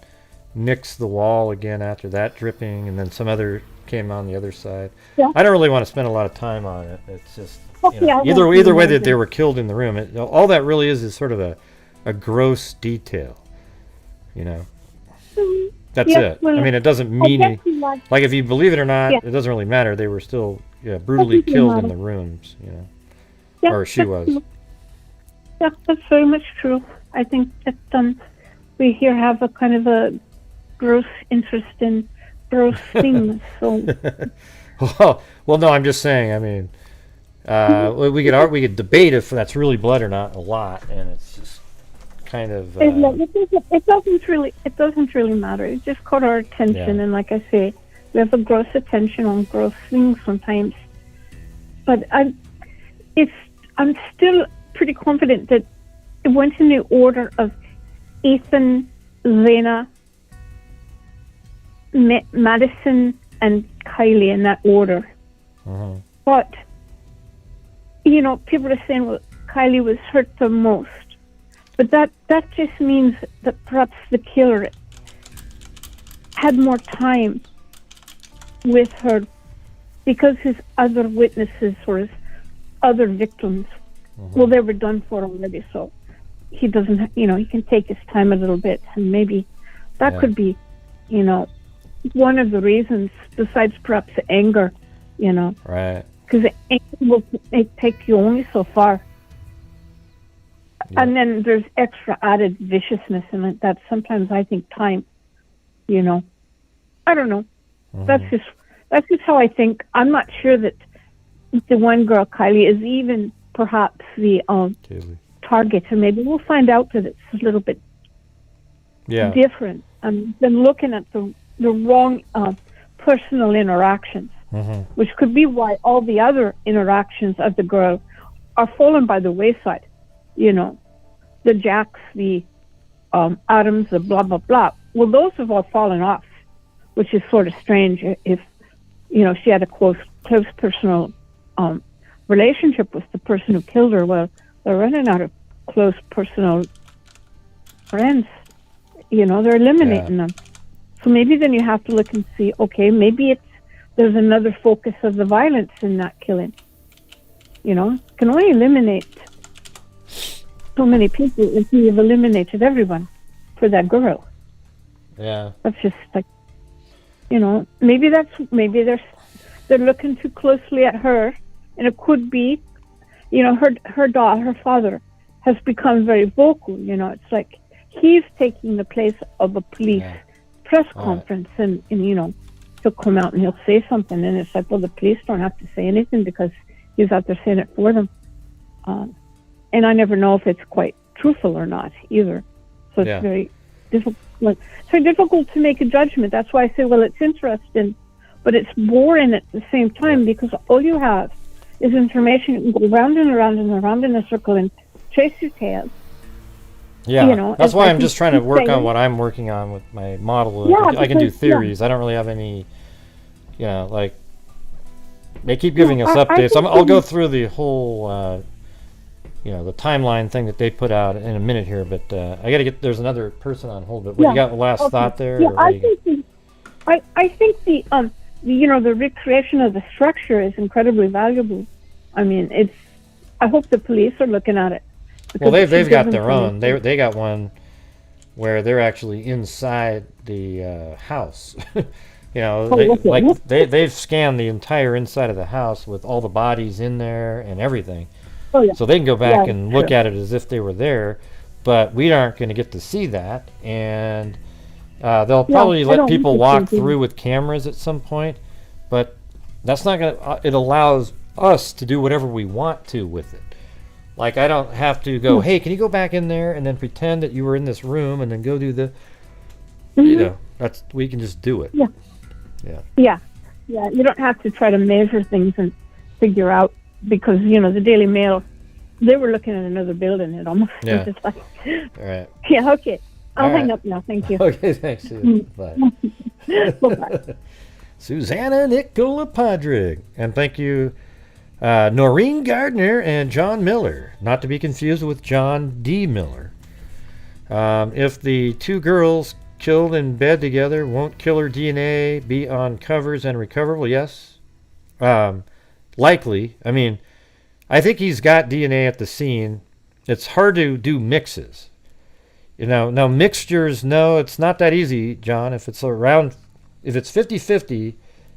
nicks the wall again after that dripping, and then some other came on the other side. Yeah. I don't really want to spend a lot of time on it. It's just Okay, I won't either do way that. that they were killed in the room. All that really is sort of a gross detail. That's Yeah, it. well, I mean, it doesn't I mean guess you like- like if you believe it or not, Yeah. it doesn't really matter. They were still brutally doesn't killed in matter. the rooms. Yeah, Or she was. Yeah, that's very much true. I think that we here have a kind of a gross interest in gross things. So Well, no, I'm just saying. I mean, we could debate if that's really blood or not a lot, and it's just kind of. it doesn't really matter. It just caught our attention, Yeah. and like I say, we have a gross attention on gross things sometimes. But I'm still pretty confident that it went in the order of Ethan, Lena, Madison, and Kylie in that order. Uh-huh. But, you know, people are saying, well, Kylie was hurt the most. But that just means that perhaps the killer had more time with her because his other witnesses or his other victims, well, they were done for already, so he doesn't, you know, he can take his time a little bit, and maybe that could be, you know, one of the reasons, besides perhaps anger, you know. Right. Because anger will take you only so far. And then there's extra added viciousness in it that sometimes I think time, you know. I don't know. That's just how I think. I'm not sure that the one girl, Kylie, is even perhaps the target. And maybe we'll find out that it's a little bit different. Than looking at the wrong personal interactions, which could be why all the other interactions of the girl are fallen by the wayside. You know, the Jacks, the Adams, the blah, blah, blah. Well, those have all fallen off, which is sort of strange if, you know, she had a close personal relationship with the person who killed her. Well, they're running out of close personal friends. You know, they're eliminating them. So maybe then you have to look and see, okay, maybe there's another focus of the violence in that killing. You know, can only eliminate so many people if you've eliminated everyone for that girl. Yeah. That's just like, you know, maybe they're looking too closely at her, and it could be, you know, her father has become very vocal. You know, it's like he's taking the place of a police press conference, and you know, he'll come out and he'll say something, and it's like, well, the police don't have to say anything because he's out there saying it for them. And I never know if it's quite truthful or not either. So it's very difficult. It's very difficult to make a judgment. That's why I say, well, it's interesting, but it's boring at the same time because all you have is information. You can go round and around and around in a circle and chase your tail. Yeah, you know, that's why I'm just trying to work on what I'm working on with my model. I can do theories. I don't really have any, you know, like, they keep giving us updates. I'll go through the whole, you know, the timeline thing that they put out in a minute here, but I got to get, there's another person on hold, but what you got the last thought there? Yeah, I think the you know, the recreation of the structure is incredibly valuable. I mean, I hope the police are looking at it. Well, they've got their own. They got one where they're actually inside the house. You know, they've scanned the entire inside of the house with all the bodies in there and everything. Oh, yeah. So they can go back and look at it as if they were there, but we aren't going to get to see that. And they'll probably let people walk through with cameras at some point, but that's not going to. It allows us to do whatever we want to with it. Like, I don't have to go, hey, can you go back in there and then pretend that you were in this room and then go do the, you know, we can just do it. Yeah. You don't have to try to measure things and figure out, because, you know, the Daily Mail, they were looking at another building. It almost was just like, all right. Yeah, okay. I'll hang up now. Thank you. Okay, thanks. Bye. Bye-bye. Susanna Nicola Padrig. And thank you, Noreen Gardner and John Miller, not to be confused with John D. Miller. If the two girls killed in bed together, won't killer DNA be on covers and recoverable? Yes. Likely. I mean, I think he's got DNA at the scene. It's hard to do mixes. You know, now mixtures, no, it's not that easy, John. If it's 50-50,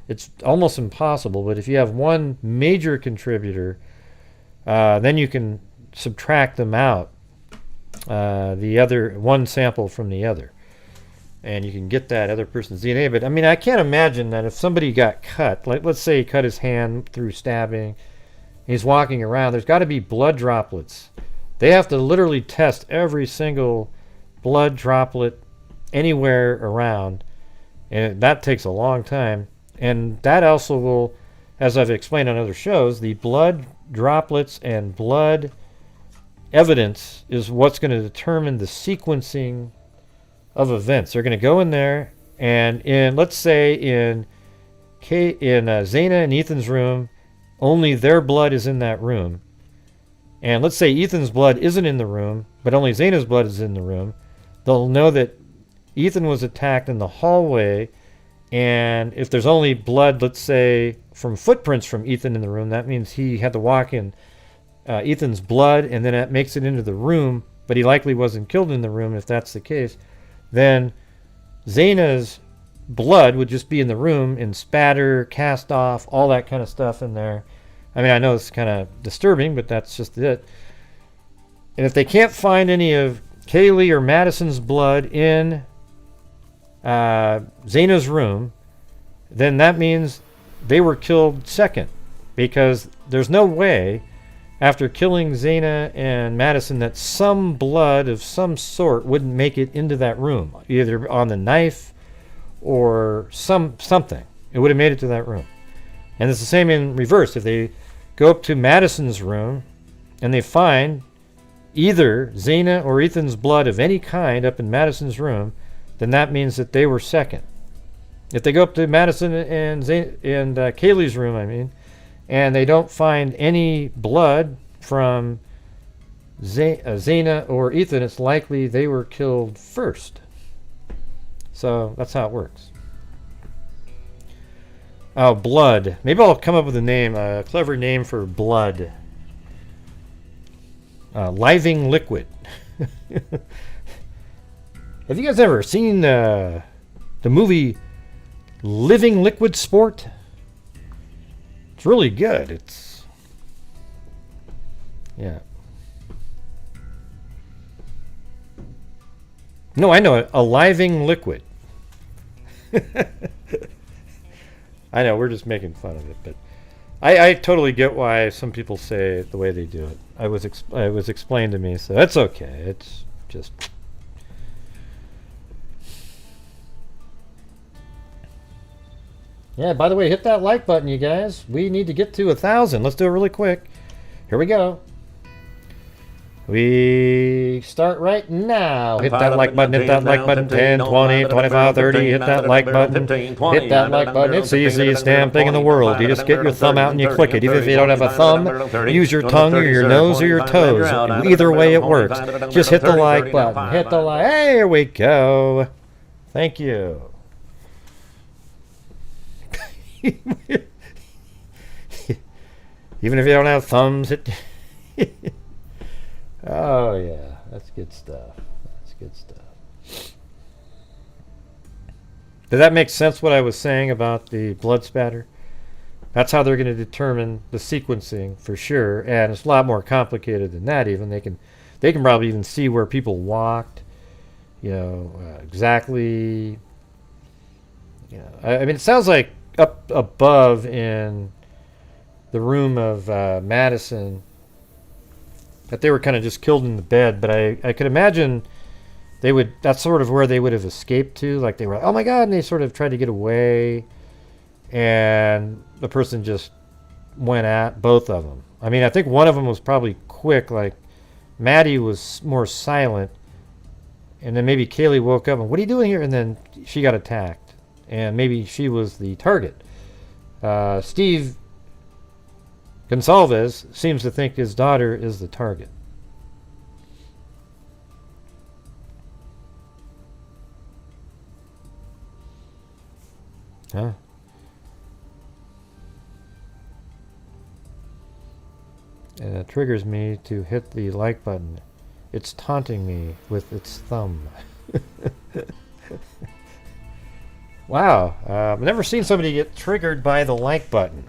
it's almost impossible. But if you have one major contributor, then you can subtract them out, the other one sample from the other, and you can get that other person's DNA. But I mean, I can't imagine that if somebody got cut, like let's say he cut his hand through stabbing, he's walking around, there's got to be blood droplets. They have to literally test every single blood droplet anywhere around, and that takes a long time. And that also will, as I've explained on other shows, the blood droplets and blood evidence is what's going to determine the sequencing of events. They're going to go in there, and let's say in Zayna and Ethan's room, only their blood is in that room. And let's say Ethan's blood isn't in the room, but only Zayna's blood is in the room. They'll know that Ethan was attacked in the hallway, and if there's only blood, let's say, from footprints from Ethan in the room, that means he had to walk in Ethan's blood, and then that makes it into the room, but he likely wasn't killed in the room. If that's the case, then Zayna's blood would just be in the room in spatter, cast off, all that kind of stuff in there. I mean, I know it's kind of disturbing, but that's just it. And if they can't find any of Kaylee or Madison's blood in Zayna's room, then that means they were killed second, because there's no way after killing Zayna and Madison that some blood of some sort wouldn't make it into that room, either on the knife or something. It would have made it to that room. And it's the same in reverse. If they go up to Madison's room and they find either Zayna or Ethan's blood of any kind up in Madison's room, then that means that they were second. If they go up to Madison and Kaylee's room, and they don't find any blood from Zayna or Ethan, it's likely they were killed first. So that's how it works. Oh, blood. Maybe I'll come up with a clever name for blood. Living liquid. Have you guys ever seen the movie Living Liquid Sport? It's really good. Yeah. No, I know it. A living liquid. I know, we're just making fun of it, but I totally get why some people say it the way they do it. It was explained to me, so that's okay. It's just... Yeah, by the way, hit that like button, you guys. We need to get to 1,000. Let's do it really quick. Here we go. We start right now. Hit that like button, hit that like button. 10, 20, 25, 30. Hit that like button. Hit that like button. It's the easiest damn thing in the world. You just get your thumb out and you click it. Even if you don't have a thumb, use your tongue or your nose or your toes. Either way it works. Just hit the like button. Hit the like. Hey, here we go. Thank you. Even if you don't have thumbs, oh yeah, that's good stuff. That's good stuff. Does that make sense what I was saying about the blood spatter? That's how they're going to determine the sequencing for sure, and it's a lot more complicated than that. Even they can probably even see where people walked, exactly. I mean, it sounds like up above in the room of Madison that they were kind of just killed in the bed, but I could imagine that's sort of where they would have escaped to, like they were like, oh my god, and they sort of tried to get away, and the person just went at both of them. I mean, I think one of them was probably quick, like Maddie was more silent, and then maybe Kaylee woke up and, what are you doing here? And then she got attacked. And maybe she was the target. Steve Gonsalves seems to think his daughter is the target. Huh? And it triggers me to hit the like button. It's taunting me with its thumb. Wow, I've never seen somebody get triggered by the like button.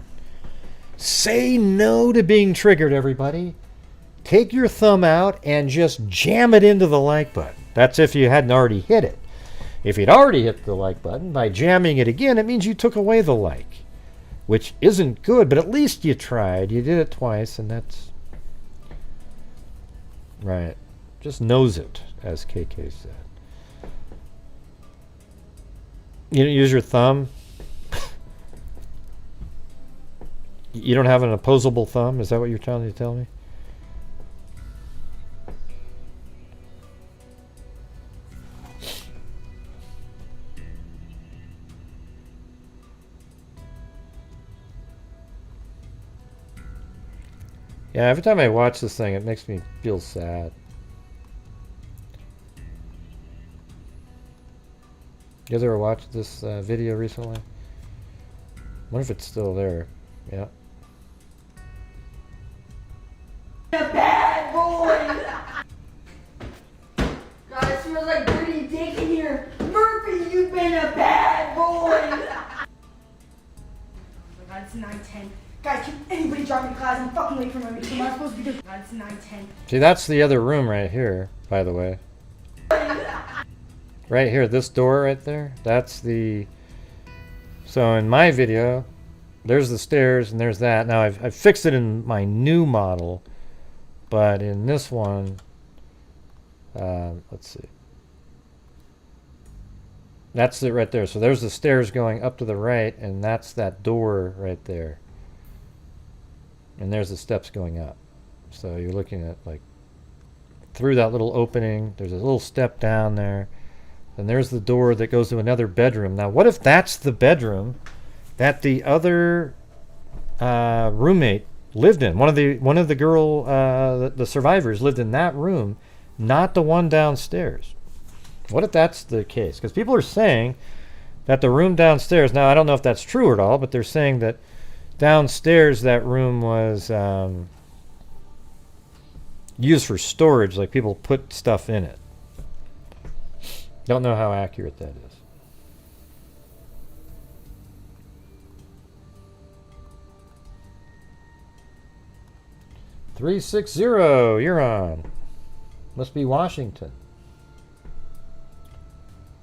Say no to being triggered, everybody. Take your thumb out and just jam it into the like button. That's if you hadn't already hit it. If you'd already hit the like button, by jamming it again, it means you took away the like, which isn't good, but at least you tried. You did it twice, and that's... Right. Just nose it, as KK said. You don't use your thumb. You don't have an opposable thumb? Is that what you're trying to tell me? Yeah, every time I watch this thing, it makes me feel sad. You guys ever watched this video recently? I wonder if it's still there. Yeah. A bad boy! God, it smells like dirty dick in here. Murphy, you've been a bad boy! Oh my God, it's 9:10. Guys, can anybody drop me to class? I'm fucking late for my meeting. Am I supposed to be doing? God, it's 9:10. See, that's the other room right here, by the way. Right here, this door right there, that's the... So in my video, there's the stairs and there's that. Now I've fixed it in my new model, but in this one, let's see. That's it right there. So there's the stairs going up to the right, and that's that door right there. And there's the steps going up. So you're looking at like through that little opening. There's a little step down there. And there's the door that goes to another bedroom. Now, what if that's the bedroom that the other roommate lived in? One of the girl, the survivors lived in that room, not the one downstairs. What if that's the case? Because people are saying that the room downstairs. Now, I don't know if that's true at all, but they're saying that downstairs that room was used for storage, like people put stuff in it. Don't know how accurate that is. $360, you're on. Must be Washington.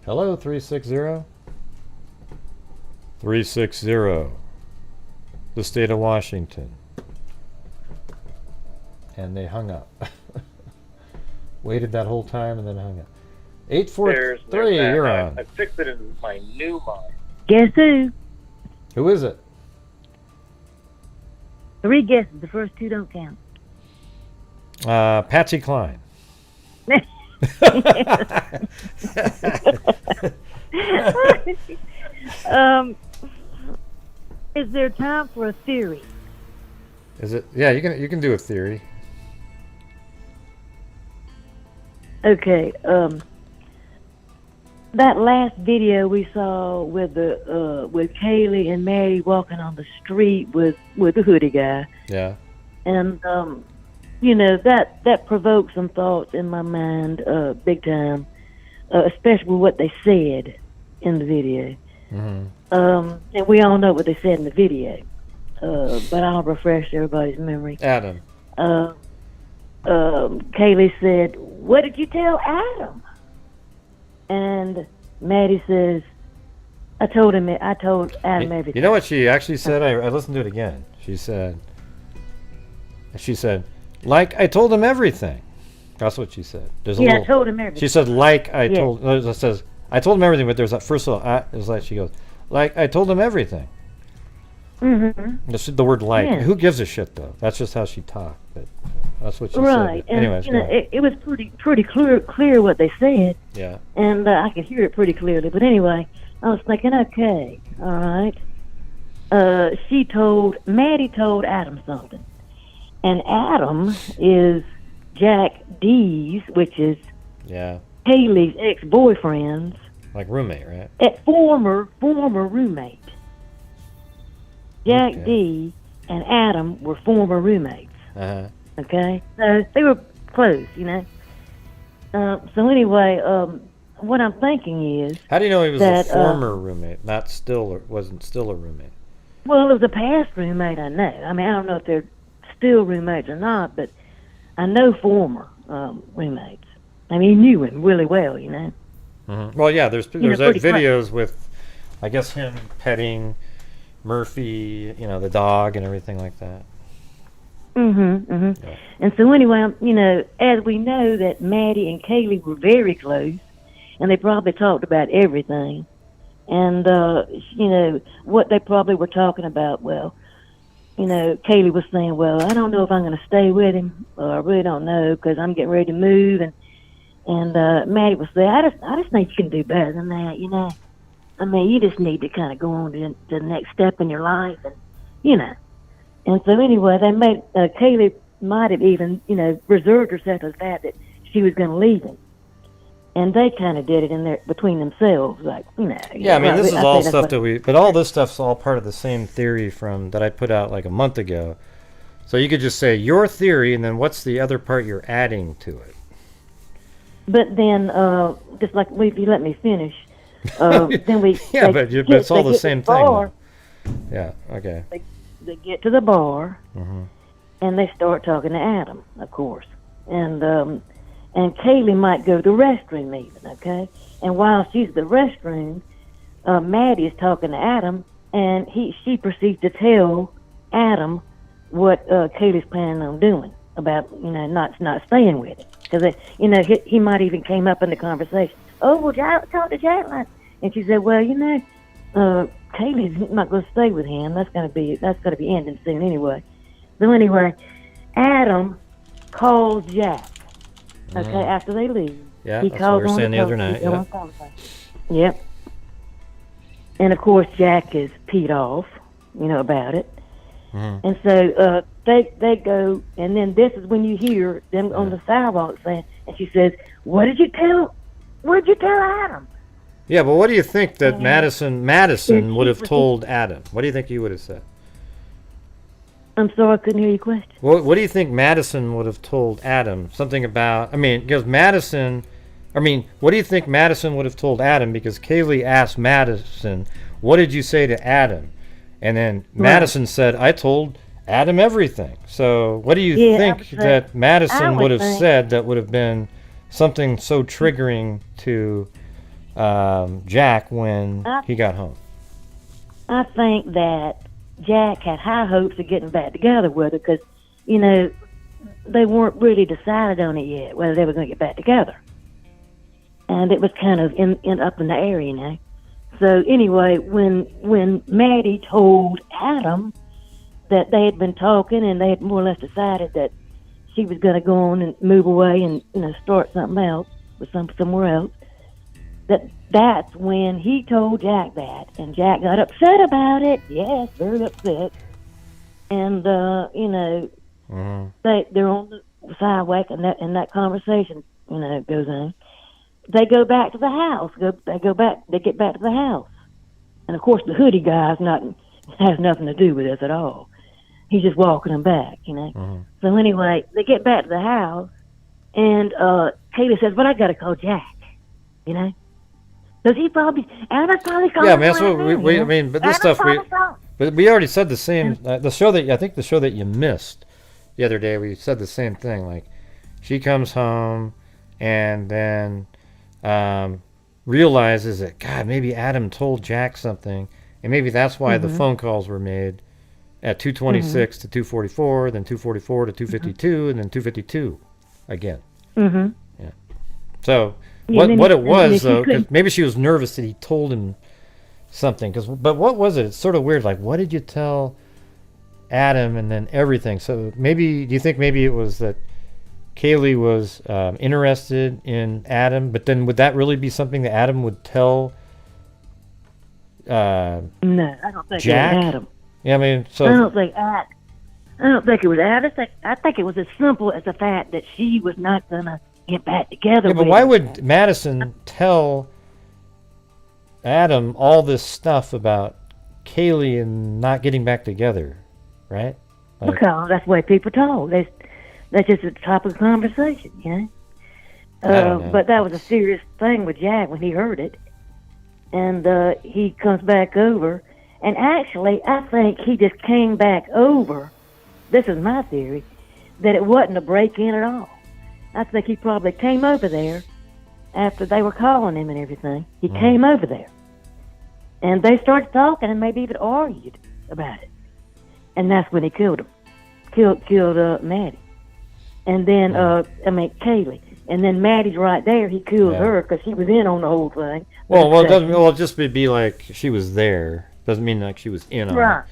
Hello, 360. 360. The state of Washington. And they hung up. Waited that whole time and then hung up. 843, you're on. I fixed it in my new mind. Guess who? Who is it? 3 guesses. The first 2 don't count. Patsy Cline. Is there time for a theory? Is it? Yeah, you can do a theory. Okay. That last video we saw with the with Kaylee and Mary walking on the street with the hoodie guy. Yeah. And you know, that provoked some thoughts in my mind, big time, especially with what they said in the video. Mm-hmm. And we all know what they said in the video, but I'll refresh everybody's memory. Adam. Kaylee said, "What did you tell Adam?" And Maddie says, I told Adam everything. You know what she actually said? I listened to it again. She said, like I told him everything. That's what she said. There's a I little, told him everything. She said, like I told. It says, I told him everything, but there's that first little. It's like she goes, like I told him everything. Mm-hmm. The word like. Yeah. Who gives a shit though? That's just how she talked. But that's what she right. said. And anyways, you know, it was pretty clear what they said. Yeah. And I could hear it pretty clearly. But anyway, I was thinking, okay, all right. Maddie told Adam something. And Adam is Jack D's, which is Haley's ex-boyfriend's. Like roommate, right? Former roommate. Jack D and Adam were former roommates. Uh-huh. Okay? So they were close, you know. So anyway, what I'm thinking is... How do you know he was a former roommate, wasn't still a roommate? Well, it was a past roommate, I know. I mean, I don't know if they're still roommates or not, but I know former roommates. I mean, he knew him really well, you know. Mm-hmm. Well, yeah, there's videos with, I guess, him petting Murphy, you know, the dog and everything like that. Yeah. And so anyway, you know, as we know that Maddie and Kaylee were very close, and they probably talked about everything. And, you know, what they probably were talking about, well, Kaylee was saying, well, I don't know if I'm going to stay with him, or I really don't know because I'm getting ready to move. And Maddie was saying, I just think you can do better than that, I mean, you just need to kind of go on to the next step in your life, and And so anyway, they made Kaylee might have even reserved herself to the fact that she was going to leave him. And they kind of did it in there between themselves, like, Yeah, I mean, this is all stuff but all this stuff's all part of the same theory that I put out like a month ago. So you could just say your theory, and then what's the other part you're adding to it? But then, just like if you let me finish, then we but it's all the same thing. Yeah. Okay. They get to the bar, and they start talking to Adam, of course, and Kaylee might go to the restroom even, okay? And while she's at the restroom, Maddie is talking to Adam, and she proceeds to tell Adam what Kaylee's planning on doing about, not staying with it. Because, he might even came up in the conversation. Oh, well, talk to Jack. And she said, well, Kaylee's not going to stay with him. That's going to be ending soon anyway. So anyway, Adam calls Jack. Okay, after they leave. Yeah, that's what we were saying the other night. Yep. And of course, Jack is peed off, about it. And so they go, and then this is when you hear them on the sidewalk saying, and she says, "What did you tell Adam?" Yeah, but what do you think that Madison would have told Adam? What do you think he would have said? I'm sorry, I couldn't hear your question. What do you think Madison would have told Adam? Something about, what do you think Madison would have told Adam? Because Kaylee asked Madison, what did you say to Adam? And then Madison said, I told Adam everything. So what do you think that Madison would have said that would have been something so triggering to Jack when he got home? I think that Jack had high hopes of getting back together with her because, they weren't really decided on it yet, whether they were going to get back together. And it was kind of up in the air, So anyway, when Maddie told Adam that they had been talking and they had more or less decided that she was going to go on and move away and, start something else with somewhere else, that's when he told Jack that, and Jack got upset about it. Yes, very upset. And they're on the sidewalk, and that conversation, goes on. They go back to the house. They get back to the house, and of course the hoodie guy's has nothing to do with this at all. He's just walking them back, So anyway, they get back to the house, and Kayla says, "Well, I got to call Jack," Because he probably, Adam probably called. Yeah, man. That's what but this stuff but we already said the same. The show that you missed the other day, we said the same thing. Like, she comes home and then realizes that maybe Adam told Jack something, and maybe that's why the phone calls were made at 2:26 to 2:44, then 2:44 to 2:52, and then 2:52 again. Yeah. So. What it was, though, because maybe she was nervous that he told him something. But what was it? It's sort of weird. Like, what did you tell Adam and then everything? So do you think maybe it was that Kaylee was interested in Adam, but then would that really be something that Adam would tell No, I don't think Jack? It was Adam. Yeah, I mean, so... I don't think it was Adam. I think it was as simple as the fact that she was not going to get back together. Yeah, but why would Madison tell Adam all this stuff about Kaylee and not getting back together, right? Because that's the way people talk. That's just the topic of conversation, But that was a serious thing with Jack when he heard it. And he comes back over. And actually, I think he just came back over. This is my theory, that it wasn't a break-in at all. I think he probably came over there after they were calling him and everything. He came over there. And they started talking and maybe even argued about it. And that's when he killed him. Killed Maddie. And then, Kaylee. And then Maddie's right there. He killed her because she was in on the whole thing. Well, it doesn't. Well, it just be like she was there. Doesn't mean like she was in on it.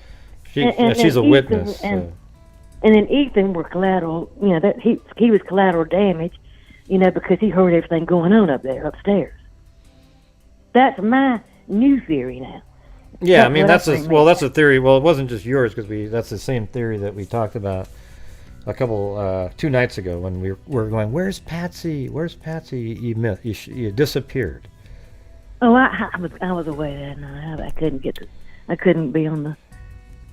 She's a Ethan, witness. and then Ethan were collateral. You know that he was collateral damage. You know, because he heard everything going on up there upstairs. That's my new theory now. Yeah, I mean that's a theory. Well, it wasn't just yours because that's the same theory that we talked about a couple 2 nights ago when we were going. Where's Patsy? Where's Patsy? You disappeared. Oh, I was away that night. I couldn't be on the.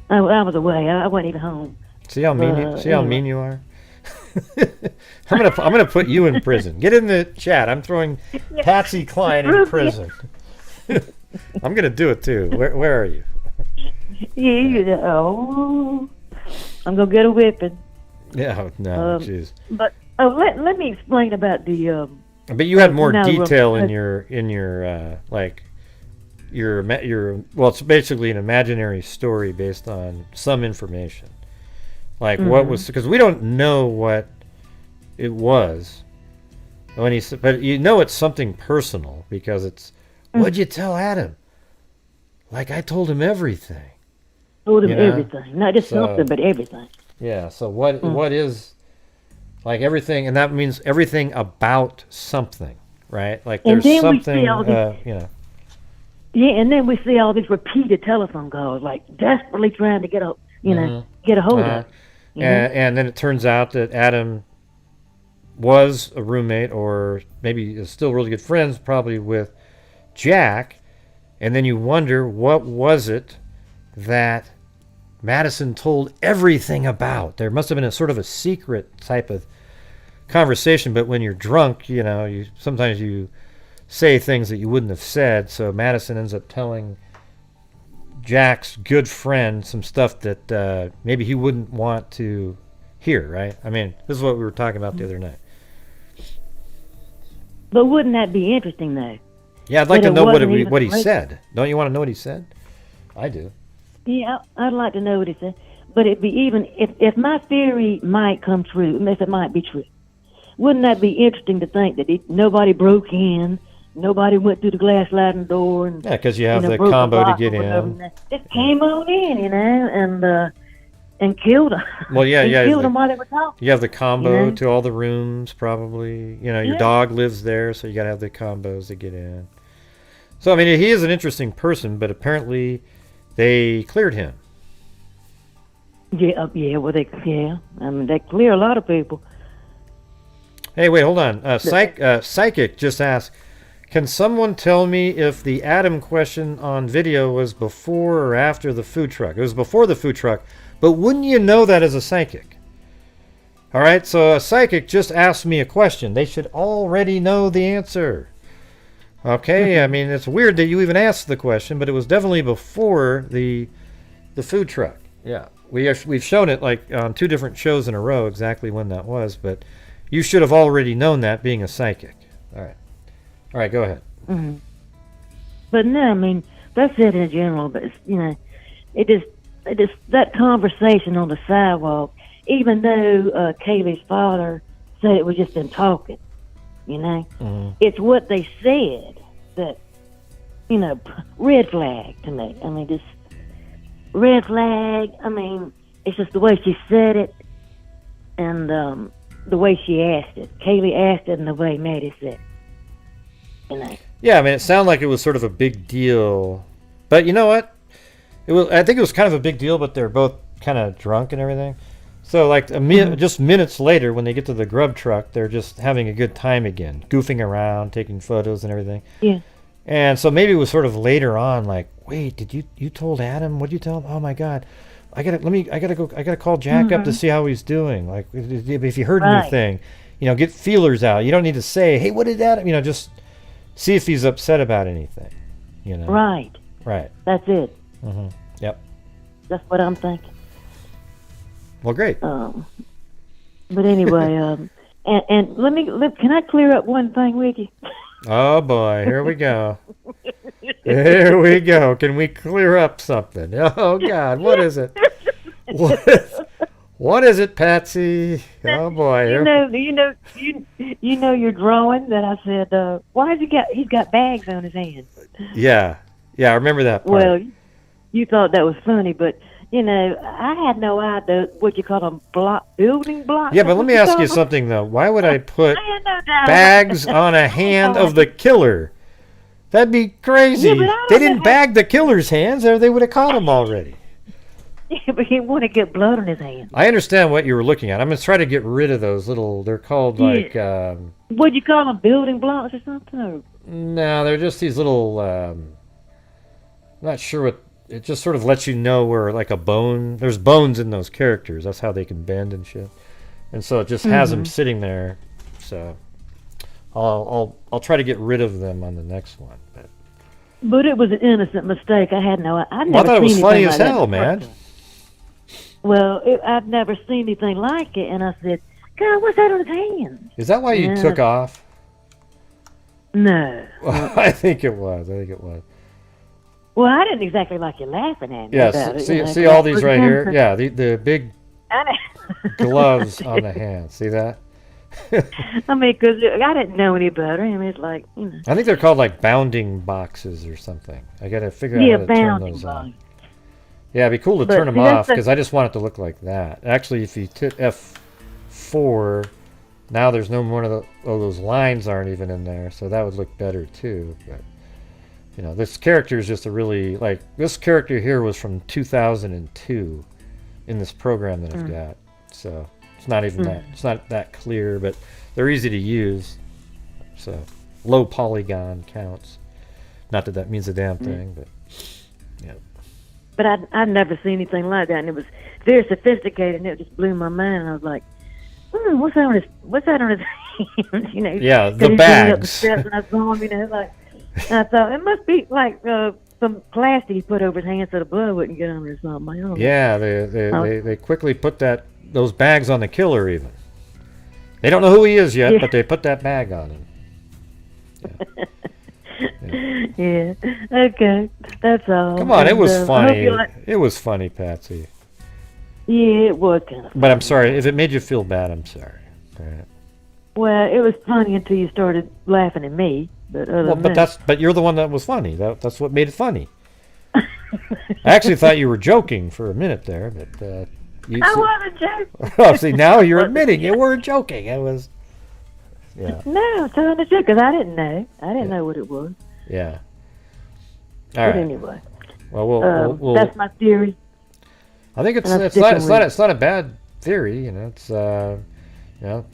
I was away. I wasn't even home. See how mean you are. I'm gonna put you in prison. Get in the chat. I'm throwing Patsy Cline in prison. I'm gonna do it too. Where are you? I'm gonna get a whipping. Yeah, no, jeez. But let me explain about the. But you had more detail in your well, it's basically an imaginary story based on some information. Like what was, because we don't know what it was when he said, but you know it's something personal because it's what'd you tell Adam? Like I told him everything. Told him everything, not just something, but everything. Yeah. So what is like everything, and that means everything about something, right? Like there's something, Yeah, and then we see all these repeated telephone calls, like desperately trying to get a hold of. And then it turns out that Adam was a roommate, or maybe is still really good friends, probably with Jack. And then you wonder, what was it that Madison told everything about? There must have been a sort of a secret type of conversation, but when you're drunk, sometimes you say things that you wouldn't have said. So Madison ends up telling Jack's good friend some stuff that maybe he wouldn't want to hear, right? I mean, this is what we were talking about the other night. But wouldn't that be interesting, though? Yeah, I'd like to know what he said. Don't you want to know what he said? I do. Yeah, I'd like to know what he said. But it'd be even if my theory might come true, if it might be true, wouldn't that be interesting to think that nobody broke in? Nobody went through the glass sliding door, and because you have the combo to get in. Just came on in, and killed them. Well, killed them while they were talking. You have the combo to all the rooms, probably. Your dog lives there, so you got to have the combos to get in. So I mean, he is an interesting person, but apparently they cleared him. Yeah. Well, they clear a lot of people. Hey, wait, hold on. Psychic just asked, can someone tell me if the Adam question on video was before or after the food truck? It was before the food truck, but wouldn't you know that as a psychic? All right, so a psychic just asked me a question. They should already know the answer. Okay, I mean, it's weird that you even asked the question, but it was definitely before the food truck. Yeah, we've shown it like on 2 different shows in a row exactly when that was, but you should have already known that being a psychic. All right, go ahead. Mm-hmm. But no, I mean, that's it in general. But it just that conversation on the sidewalk. Even though Kaylee's father said it was just them talking, it's what they said that red flag to me. I mean, just red flag. I mean, it's just the way she said it, and the way she asked it. Kaylee asked it, and the way Maddie said it. Yeah, I mean, it sounded like it was sort of a big deal, but you know what? I think it was kind of a big deal, but they're both kind of drunk and everything. So, like just minutes later, when they get to the grub truck, they're just having a good time again, goofing around, taking photos and everything. Yeah. And so maybe it was sort of later on, like, wait, did you told Adam? What'd you tell him? Oh my God, I gotta call Jack up to see how he's doing. Like, if you heard anything, get feelers out. You don't need to say, hey, what did Adam? Just see if he's upset about anything, Right. That's it. Mm-hmm. Yep. That's what I'm thinking. Well, great. But anyway, and can I clear up one thing with you? Oh boy, here we go. Here we go. Can we clear up something? Oh God, what is it? What is it, Patsy? Oh boy. You know your drawing that I said, why has he's got bags on his hands? Yeah, I remember that part. Well, you thought that was funny, but You know, I had no idea what you call them, building blocks. Yeah, but let me ask you something, though. Why would I put bags on a hand of the killer? That'd be crazy. Yeah, they didn't bag the killer's hands, or they would have caught him already. Yeah, but he want to get blood on his hands. I understand what you were looking at. I'm going to try to get rid of those little, they're called like... What'd you call them, building blocks or something? Or? No, they're just these little... I'm not sure what... It just sort of lets you know where, like a bone... There's bones in those characters. That's how they can bend and shit. And so it just has them sitting there. So I'll try to get rid of them on the next one. But it was an innocent mistake. I had no... I thought it was funny as hell, man. Well, I've never seen anything like it. And I said, God, what's that on his hands? Is that why you took off? No. I think it was. Well, I didn't exactly like you laughing at me. Yeah, about it, see all these right here? Yeah, the big gloves on the hands. See that? I mean, because I didn't know any better. I mean, it's like, you know. I think they're called like bounding boxes or soming. I got to figure out how to turn those on. Yeah, it'd be cool to turn them off because I just want it to look like that. Actually, if you hit F4, now there's no more of those lines aren't even in there, so that would look better too. But you know, this character is just a really, like, this character here was from 2002 in this program that I've got. So it's not even that, it's not that clear, but they're easy to use. So low polygon counts. Not that means a damn thing, but yeah. But I'd never seen anything like that, and it was very sophisticated, and it just blew my mind. And I was like, what's that on his hands? You know? Yeah, the bags. Up the steps and I saw him, you know, like. I thought it must be like some plastic he put over his hands so the blood wouldn't get on or something. Yeah, they quickly put those bags on the killer even. They don't know who he is yet, but they put that bag on him. Yeah. Okay. That's all. Come on, it was funny. It was funny, Patsy. Yeah, it was kind of funny. But I'm sorry. If it made you feel bad, I'm sorry. Right. Well, it was funny until you started laughing at me. But but you're the one that was funny. That's what made it funny. I actually thought you were joking for a minute there, but I wasn't joking. Oh, see, now you're admitting you weren't joking. It was. Yeah. No, I'm telling the truth because I didn't know. I didn't know what it was. Yeah. All right. But anyway. Well, we'll that's my theory. I think it's not a bad theory. You know, it's you know.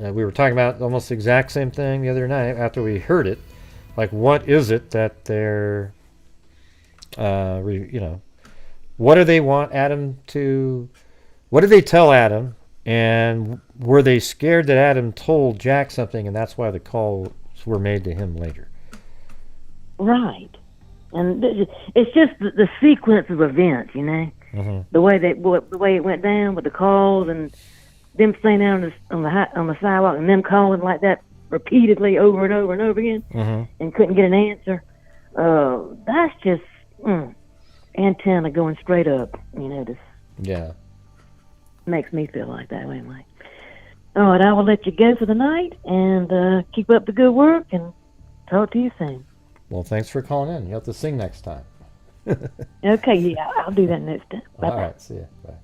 We were talking about almost the exact same thing the other night after we heard it. Like, what is it that they're, you know, what do they want Adam to, what did they tell Adam? And were they scared that Adam told Jack something and that's why the calls were made to him later? Right. And it's just the sequence of events, you know? Mm-hmm. The way it went down with the calls and them staying down on the sidewalk and them calling like that repeatedly over and over and over again and couldn't get an answer. That's just antenna going straight up. You know, just makes me feel like that anyway. All right, I will let you go for the night and keep up the good work and talk to you soon. Well, thanks for calling in. You'll have to sing next time. Okay, yeah, I'll do that next time. Bye-bye. All right, see ya. Bye.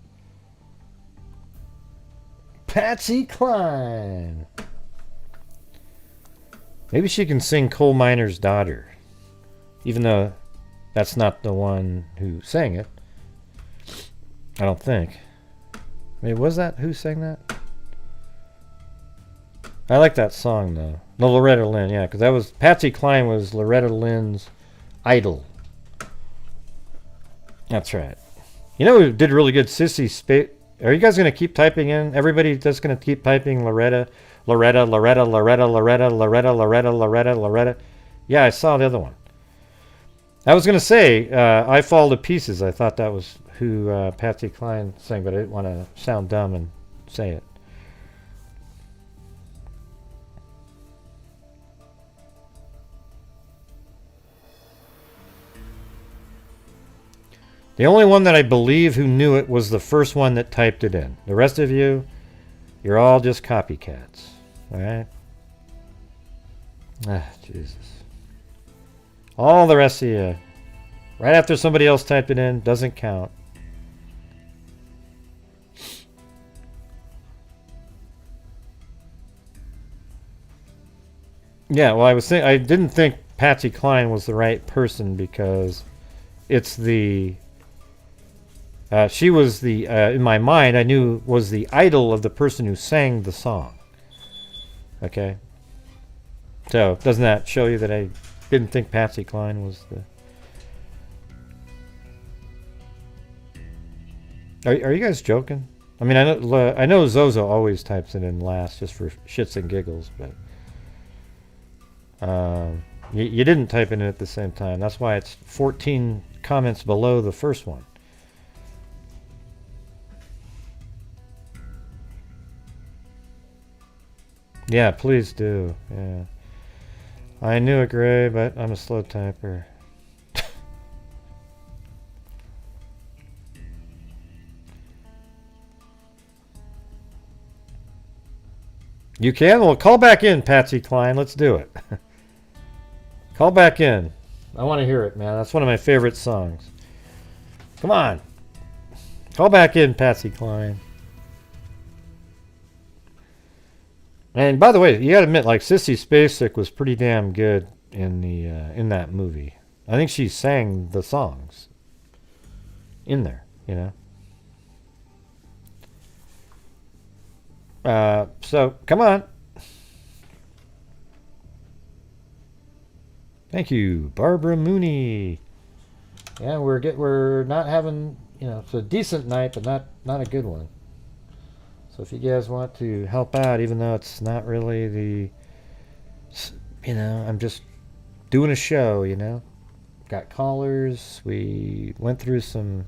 Patsy Cline. Maybe she can sing Coal Miner's Daughter, even though that's not the one who sang it. I don't think. Maybe was that who sang that? I like that song though. No, Loretta Lynn, yeah, because that was Patsy Cline was Loretta Lynn's idol. That's right. You know who did really good? Sissy Spacek. Are you guys going to keep typing in? Everybody just going to keep typing Loretta. Yeah, I saw the other one. I was going to say, I Fall to Pieces. I thought that was who Patsy Cline sang, but I didn't want to sound dumb and say it. The only one that I believe who knew it was the first one that typed it in. The rest of you, you're all just copycats. Alright? Ah, Jesus. All the rest of you, right after somebody else typed it in, doesn't count. Yeah, well, I didn't think Patsy Cline was the right person because it's the she was the in my mind I knew was the idol of the person who sang the song. Okay. So doesn't that show you that I didn't think Patsy Cline was the? Are you guys joking? I mean, I know Zozo always types it in last just for shits and giggles, but you didn't type it in at the same time. That's why it's 14 comments below the first one. Yeah, please do. Yeah, I knew it, Gray, but I'm a slow typer. You can? Well, call back in, Patsy Cline. Let's do it. Call back in. I want to hear it, man. That's one of my favorite songs. Come on. Call back in, Patsy Cline. And by the way, you gotta admit, like, Sissy Spacek was pretty damn good in the in that movie. I think she sang the songs in there, you know. So come on. Thank you, Barbara Mooney. Yeah, we're not having, you know, it's a decent night, but not a good one. So if you guys want to help out, even though it's not really the, you know, I'm just doing a show, you know. Got callers. We went through some.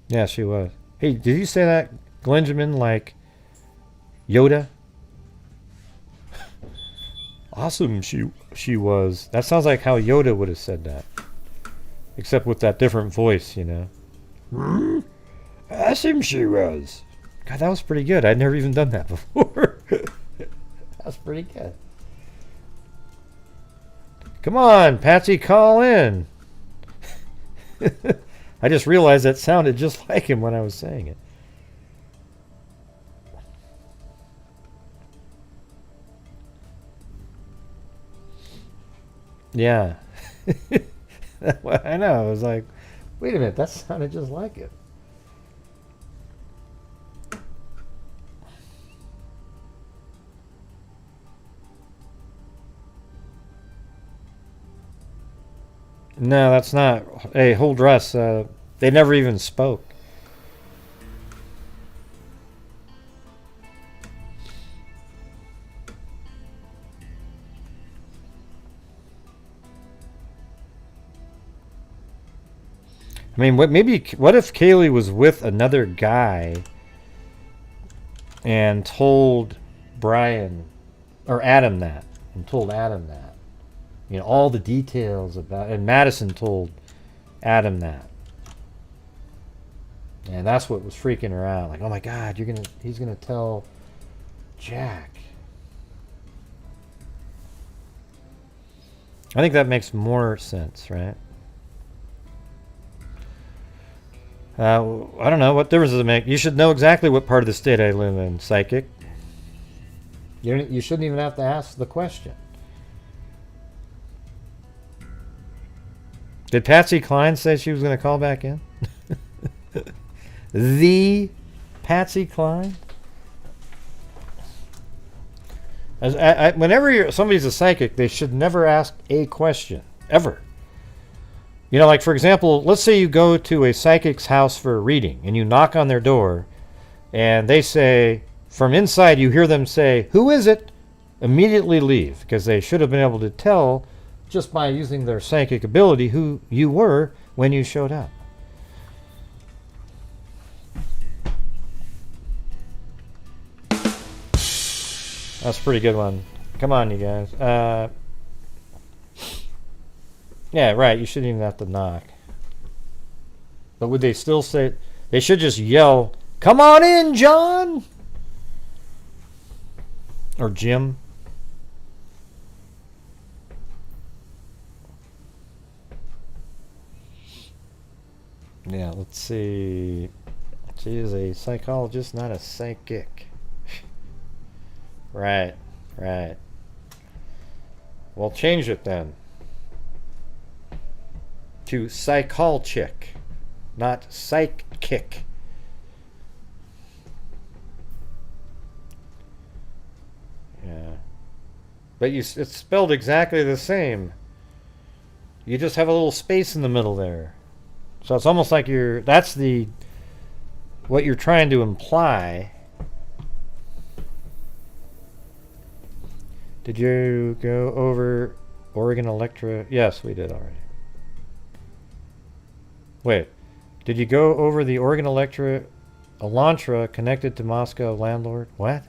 Yeah, she was. Hey, did you say that, Glenjamin, like Yoda? Awesome, she was. That sounds like how Yoda would have said that. Except with that different voice, you know. Awesome, she was. God, that was pretty good. I'd never even done that before. That's pretty good. Come on, Patsy, call in. I just realized that sounded just like him when I was saying it. Yeah. I know. I was like, wait a minute, that sounded just like it. No, that's not. Hey, hold Russ. They never even spoke. I mean, what if Kaylee was with another guy and told Brian or Adam that, and told Adam that, you know, all the details about, and Madison told Adam that, and that's what was freaking her out. Like, oh my God, he's gonna tell Jack. I think that makes more sense, right? I don't know. What difference does it make? You should know exactly what part of the state I live in, Psychic. You shouldn't even have to ask the question. Did Patsy Cline say she was going to call back in? The Patsy Cline? Whenever somebody's a psychic, they should never ask a question. Ever. You know, like, for example, let's say you go to a psychic's house for a reading, and you knock on their door, and they say, from inside you hear them say, "Who is it?" Immediately leave, because they should have been able to tell, just by using their psychic ability, who you were when you showed up. That's a pretty good one. Come on, you guys. Yeah, right. You shouldn't even have to knock. But would they still say... They should just yell, "Come on in, John!" Or Jim. Yeah, let's see. She is a psychologist, not a psychic. Right. Right. Well, change it then to psycholchick, not psychic. Yeah. But it's spelled exactly the same. You just have a little space in the middle there. So it's almost like that's what you're trying to imply. Did you go over Oregon Electra? Yes, we did already. Wait. Did you go over the Oregon Elantra connected to Moscow landlord? What?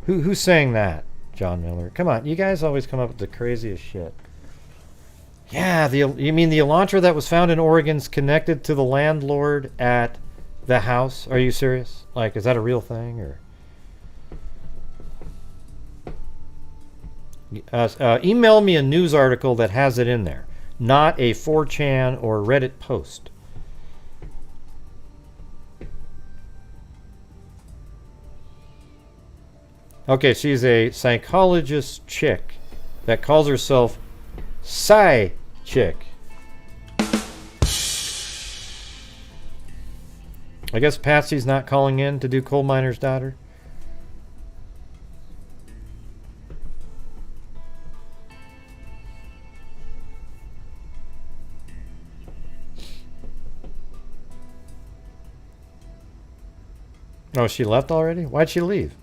Who's saying that? John Miller. Come on, you guys always come up with the craziest shit. Yeah, you mean the Elantra that was found in Oregon's connected to the landlord at the house? Are you serious? Like, is that a real thing? Or email me a news article that has it in there, not a 4chan or Reddit post. Okay, she's a psychologist chick that calls herself Psy Chick. I guess Patsy's not calling in to do Coal Miner's Daughter. Oh, she left already? Why'd she leave?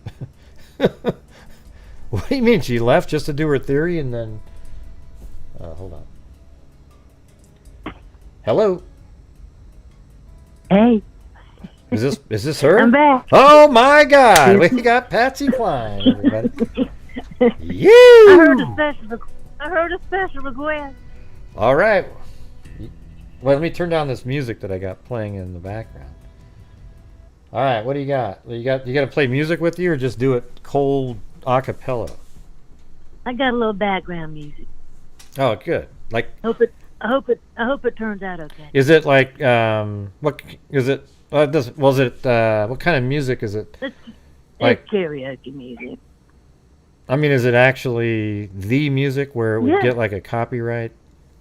What do you mean she left just to do her theory and then... hold on. Hello? Hey. Is this her? I'm back. Oh my God! We got Patsy Cline, everybody. Yeah. I heard a special request. All right. Well, let me turn down this music that I got playing in the background. All right, what do you got? You got to play music with you, or just do it cold a cappella? I got a little background music. Oh, good. Like. I hope it turns out okay. Is it like what is it? Was it what kind of music is it? It's karaoke music. I mean, is it actually the music where it would get like a copyright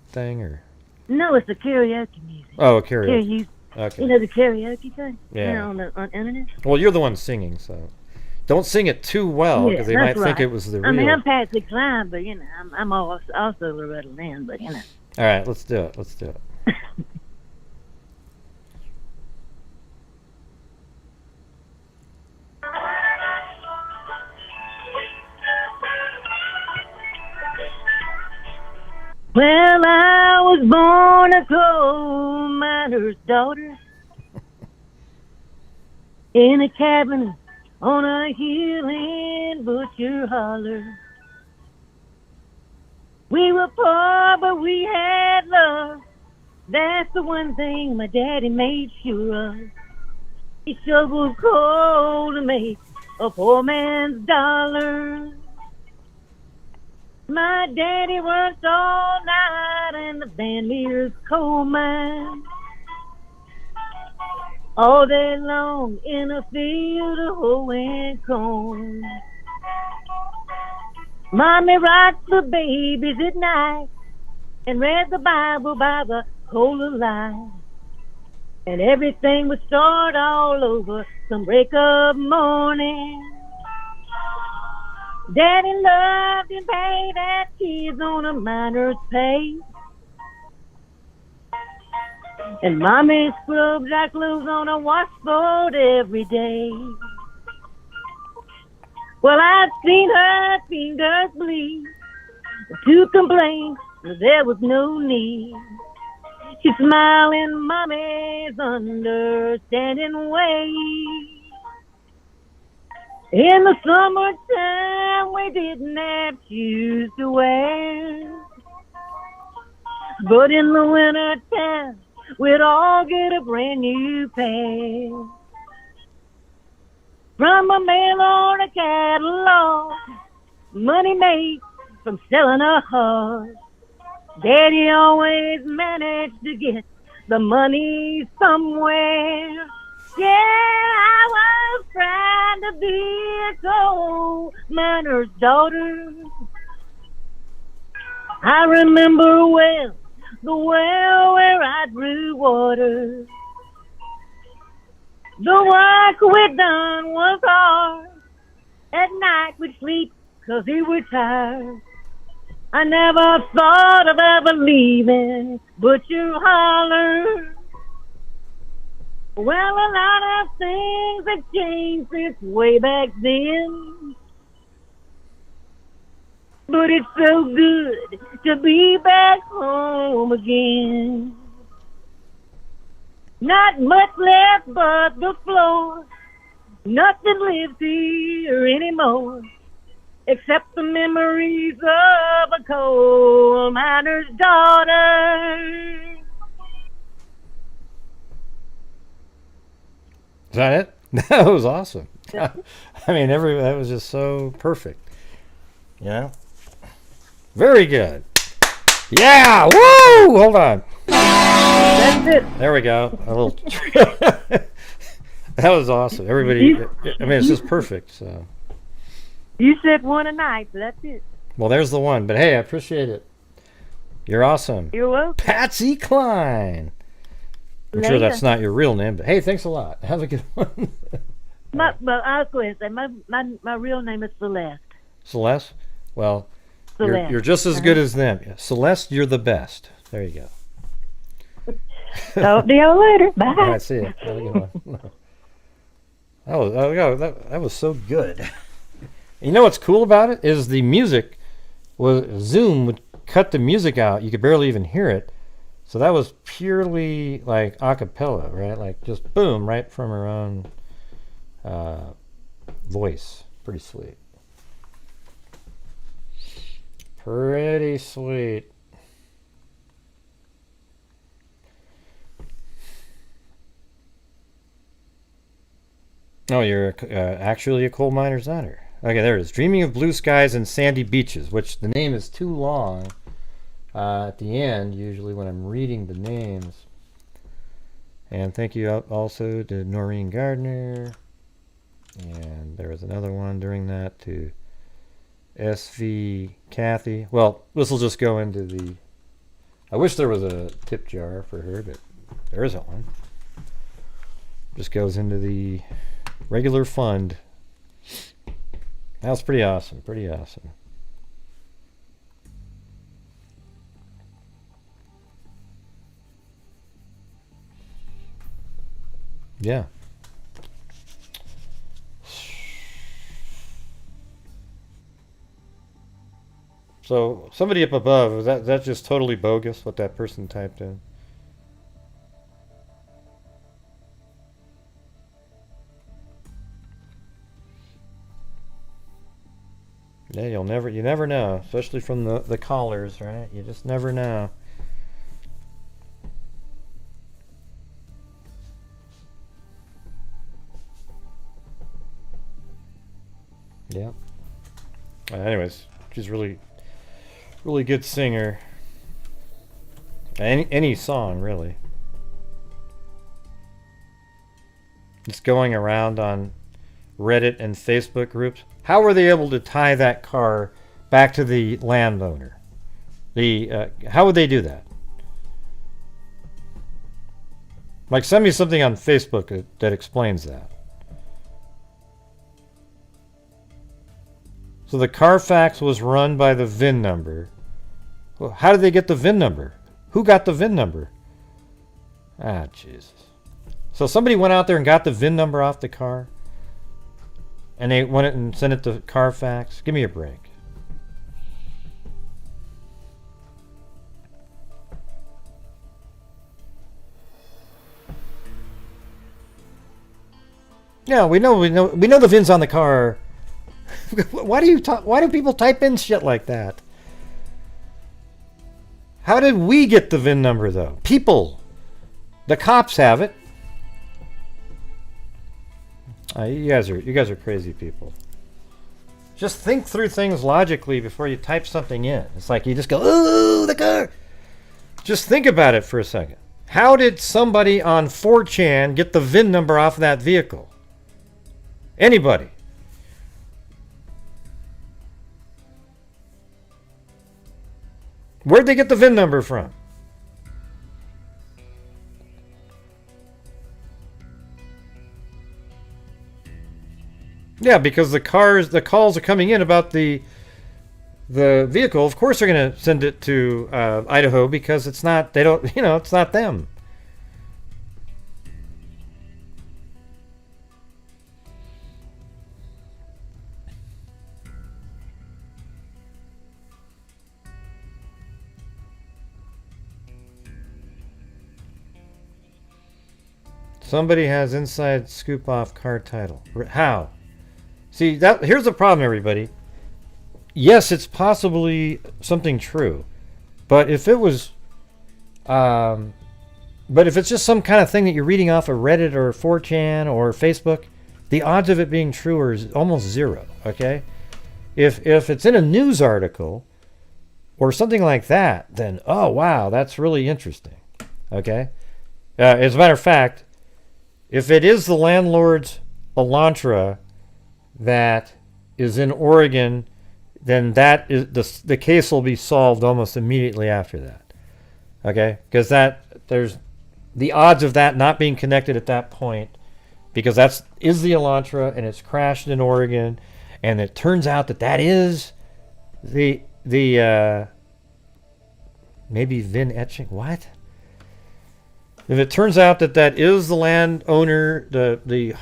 thing, or? No, it's the karaoke music. Oh, karaoke. Okay. You know the karaoke thing? Yeah. On the internet? Well, you're the one singing, so don't sing it too well, because they might think it was the real. I mean, I'm Patsy Cline, but you know, I'm also Loretta Lynn, but you know. All right, let's do it. Let's do it. Well, I was born a coal miner's daughter in a cabin on a hill in Butcher Holler. We were poor, but we had love. That's the one thing my daddy made sure of. He shoveled coal to make a poor man's dollar. My daddy worked all night in the Van Meter's coal mine. All day long in a field of hoeing corn. Mommy rocked the babies at night and read the Bible by the coal of light. And everything would start all over some break-up morning. Daddy loved and paid at kids on a miner's pay. And Mommy scrubbed our clothes on a washboard every day. Well, I've seen her fingers bleed. To complain, there was no need. She smiled in Mommy's understanding way. In the summertime, we didn't have shoes to wear. But in the wintertime, we'd all get a brand new pair. From a mail order catalog, money made from selling a horse. Daddy always managed to get the money somewhere. Yeah, I was trying to be a coal miner's daughter. I remember well the well where I drew water. The work we done was hard. At night we'd sleep 'cause we were tired. I never thought of ever leaving Butcher Holler. Well, a lot of things have changed since way back then. But it's so good to be back home again. Not much left but the floor. Nothing lives here anymore. Except the memories of a coal miner's daughter. Is that it? That was awesome. I mean, that was just so perfect. Yeah. Very good. Yeah. Woo! Hold on. That's it. There we go. A little. That was awesome. Everybody. I mean, it's just perfect. So. You said one a night, so that's it. Well, there's the one. But hey, I appreciate it. You're awesome. You're welcome. Patsy Cline. I'm sure that's not your real name, but hey, thanks a lot. Have a good one. I'll go ahead and say my real name is Celeste. Celeste? Well, Celeste. You're just as good as them. Celeste, you're the best. There you go. Talk to y'all later. Bye. All right, see you. Have a good one. That was so good. You know what's cool about it is the music Zoom would cut the music out. You could barely even hear it. So that was purely like a cappella, right? Like just boom, right from her own voice. Pretty sweet. Pretty sweet. Oh, you're actually a coal miner's daughter. Okay, there it is. Dreaming of blue skies and sandy beaches, which the name is too long. At the end, usually when I'm reading the names. And thank you also to Noreen Gardner. And there was another one during that to SV Kathy. Well, this will just go into the... I wish there was a tip jar for her, but there isn't one. Just goes into the regular fund. That was pretty awesome. Pretty awesome. Yeah. So somebody up above, is that just totally bogus what that person typed in? Yeah, you never know, especially from the callers, right? You just never know. Yeah. Anyways, she's really good singer. Any song, really. It's going around on Reddit and Facebook groups. How were they able to tie that car back to the landowner? How would they do that? Like, send me something on Facebook that explains that. So the Carfax was run by the VIN number. Well, how did they get the VIN number? Who got the VIN number? Ah, Jesus. So somebody went out there and got the VIN number off the car? And they went and sent it to Carfax? Give me a break. Yeah, we know the VIN's on the car. Why do people type in shit like that? How did we get the VIN number though? People. The cops have it. You guys are crazy people. Just think through things logically before you type something in. It's like you just go, "Ooh, the car." Just think about it for a second. How did somebody on 4chan get the VIN number off of that vehicle? Anybody? Where'd they get the VIN number from? Yeah, because the calls are coming in about the vehicle. Of course they're going to send it to Idaho because it's not, it's not them. Somebody has inside scoop off car title. How? See, here's the problem, everybody. Yes, it's possibly something true, but if it was, but if it's just some kind of thing that you're reading off of Reddit or 4chan or Facebook, the odds of it being true are almost zero. Okay, if it's in a news article or something like that, then oh wow, that's really interesting. Okay, as a matter of fact, if it is the landlord's Elantra that is in Oregon, then that is the case will be solved almost immediately after that. Okay, because there's the odds of that not being connected at that point, because is the Elantra and it's crashed in Oregon, and it turns out that is the maybe VIN etching. What? If it turns out that is the landowner, the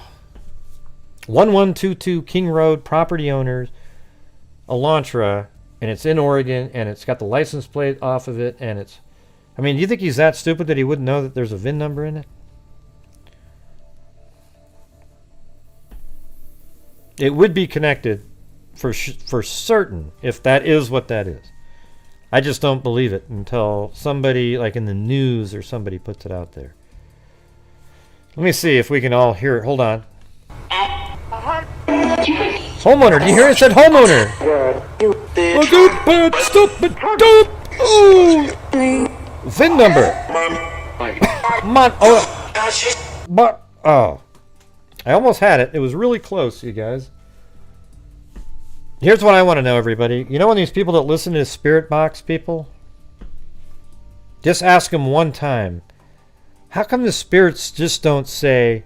1122 King Road property owner's Elantra, and it's in Oregon, and it's got the license plate off of it, and it's... I mean, do you think he's that stupid that he wouldn't know that there's a VIN number in it? It would be connected for certain if that is what that is. I just don't believe it until somebody, like in the news or somebody, puts it out there. Let me see if we can all hear it. Hold on. Homeowner, do you hear it? It said homeowner. Stupid, dope. Ooh. VIN number. I almost had it. It was really close, you guys. Here's what I want to know, everybody. You know when these people that listen to Spirit Box people? Just ask them one time. How come the spirits just don't say,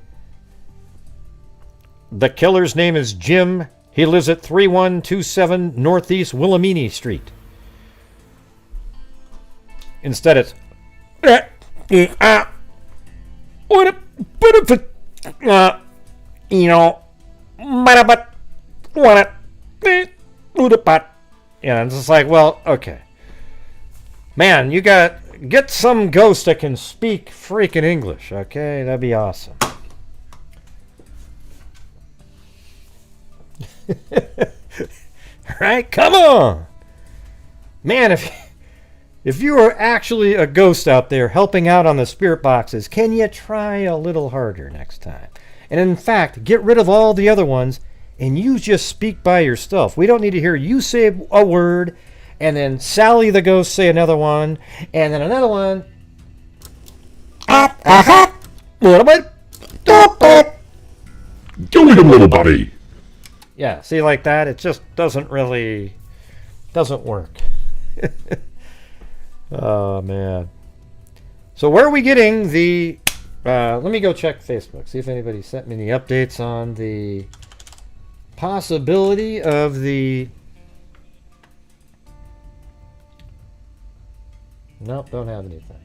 the killer's name is Jim. He lives at 3127 Northeast Willamini Street. Instead it's, yeah, it's just like, well, okay. Man, you get some ghost that can speak freaking English, okay? That'd be awesome. Right? Come on! Man, if you are actually a ghost out there helping out on the spirit boxes, can you try a little harder next time? And in fact, get rid of all the other ones and you just speak by yourself. We don't need to hear you say a word and then Sally the ghost say another one and then another one. Give me a little buddy. Yeah, see, like that, it just doesn't work. Oh, man. So where are we getting the... let me go check Facebook, see if anybody sent me any updates on the possibility of the... Nope, don't have anything.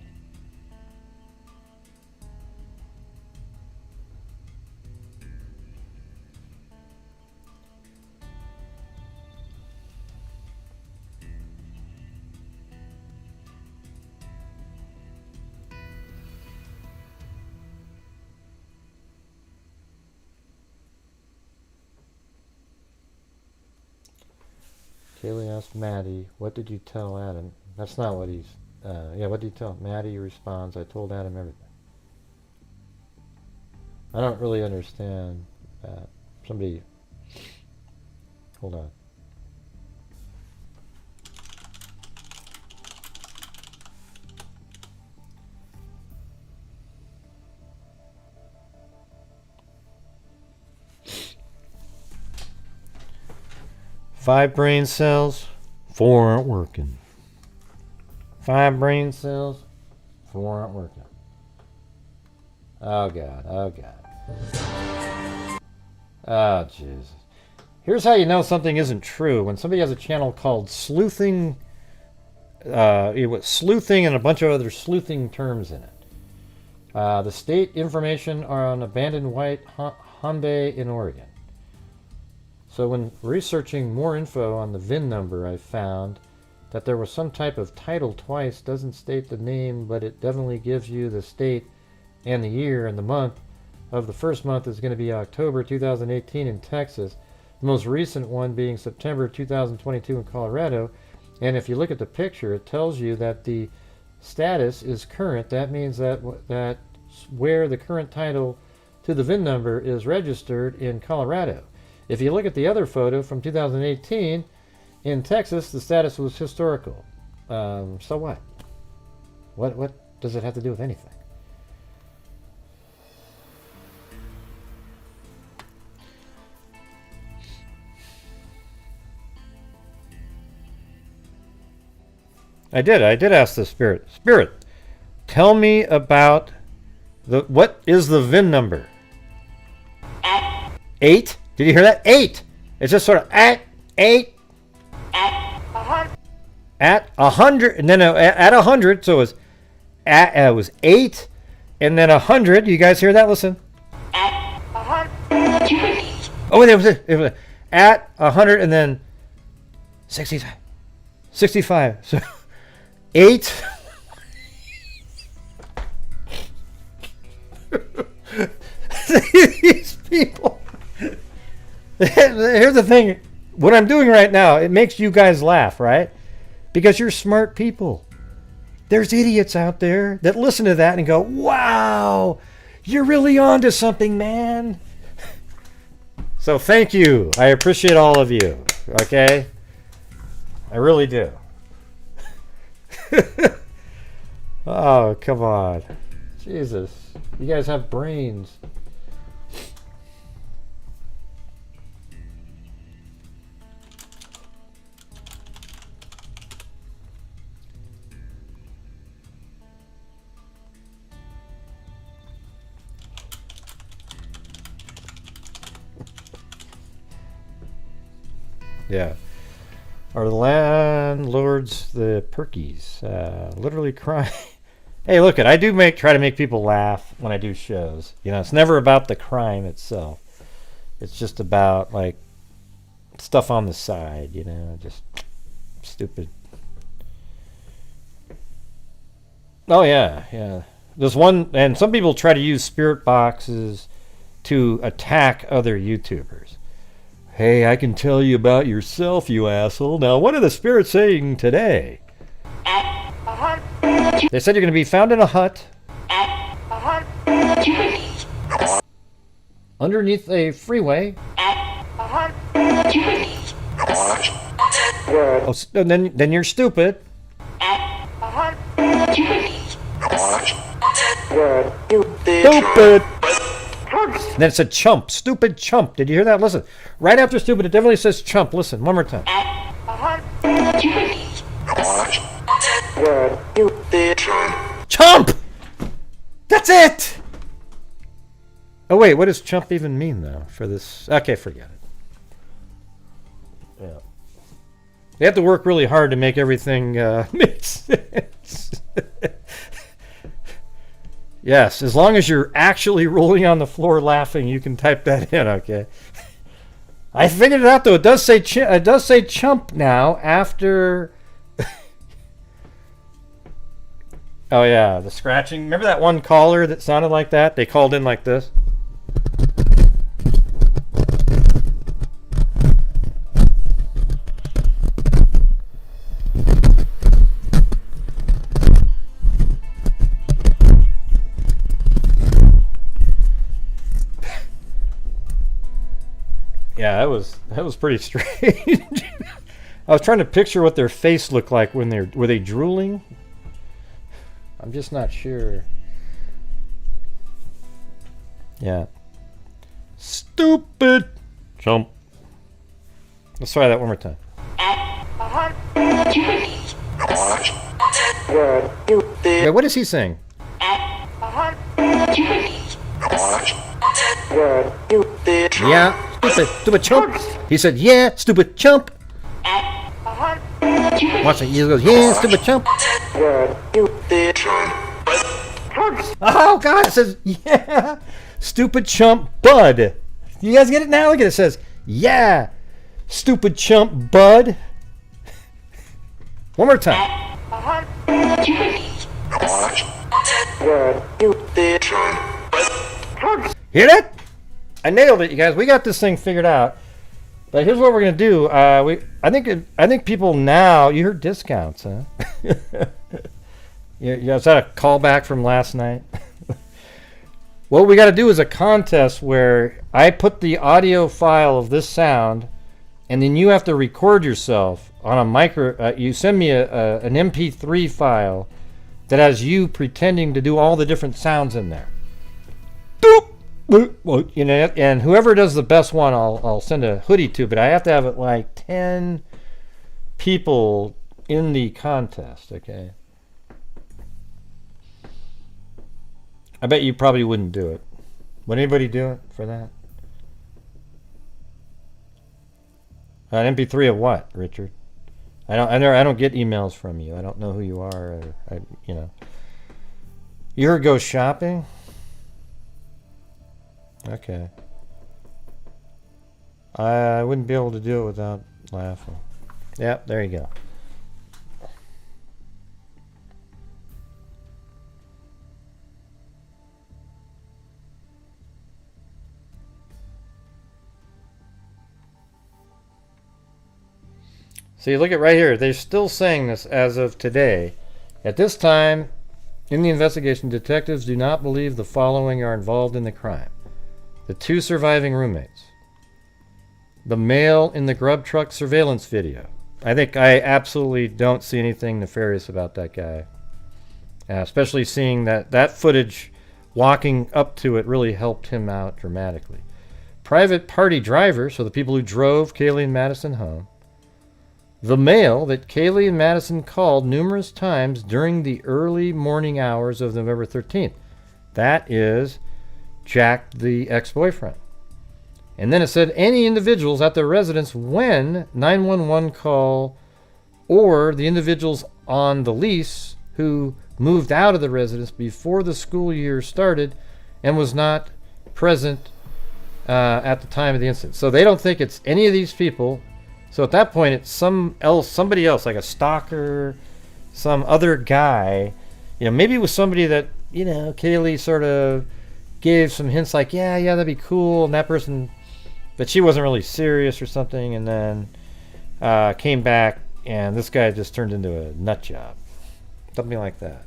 Kaylee asked Maddie, what did you tell Adam? That's not what he's... yeah, what did you tell? Maddie responds, I told Adam everything. I don't really understand that. Somebody... Hold on. 5 brain cells, 4 aren't working. 5 brain cells, 4 aren't working. Oh God, oh God. Oh Jesus. Here's how you know something isn't true. When somebody has a channel called Sleuthing, sleuthing and a bunch of other sleuthing terms in it. The state information on abandoned white Hyundai in Oregon. So when researching more info on the VIN number, I found that there was some type of title twice. Doesn't state the name, but it definitely gives you the state and the year, and the month of the first month is going to be October 2018 in Texas. The most recent one being September 2022 in Colorado. And if you look at the picture, it tells you that the status is current. That means that where the current title to the VIN number is registered in Colorado. If you look at the other photo from 2018 in Texas, the status was historical. So what? What does it have to do with anything? I did ask the spirit. Spirit, tell me about what is the VIN number? 8? Did you hear that? 8. It's just sort of at 8. At 100, and then at 100, so it was 8, and then 100. You guys hear that? Listen. Oh, it was at 100, and then 65. 65. So 8. These people. Here's the thing. What I'm doing right now, it makes you guys laugh, right? Because you're smart people. There's idiots out there that listen to that and go, wow, you're really onto something, man. So thank you. I appreciate all of you. Okay? I really do. Oh, come on. Jesus. You guys have brains. Yeah. Are the landlords the perkies? Literally crying. Hey, look, I do try to make people laugh when I do shows. You know, it's never about the crime itself. It's just about, like, stuff on the side, you know, just stupid. Oh, yeah, yeah. There's one, and some people try to use spirit boxes to attack other YouTubers. Hey, I can tell you about yourself, you asshole. Now, what are the spirits saying today? They said you're going to be found in a hut. Underneath a freeway. Oh, then you're stupid. Stupid. And then it said chump. Stupid chump. Did you hear that? Listen. Right after stupid, it definitely says chump. Listen, one more time. Chump! That's it! Oh, wait. What does chump even mean, though, for this? Okay, forget it. Yeah. They have to work really hard to make everything make sense. Yes, as long as you're actually rolling on the floor laughing, you can type that in, okay? I figured it out, though. It does say chump now after... Oh, yeah, the scratching. Remember that one caller that sounded like that? They called in like this. Yeah, that was pretty strange. I was trying to picture what their face looked like when were they drooling? I'm just not sure. Yeah. Stupid chump. Let's try that one more time. Yeah, what is he saying? Yeah, stupid chump. He said, yeah, stupid chump. Watch it. He goes, yeah, stupid chump. Oh, God, it says, yeah, stupid chump bud. You guys get it now? Look at it. It says, yeah, stupid chump bud. One more time. Hear that? I nailed it, you guys. We got this thing figured out. But here's what we're gonna do. I think people now. You heard discounts, huh? Is that a callback from last night? What we got to do is a contest where I put the audio file of this sound, and then you have to record yourself on a micro. You send me an MP3 file that has you pretending to do all the different sounds in there. You know, and whoever does the best one, I'll send a hoodie to. But I have to have it like 10 people in the contest. Okay. I bet you probably wouldn't do it. Would anybody do it for that? An MP3 of what, Richard? I don't get emails from you. I don't know who you are. You know. You heard go shopping? Okay. I wouldn't be able to do it without laughing. Yep, there you go. See, look at right here. They're still saying this as of today. At this time, in the investigation, detectives do not believe the following are involved in the crime. The 2 surviving roommates. The male in the grub truck surveillance video. I absolutely don't see anything nefarious about that guy. Especially seeing that footage walking up to it really helped him out dramatically. Private party driver, so the people who drove Kaylee and Madison home. The male that Kaylee and Madison called numerous times during the early morning hours of November 13th. That is Jack, the ex-boyfriend. And then it said any individuals at their residence when 911 call or the individuals on the lease who moved out of the residence before the school year started and was not present at the time of the incident. So they don't think it's any of these people. So at that point, it's somebody else, like a stalker, some other guy. You know, maybe it was somebody that, you know, Kaylee sort of gave some hints like, yeah, that'd be cool. And that person, but she wasn't really serious or something. And then came back, and this guy just turned into a nut job. Something like that.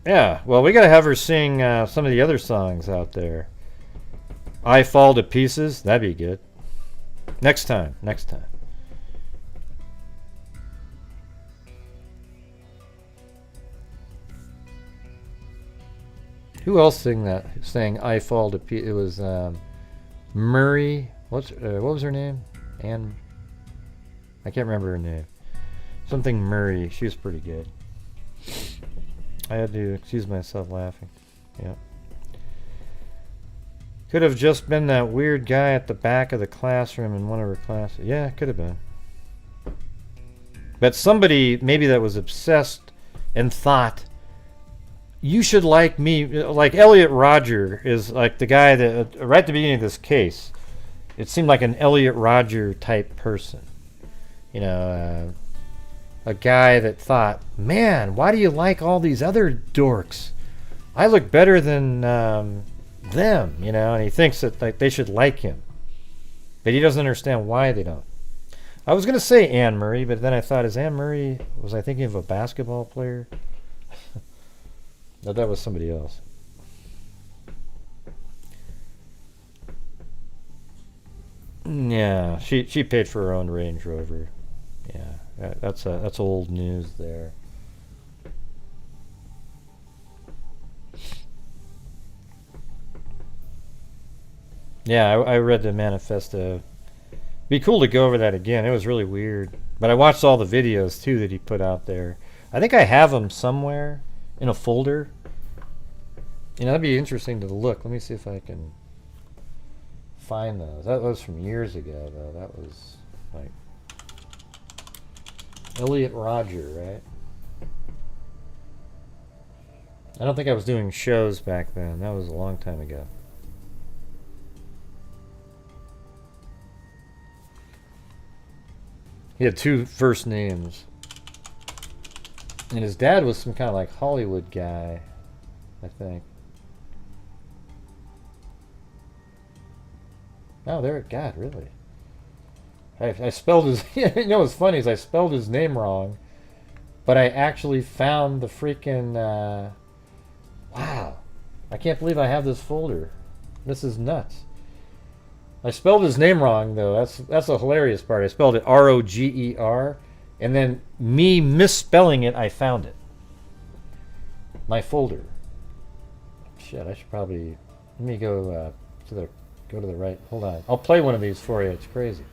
Yeah, well, we gotta have her sing some of the other songs out there. I Fall to Pieces, that'd be good. Next time. Who else sang I Fall to Pieces? It was Murray. What was her name? Anne. I can't remember her name. Something Murray. She was pretty good. I had to excuse myself laughing. Yeah. Could have just been that weird guy at the back of the classroom in one of her classes. Yeah, could have been. But somebody maybe that was obsessed and thought, you should like me. Like Elliot Rodger is like the guy that, right at the beginning of this case, it seemed like an Elliot Rodger type person. You know, a guy that thought, man, why do you like all these other dorks? I look better than them, you know, and he thinks that like they should like him. But he doesn't understand why they don't. I was going to say Anne Murray, but then I thought, is Anne Murray, was I thinking of a basketball player? No, that was somebody else. Yeah, she paid for her own Range Rover. Yeah, that's old news there. Yeah, I read the manifesto. Be cool to go over that again. It was really weird. But I watched all the videos too that he put out there. I think I have them somewhere in a folder. You know, that'd be interesting to look. Let me see if I can find those. That was from years ago, though. That was like Elliot Rodger, right? I don't think I was doing shows back then. That was a long time ago. He had 2 first names. And his dad was some kind of like Hollywood guy, I think. Oh, there, God, really? I spelled his, you know what's funny is I spelled his name wrong, but I actually found the freaking, wow. I can't believe I have this folder. This is nuts. I spelled his name wrong, though. That's a hilarious part. I spelled it R-O-G-E-R, and then me misspelling it, I found it. My folder. Shit, I should probably, let me go to the right. Hold on. I'll play one of these for you. It's crazy.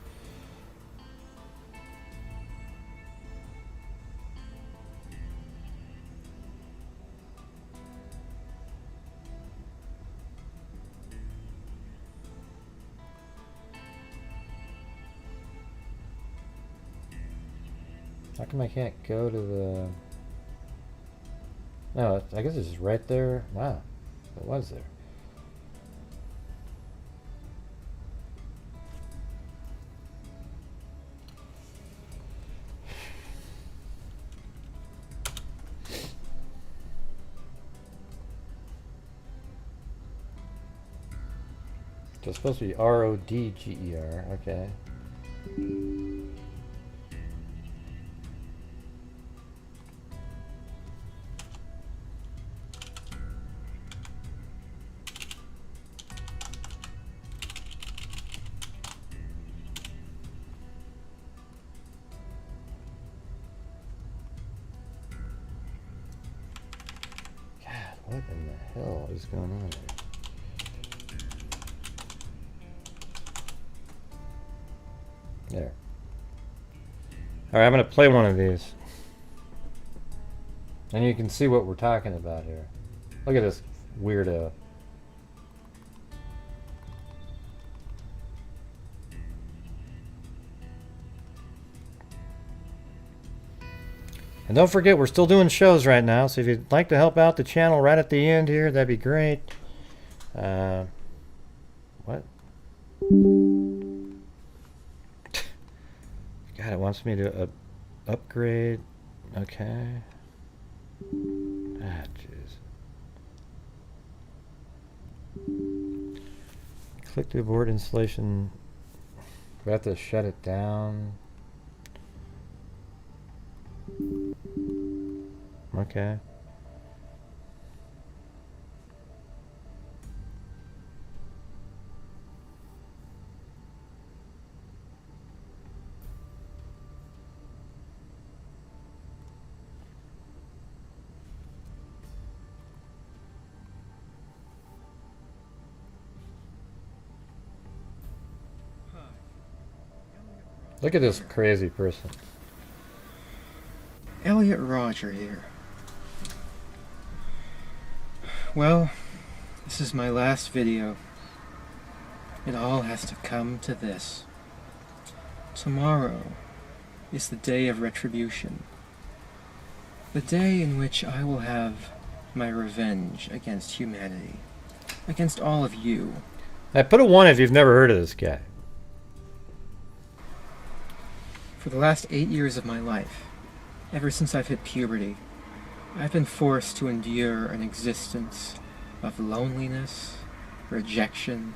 How come I can't go to the... No, I guess it's just right there. Wow. It was there. So it's supposed to be R-O-D-G-E-R. Okay. What in the hell is going on here? There. Alright, I'm going to play one of these. And you can see what we're talking about here. Look at this weirdo. And don't forget, we're still doing shows right now, so if you'd like to help out the channel right at the end here, that'd be great. What? God, it wants me to upgrade. Okay. Ah, jeez. Click to abort installation. We have to shut it down. Okay. Look at this crazy person. Elliot Rodger here. Well, this is my last video. It all has to come to this. Tomorrow is the day of retribution. The day in which I will have my revenge against humanity. Against all of you. I put a 1 if you've never heard of this guy. For the last 8 years of my life, ever since I've hit puberty, I've been forced to endure an existence of loneliness, rejection,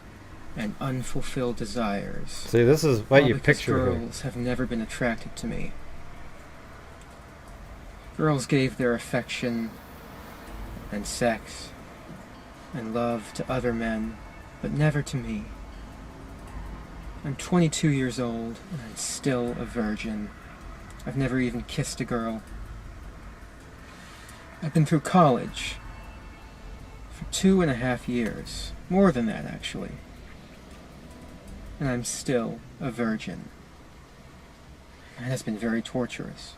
and unfulfilled desires. See, this is what you picture here. Girls have never been attracted to me. Girls gave their affection and sex and love to other men, but never to me. I'm 22 years old, and I'm still a virgin. I've never even kissed a girl. I've been through college for 2.5 years. More than that, actually. and I'm still a virgin. It has been very torturous.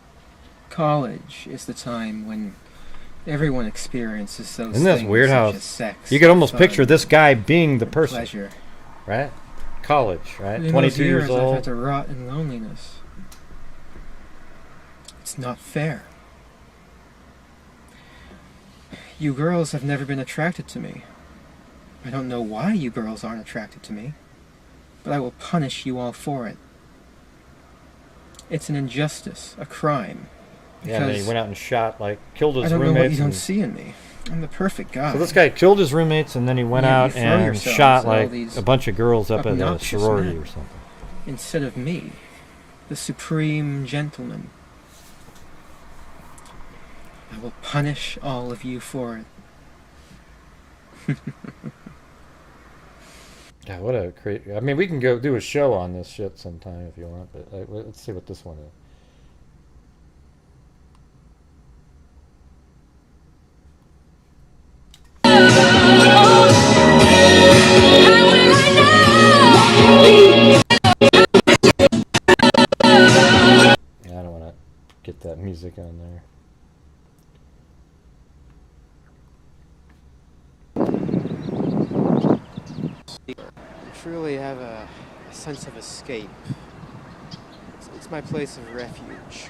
College is the time when everyone experiences those Isn't this things weird such how as sex, you could almost fun, picture this guy being the and person, pleasure. right? College, right? In 22 those years years, I've old. had to rot in loneliness. It's not fair. You girls have never been attracted to me. I don't know why you girls aren't attracted to me, but I will punish you all for it. It's an injustice, a crime. Yeah, and then he went out and shot, like, killed his I don't know roommates. what you don't and- see in me. I'm the perfect guy. So this guy killed his roommates, and then he went You out throw and yourselves shot at all like these a bunch of girls up at a obnoxious sorority men or something. instead of me, the supreme gentleman. I will punish all of you for it. Yeah, what a crazy... I mean, we can go do a show on this shit sometime if you want, but let's see what this one is. Yeah, I don't want to get that music on there. I truly have a sense of escape. It's my place of refuge.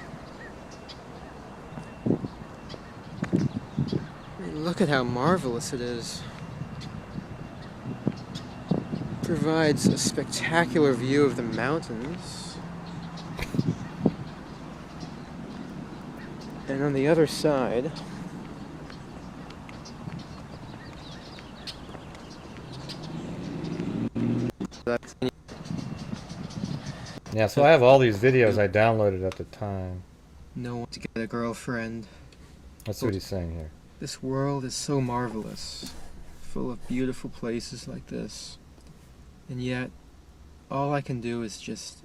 I mean, look at how marvelous it is. Provides a spectacular view of the mountains. And on the other side, Yeah, so I have all these videos I downloaded at the time. no one to get a girlfriend. That's what he's saying here. This world is so marvelous, full of beautiful places like this. And yet, all I can do is just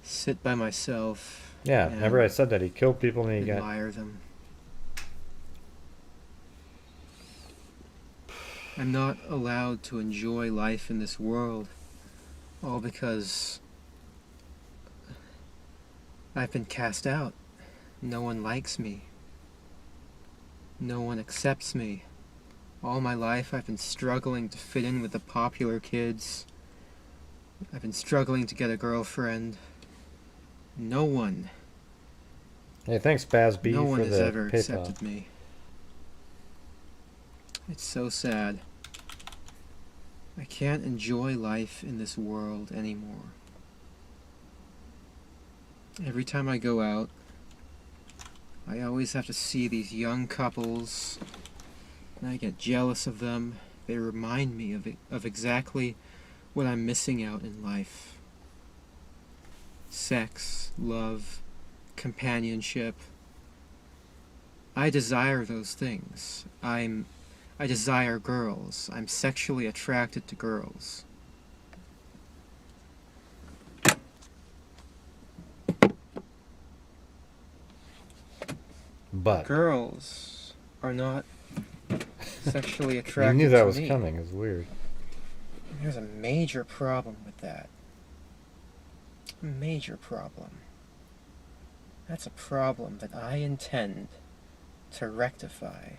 sit by myself. Yeah, and remember I said that he killed people and he got... admire them. I'm not allowed to enjoy life in this world, all because I've been cast out. No one likes me. No one accepts me. All my life I've been struggling to fit in with the popular kids. I've been struggling to get a girlfriend. No one. Hey, thanks, Baz B, No one for has the ever PayPal. accepted me. It's so sad. I can't enjoy life in this world anymore. Every time I go out, I always have to see these young couples, and I get jealous of them. They remind me of exactly what I'm missing out in life. Sex, love, companionship. I desire those things. I desire girls. I'm sexually attracted to girls. But girls are not sexually attracted to me. You knew that was coming. It was weird. There's a major problem with that. A major problem. That's a problem that I intend to rectify.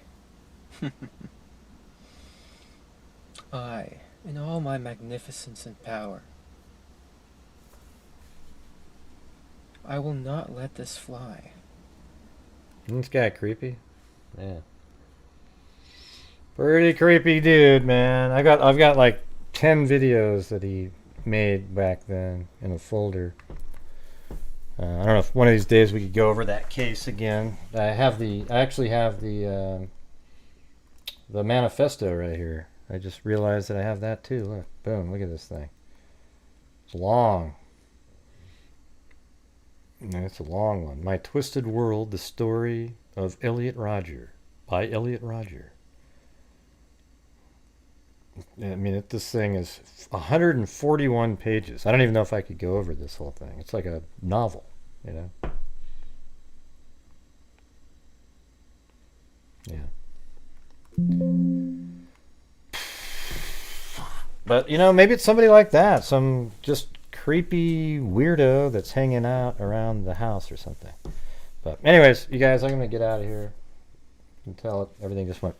I, in all my magnificence and power, I will not let this fly. Isn't this guy creepy? Yeah. Pretty creepy dude, man. I've got like 10 videos that he made back then in a folder. I don't know if one of these days we could go over that case again. I actually have the manifesto right here. I just realized that I have that too. Look, boom, look at this thing. It's long. It's a long one. My Twisted World, the Story of Elliot Rodger, by Elliot Rodger. I mean, this thing is 141 pages. I don't even know if I could go over this whole thing. It's like a novel, you know? Yeah. But, you know, maybe it's somebody like that. Some just creepy weirdo that's hanging out around the house or something. But anyways, you guys, I'm going to get out of here. You can tell everything just went...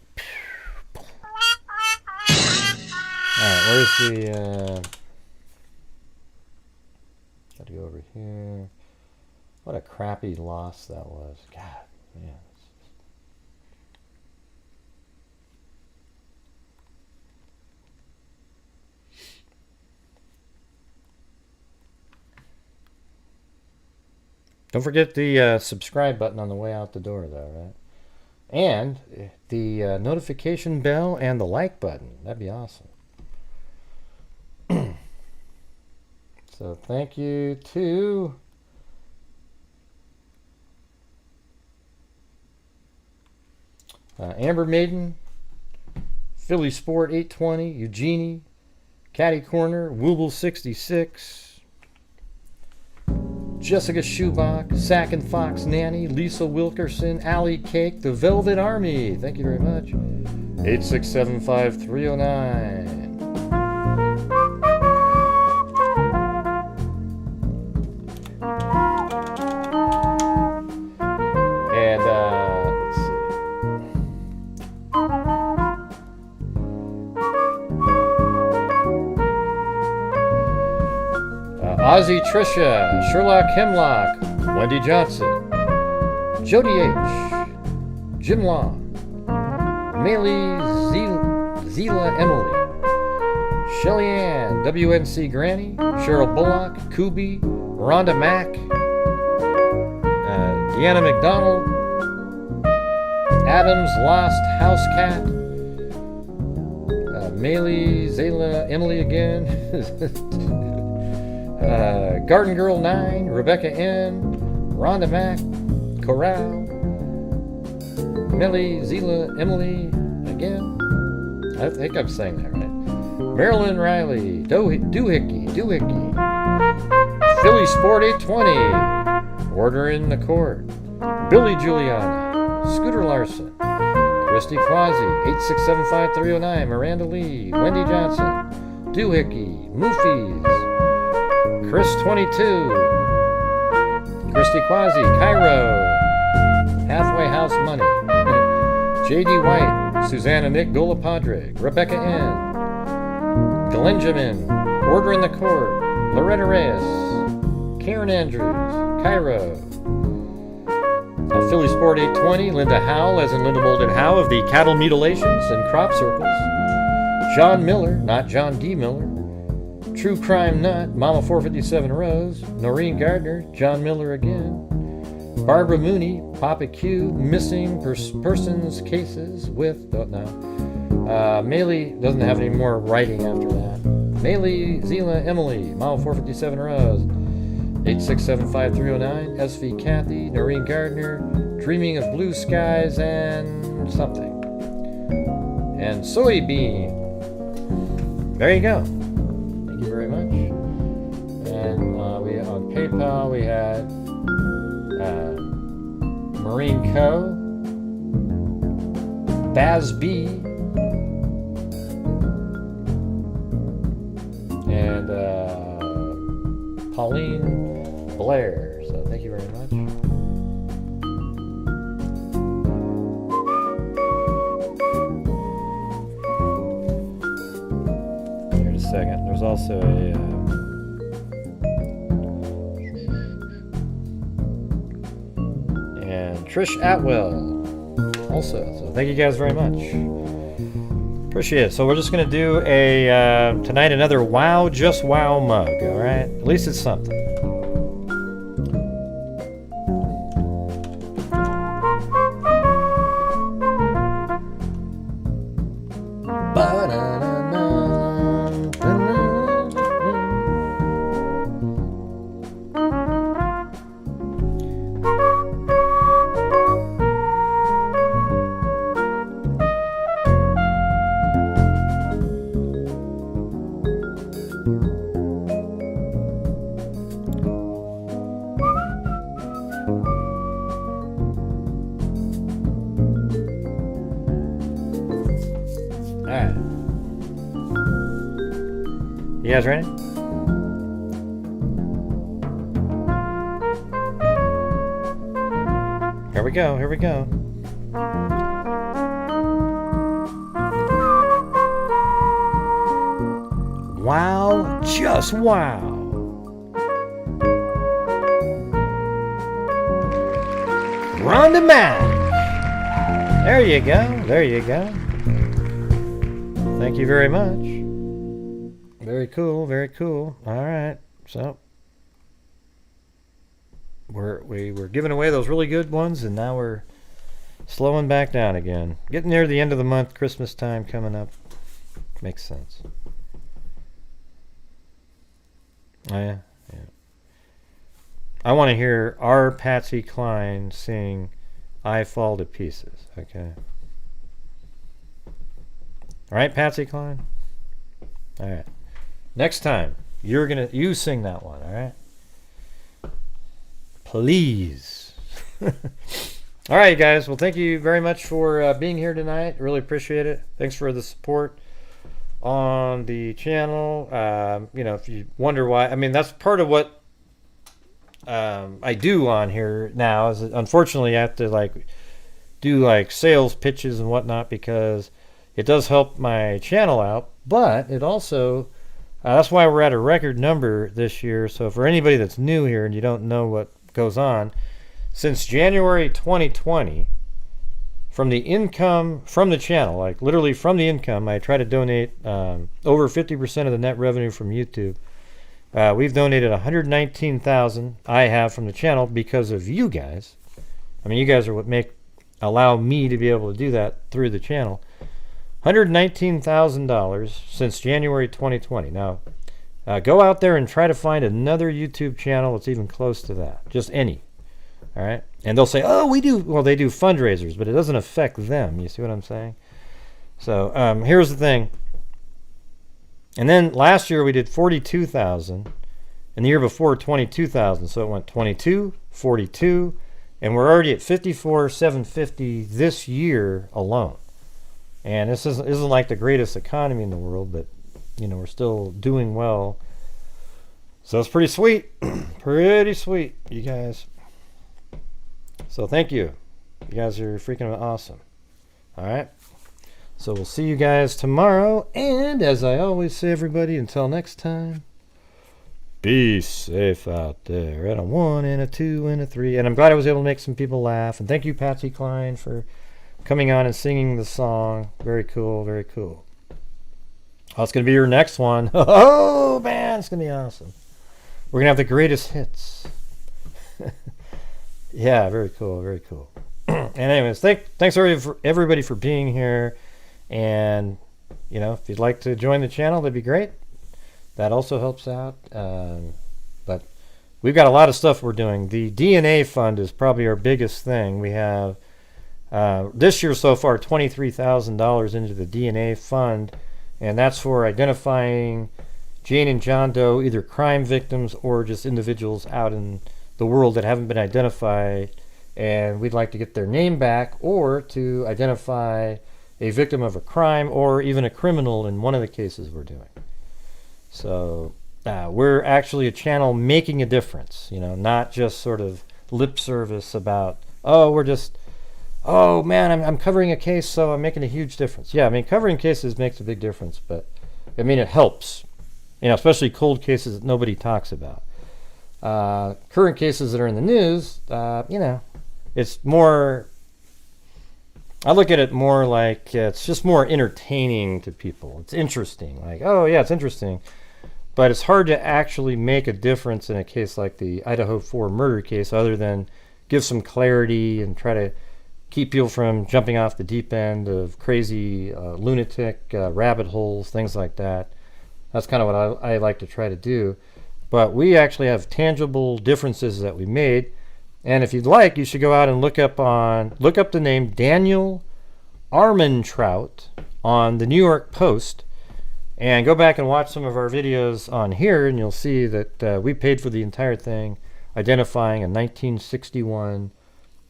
Alright, where's the... Gotta go over here. What a crappy loss that was. God, man. Don't forget the subscribe button on the way out the door, though, right? And the notification bell and the like button. That'd be awesome. So thank you to Amber Maiden, Philly Sport 820, Eugene, Caddy Corner, Wooble 66, Jessica Schubach, Sack and Fox Nanny, Lisa Wilkerson, Allie Cake, The Velvet Army. Thank you very much. 8675309. And let's see. Ozzy Trisha, Sherlock Hemlock, Wendy Johnson, Jodi H, Jim Law, Maylee Zila Emily, Shelly Ann, WNC Granny, Cheryl Bullock, Kubi, Rhonda Mack, Deanna McDonald, Adams Lost House Cat, Maylee Zayla Emily again, Garden Girl 9, Rebecca N, Rhonda Mack, Corral, Millie Zila Emily again. I think I'm saying that right. Marilyn Riley, Doohickey, Philly Sport 820, Order in the Court, Billy Giuliani, Scooter Larson, Christy Quasi, 8675309, Miranda Lee, Wendy Johnson, Doohickey, Moofies, Chris 22, Christy Quasi, Cairo, Halfway House Money, J.D. White, Susanna Nick Golapadre, Rebecca N, Glenjamin, Order in the Court, Loretta Reyes, Karen Andrews, Cairo, Philly Sport 820, Linda Howell, as in Linda Molded Howe of the Cattle Mutilations and Crop Circles, John Miller, not John D. Miller, True Crime Nut, Mama 457 Rose, Noreen Gardner, John Miller again, Barbara Mooney, Papa Q, Missing Persons Cases with, Maylee doesn't have any more writing after that. Maylee Zila Emily, Mama 457 Rose, 8675309, SV Kathy, Noreen Gardner, Dreaming of Blue Skies and something. And Soybean. There you go. Thank you very much. And we on PayPal we had Marine Co, Baz B, and Pauline Blair. So thank you very much. Here in a second. There's also a and Trish Atwell also. So thank you guys very much. Appreciate it. So we're just gonna do a tonight another Wow Just Wow mug. All right, at least it's something. You guys ready? Here we go, here we go. Wow, just wow. Rondematic. There you go, there you go. Thank you very much. Very cool, very cool. All right, so we were giving away those really good ones, and now we're slowing back down again. Getting near the end of the month, Christmas time coming up. Makes sense. Oh yeah, yeah. I want to hear our Patsy Cline sing "I Fall to Pieces." Okay. All right, Patsy Cline. All right. Next time you sing that one. All right. Please. All right, guys. Well, thank you very much for being here tonight. Really appreciate it. Thanks for the support on the channel. If you wonder why, I mean, that's part of what I do on here now. Is unfortunately I have to do sales pitches and whatnot, because it does help my channel out, but it also that's why we're at a record number this year. So for anybody that's new here and you don't know what goes on, since January 2020, from the income from the channel, literally from the income, I try to donate over 50% of the net revenue from YouTube. We've donated $119,000 I have from the channel because of you guys. I mean, you guys are what allow me to be able to do that through the channel. $119,000 since January 2020. Now, go out there and try to find another YouTube channel that's even close to that. Just any. All right? And they'll say, oh, we do. Well, they do fundraisers, but it doesn't affect them. You see what I'm saying? So here's the thing. And then last year we did 42,000, and the year before 22,000. So it went 22, 42, and we're already at 54,750 this year alone. And this isn't like the greatest economy in the world, but we're still doing well. So it's pretty sweet, pretty sweet, you guys. So thank you. You guys are freaking awesome. All right. So we'll see you guys tomorrow. And as I always say, everybody, until next time, be safe out there. At a 1 and a 2 and a 3. And I'm glad I was able to make some people laugh. And thank you, Patsy Cline, for coming on and singing the song. Very cool, very cool. Oh, it's going to be your next one. Oh, man, it's going to be awesome. We're going to have the greatest hits. Yeah, very cool, very cool. And anyways, thanks everybody for being here. And, if you'd like to join the channel, that'd be great. That also helps out. But we've got a lot of stuff we're doing. The DNA fund is probably our biggest thing. We have, this year so far, $23,000 into the DNA fund. And that's for identifying Jane and John Doe, either crime victims or just individuals out in the world that haven't been identified. And we'd like to get their name back, or to identify a victim of a crime or even a criminal in one of the cases we're doing. So we're actually a channel making a difference, not just sort of lip service about, oh man, I'm covering a case, so I'm making a huge difference. Yeah, I mean, covering cases makes a big difference, but I mean, it helps, especially cold cases that nobody talks about. Current cases that are in the news, it's more, I look at it more like it's just more entertaining to people. It's interesting. Like, oh yeah, it's interesting. But it's hard to actually make a difference in a case like the Idaho 4 murder case, other than give some clarity and try to keep people from jumping off the deep end of crazy lunatic rabbit holes, things like that. That's kind of what I like to try to do. But we actually have tangible differences that we made. And if you'd like, you should go out and look up the name Daniel Armentrout on the New York Post, and go back and watch some of our videos on here, and you'll see that we paid for the entire thing, identifying a 1961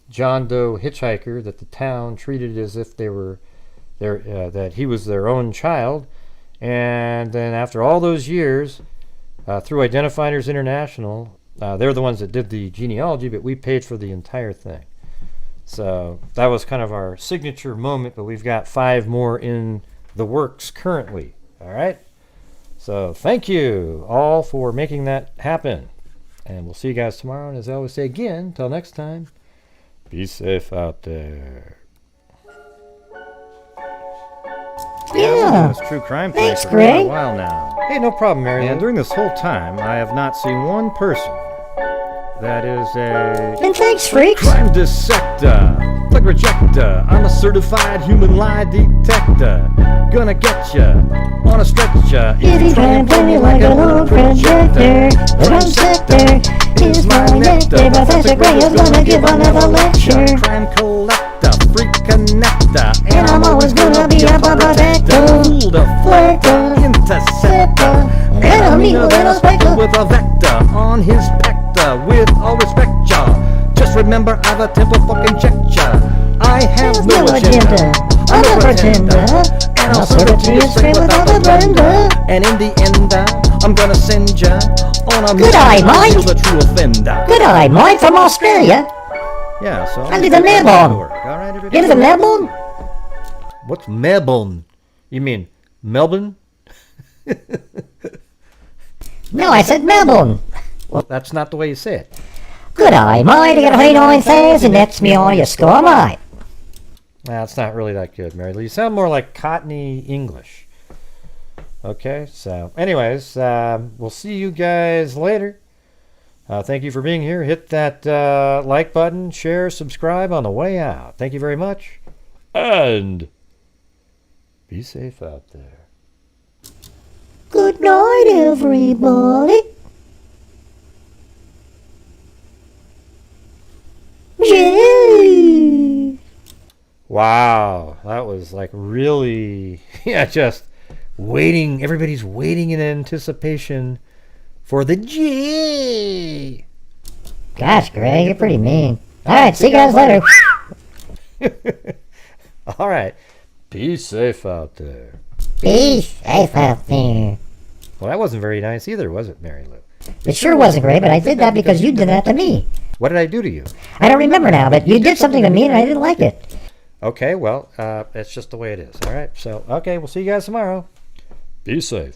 John Doe hitchhiker that the town treated as if they were that he was their own child. And then after all those years, through Identifiers International, they're the ones that did the genealogy, but we paid for the entire thing. So that was kind of our signature moment, but we've got 5 more in the works currently. All right? So thank you all for making that happen. And we'll see you guys tomorrow. And as I always say again, until next time, be safe out there. Yeah. This true crime Thanks, play for quite a Greg. while now. Hey, no problem, Mary. And during this whole time, I have not seen one person that is a And thanks, freaks. crime dissector, plug rejector. I'm a certified human lie detector. Gonna get ya on a stretcher If you try and play me like a little projector, the crime sector is my nectar. Professor Gray is gonna give another lecture. Crime collector, freak connector, And I'm always gonna be a protector, flector, interceptor, and I'm evil than a spectre. with a vector on his pector. With all respect, ya. Just remember, I've a temple fucking check ya. I have no agenda. I'm a pretender, and I'll serve it to you straight without a blender. And in the end, I'm gonna send ya on a Good eye, mission Mike. to the true offender. Good eye, Mike from Australia. Yeah, so I live in Melbourne. All right, everybody. You live in Melbourne? What's Melbourne? You mean Melbourne? No, I said Melbourne. Well, that's not the way you say it. Good eye, Mike. I got 89,000. That's me on your score, mate. Nah, it's not really that good, Mary Lou. You sound more like Cockney English. Okay, so anyways, we'll see you guys later. Thank you for being here. Hit that like button, share, subscribe on the way out. Thank you very much. And be safe out there. Good night, everybody. Yay! Wow, that was like really, yeah, just waiting. Everybody's waiting in anticipation for the G. Gosh, Greg, you're pretty mean. All right, see you guys later. All right, be safe out there. Be safe out there. Well, that wasn't very nice either, was it, Mary Lou? It sure wasn't great, but I did that because you did that to me. What did I do to you? I don't remember now, but you did something to me and I didn't like it. Okay, well, it's just the way it is. All right, so, okay, we'll see you guys tomorrow. Be safe.